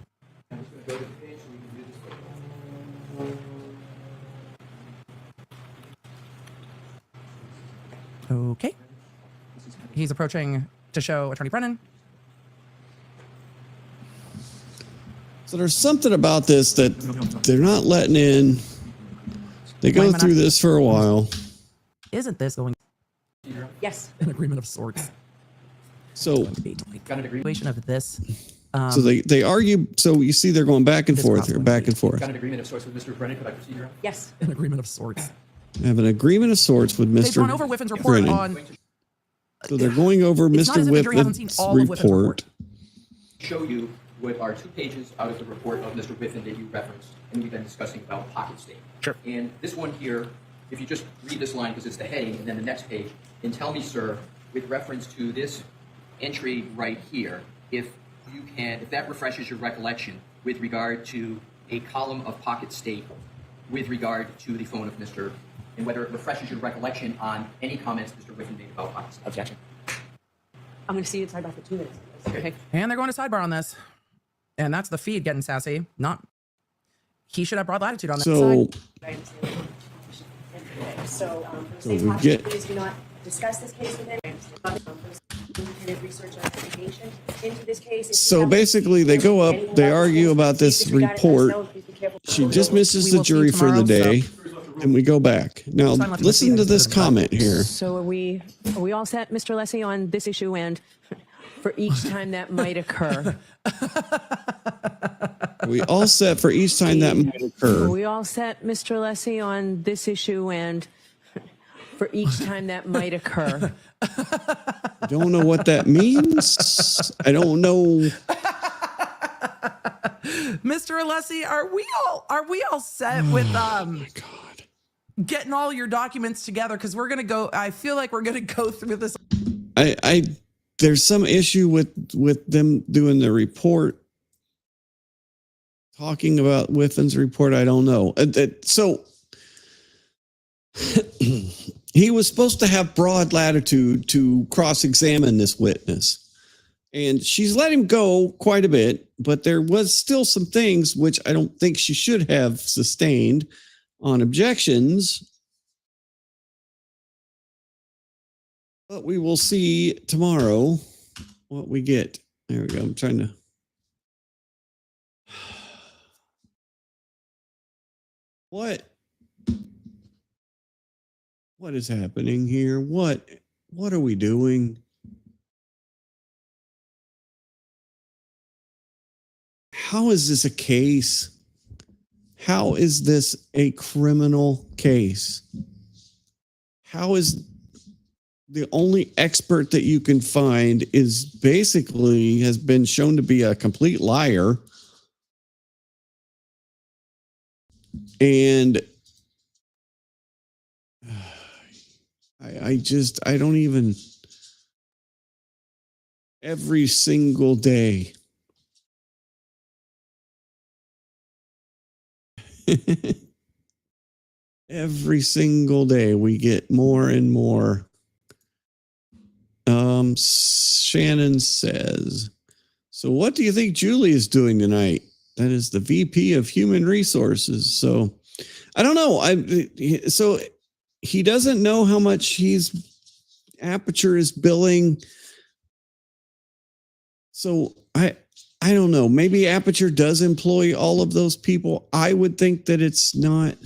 [SPEAKER 15] Okay. He's approaching to show Attorney Brennan.
[SPEAKER 12] So there's something about this that they're not letting in. They go through this for a while.
[SPEAKER 15] Isn't this going?
[SPEAKER 2] Yes.
[SPEAKER 15] An agreement of sorts.
[SPEAKER 12] So,
[SPEAKER 1] Got an agreement?
[SPEAKER 15] Of this.
[SPEAKER 12] so they argue. So you see, they're going back and forth here, back and forth.
[SPEAKER 1] Got an agreement of sorts with Mr. Brennan. Could I proceed, Your Honor?
[SPEAKER 2] Yes.
[SPEAKER 15] An agreement of sorts.
[SPEAKER 12] I have an agreement of sorts with
[SPEAKER 15] They've
[SPEAKER 12] Mr.
[SPEAKER 15] gone over Whiffen's report
[SPEAKER 12] Brennan.
[SPEAKER 15] on.
[SPEAKER 12] So they're going over
[SPEAKER 15] It's not
[SPEAKER 12] Mr.
[SPEAKER 15] as if the jury hasn't seen
[SPEAKER 12] Whiffen's
[SPEAKER 15] all of Whiffen's
[SPEAKER 12] report.
[SPEAKER 1] Show you what are 2 pages out of the report of Mr. Whiffen that you referenced, and we've been discussing about pocket state.
[SPEAKER 21] Sure.
[SPEAKER 1] And this one here, if you just read this line because it's the heading, and then the next page, and tell me, sir, with reference to this entry right here, if that refreshes your recollection with regard to a column of pocket state with regard to the phone of Mr. and whether it refreshes your recollection on any comments Mr. Whiffen made about pocket state.
[SPEAKER 2] Objection. I'm going to see it sidebar for 2 minutes. Okay.
[SPEAKER 15] And they're going to sidebar on this. And that's the feed getting sassy. Not. He should have broad latitude on that
[SPEAKER 12] So,
[SPEAKER 15] side.
[SPEAKER 2] So,
[SPEAKER 12] So we get-
[SPEAKER 2] please do not discuss this case with anyone. Independent research and investigation into this case. If you
[SPEAKER 12] so
[SPEAKER 2] have
[SPEAKER 12] basically, they go up. They argue about this report. She dismisses the jury for the day. and we go back. Now, listen to this comment here.
[SPEAKER 6] So are we all set, Mr. Lessie, on this issue and for each time that might occur?
[SPEAKER 12] Are we all set for each time that might occur?
[SPEAKER 6] Are we all set, Mr. Lessie, on this issue and for each time that might occur?
[SPEAKER 12] I don't know what that means. I don't know.
[SPEAKER 15] Mr. Alessi, are we all set with getting all your documents together? Because we're gonna go. I feel like we're gonna go through this.
[SPEAKER 12] There's some issue with them doing the report, talking about Whiffin's report. I don't know. So he was supposed to have broad latitude to cross-examine this witness. And she's let him go quite a bit, but there was still some things which I don't think she should have sustained on objections. But we will see tomorrow what we get. There we go. I'm trying to. What is happening here? What are we doing? How is this a case? How is this a criminal case? How is the only expert that you can find is basically has been shown to be a complete liar? And I don't even, every single day. Every single day we get more and more. Shannon says, so what do you think Julie is doing tonight? That is the VP of Human Resources. So I don't know. So he doesn't know how much Aperture is billing. So I don't know. Maybe Aperture does employ all of those people. I would think that it's not.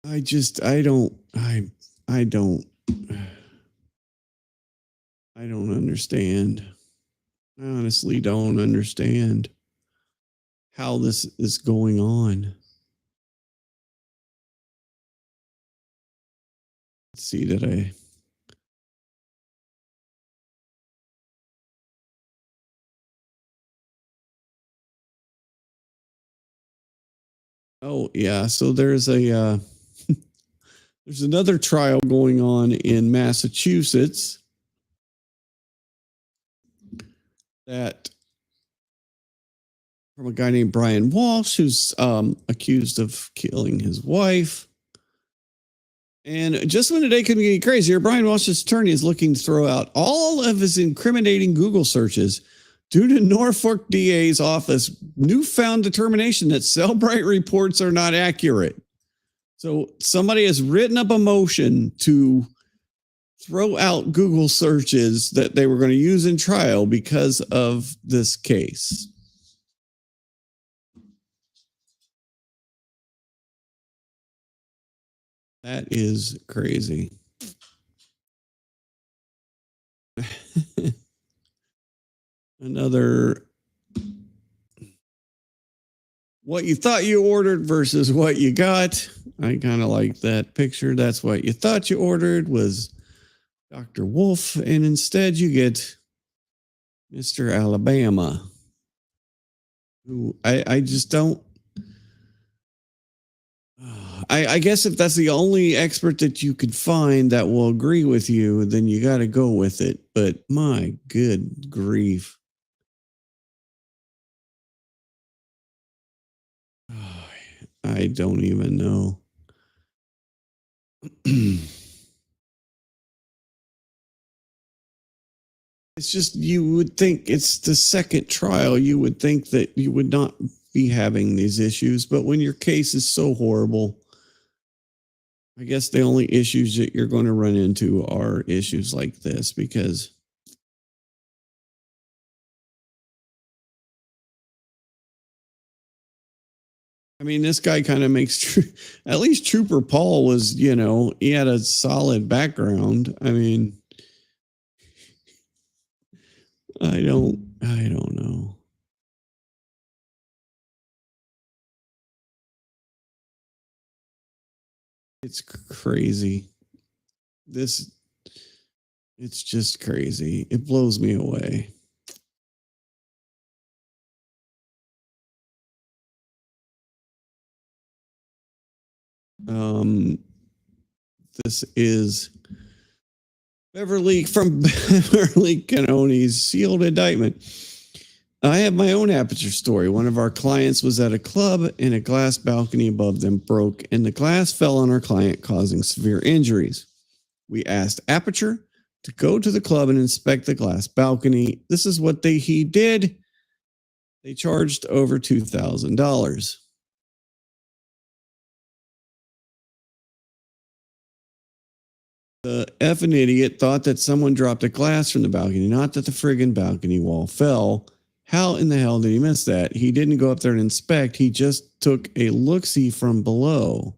[SPEAKER 12] I don't understand. I honestly don't understand how this is going on. Let's see, did I? Oh, yeah. So there's a there's another trial going on in Massachusetts that from a guy named Brian Walsh, who's accused of killing his wife. And just when the day couldn't get crazier, Brian Walsh's attorney is looking to throw out all of his incriminating Google searches due to Norfolk DA's office newfound determination that Cellbrite reports are not accurate. So somebody has written up a motion to throw out Google searches that they were going to use in trial because of this case. That is crazy. Another, what you thought you ordered versus what you got. I kind of like that picture. That's what you thought you ordered was Dr. Wolf, and instead you get Mr. Alabama, who I just don't. I guess if that's the only expert that you could find that will agree with you, then you got to go with it. But my good grief. I don't even know. It's just, you would think it's the second trial. You would think that you would not be having these issues. But when your case is so horrible, I guess the only issues that you're going to run into are issues like this, because I mean, this guy kind of makes, at least Trooper Paul was, he had a solid background. I mean, I don't know. It's crazy. It's just crazy. It blows me away. This is Beverly from Beverly Cannoni's sealed indictment. I have my own Aperture story. One of our clients was at a club and a glass balcony above them broke and the glass fell on our client, causing severe injuries. We asked Aperture to go to the club and inspect the glass balcony. This is what he did. They charged over $2,000. The effing idiot thought that someone dropped a glass from the balcony, not that the friggin' balcony wall fell. How in the hell did he miss that? He didn't go up there and inspect. He just took a look-see from below.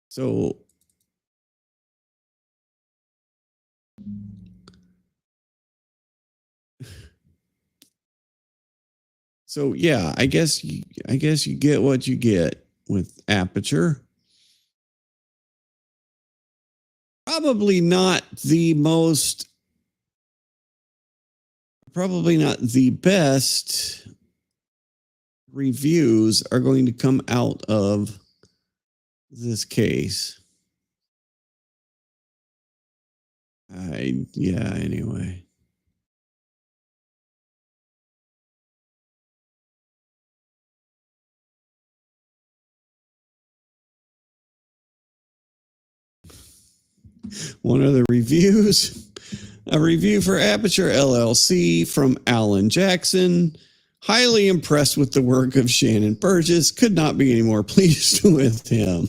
[SPEAKER 12] So yeah, I guess you get what you get with Aperture. Probably not the best reviews are going to come out of this case. Anyway. One of the reviews, a review for Aperture LLC from Alan Jackson. Highly impressed with the work of Shannon Burgess. Could not be any more pleased with him.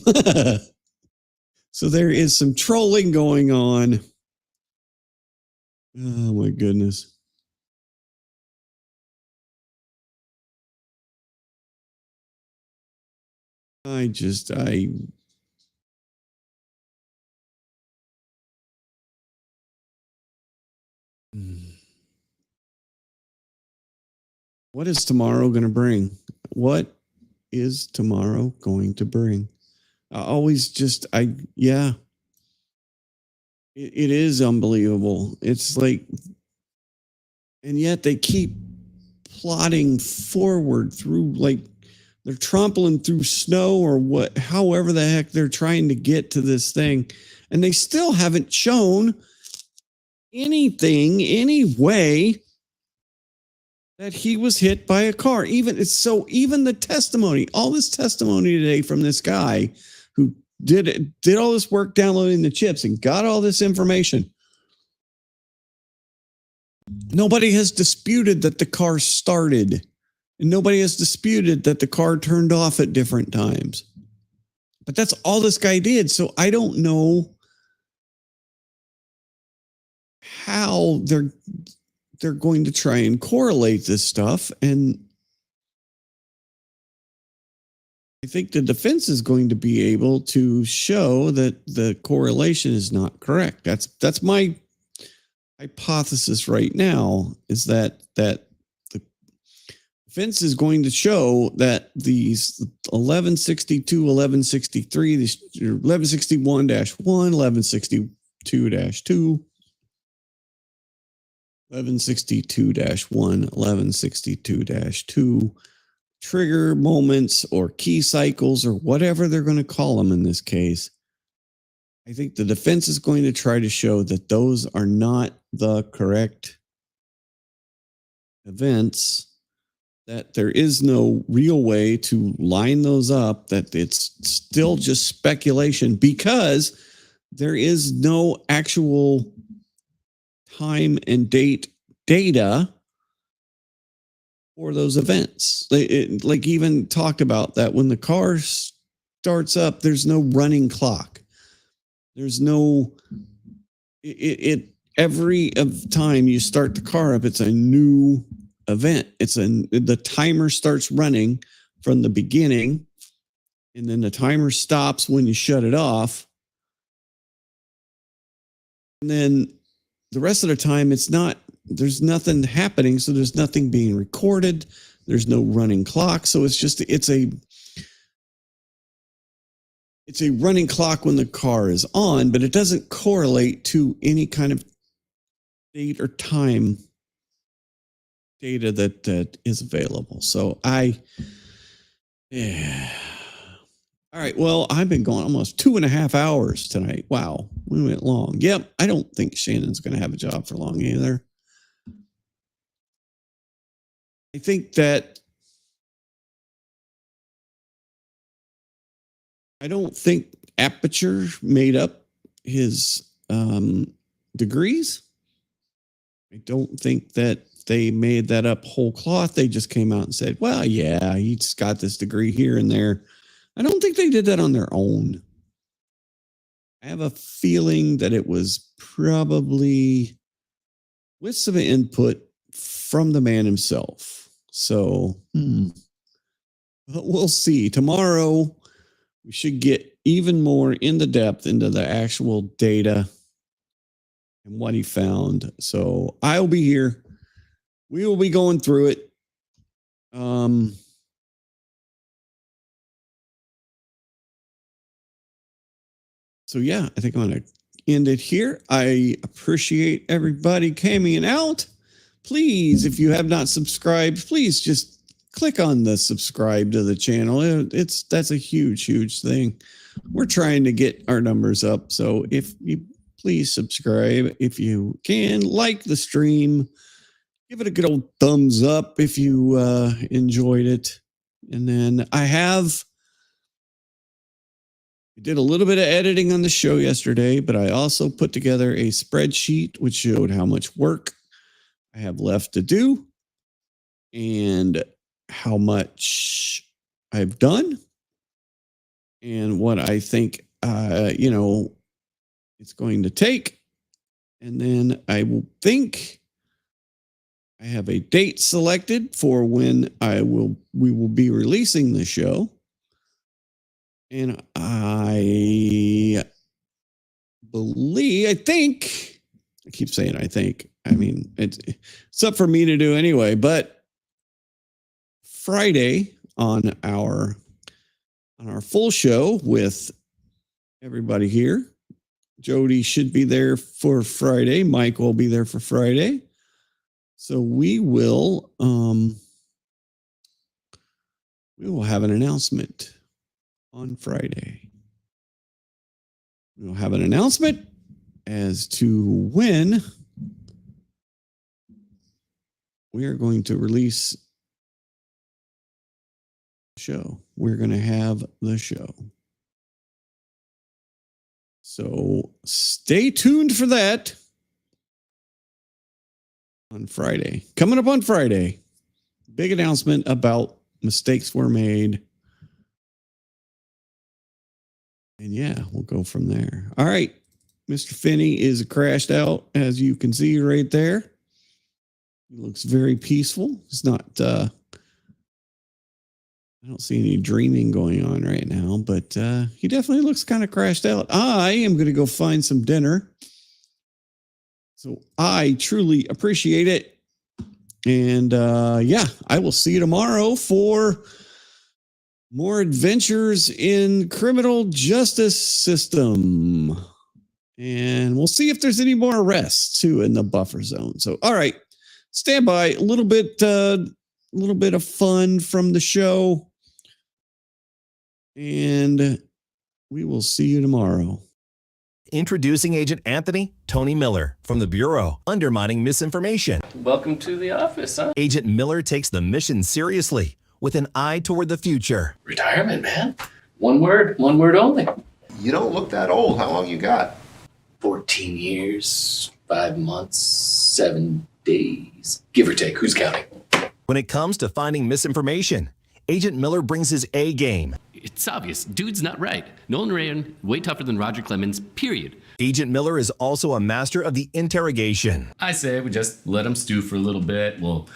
[SPEAKER 12] So there is some trolling going on. Oh my goodness. What is tomorrow going to bring? What is tomorrow going to bring? It is unbelievable. It's like, and yet they keep plodding forward through, like they're trampling through snow or what, however the heck they're trying to get to this thing. And they still haven't shown anything, any way that he was hit by a car. Even the testimony, all this testimony today from this guy who did all this work downloading the chips and got all this information. Nobody has disputed that the car started, and nobody has disputed that the car turned off at different times. But that's all this guy did. So I don't know how they're going to try and correlate this stuff. And I think the defense is going to be able to show that the correlation is not correct. That's my hypothesis right now, is that the defense is going to show that these 1162, 1163, 1161-1, 1162-2, 1162-1, 1162-2 trigger moments or key cycles or whatever they're going to call them in this case. I think the defense is going to try to show that those are not the correct events, that there is no real way to line those up, that it's still just speculation because there is no actual time and date data for those events. Like even talk about that when the car starts up, there's no running clock. There's no, every time you start the car up, it's a new event. The timer starts running from the beginning, and then the timer stops when you shut it off. And then the rest of the time, there's nothing happening. So there's nothing being recorded. There's no running clock. So it's a running clock when the car is on, but it doesn't correlate to any kind of date or time data that is available. So all right. Well, I've been going almost 2.5 hours tonight. Wow. We went long. Yep. I don't think Shannon's going to have a job for long either. I think that I don't think Aperture made up his degrees. I don't think that they made that up whole cloth. They just came out and said, well, yeah, he's got this degree here and there. I don't think they did that on their own. I have a feeling that it was probably with some input from the man himself. So but we'll see. Tomorrow, we should get even more into depth into the actual data and what he found. So I'll be here. We will be going through it. So yeah, I think I'm going to end it here. I appreciate everybody coming out. Please, if you have not subscribed, please just click on the subscribe to the channel. That's a huge, huge thing. We're trying to get our numbers up. So if you please subscribe, if you can, like the stream, give it a good old thumbs up if you enjoyed it. And then I did a little bit of editing on the show yesterday, but I also put together a spreadsheet which showed how much work I have left to do and how much I've done and what I think, it's going to take. And then I will think I have a date selected for when we will be releasing the show. And I keep saying I think. I mean, it's up for me to do anyway. But Friday on our full show with everybody here, Jody should be there for Friday. Mike will be there for Friday. So we will have an announcement on Friday. We'll have an announcement as to when we are going to release the show. We're going to have the show. So stay tuned for that on Friday. Coming up on Friday, big announcement about mistakes were made. And yeah, we'll go from there. All right. Mr. Finney is crashed out, as you can see right there. He looks very peaceful. It's not, I don't see any dreaming going on right now, but he definitely looks kind of crashed out. I am going to go find some dinner. So I truly appreciate it. And I will see you tomorrow for more adventures in criminal justice system. And we'll see if there's any more arrests too in the buffer zone. So, all right, stand by. A little bit of fun from the show. And we will see you tomorrow.
[SPEAKER 7] Introducing Agent Anthony Tony Miller from the Bureau, undermining misinformation.
[SPEAKER 8] Welcome to the office, huh?
[SPEAKER 7] Agent Miller takes the mission seriously with an eye toward the future.
[SPEAKER 8] Retirement, man. One word only.
[SPEAKER 23] You don't look that old. How long you got?
[SPEAKER 8] 14 years, 5 months, 7 days, give or take. Who's counting?
[SPEAKER 7] When it comes to finding misinformation, Agent Miller brings his A game.
[SPEAKER 3] It's obvious. Dude's not right. Nolan Ryan, way tougher than Roger Clemens, period.
[SPEAKER 7] Agent Miller is also a master of the interrogation.
[SPEAKER 3] I say we just let him stew for a little bit. We'll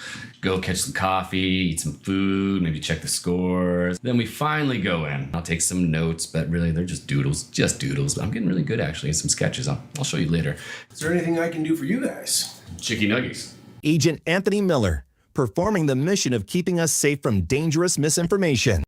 [SPEAKER 3] go catch some coffee, eat some food, maybe check the scores. Then we finally go in. I'll take some notes, but really they're just doodles. But I'm getting really good actually at some sketches. I'll show you later.
[SPEAKER 4] Is there anything I can do for you guys?
[SPEAKER 3] Chicky nuggies.
[SPEAKER 7] Agent Anthony Miller, performing the mission of keeping us safe from dangerous misinformation.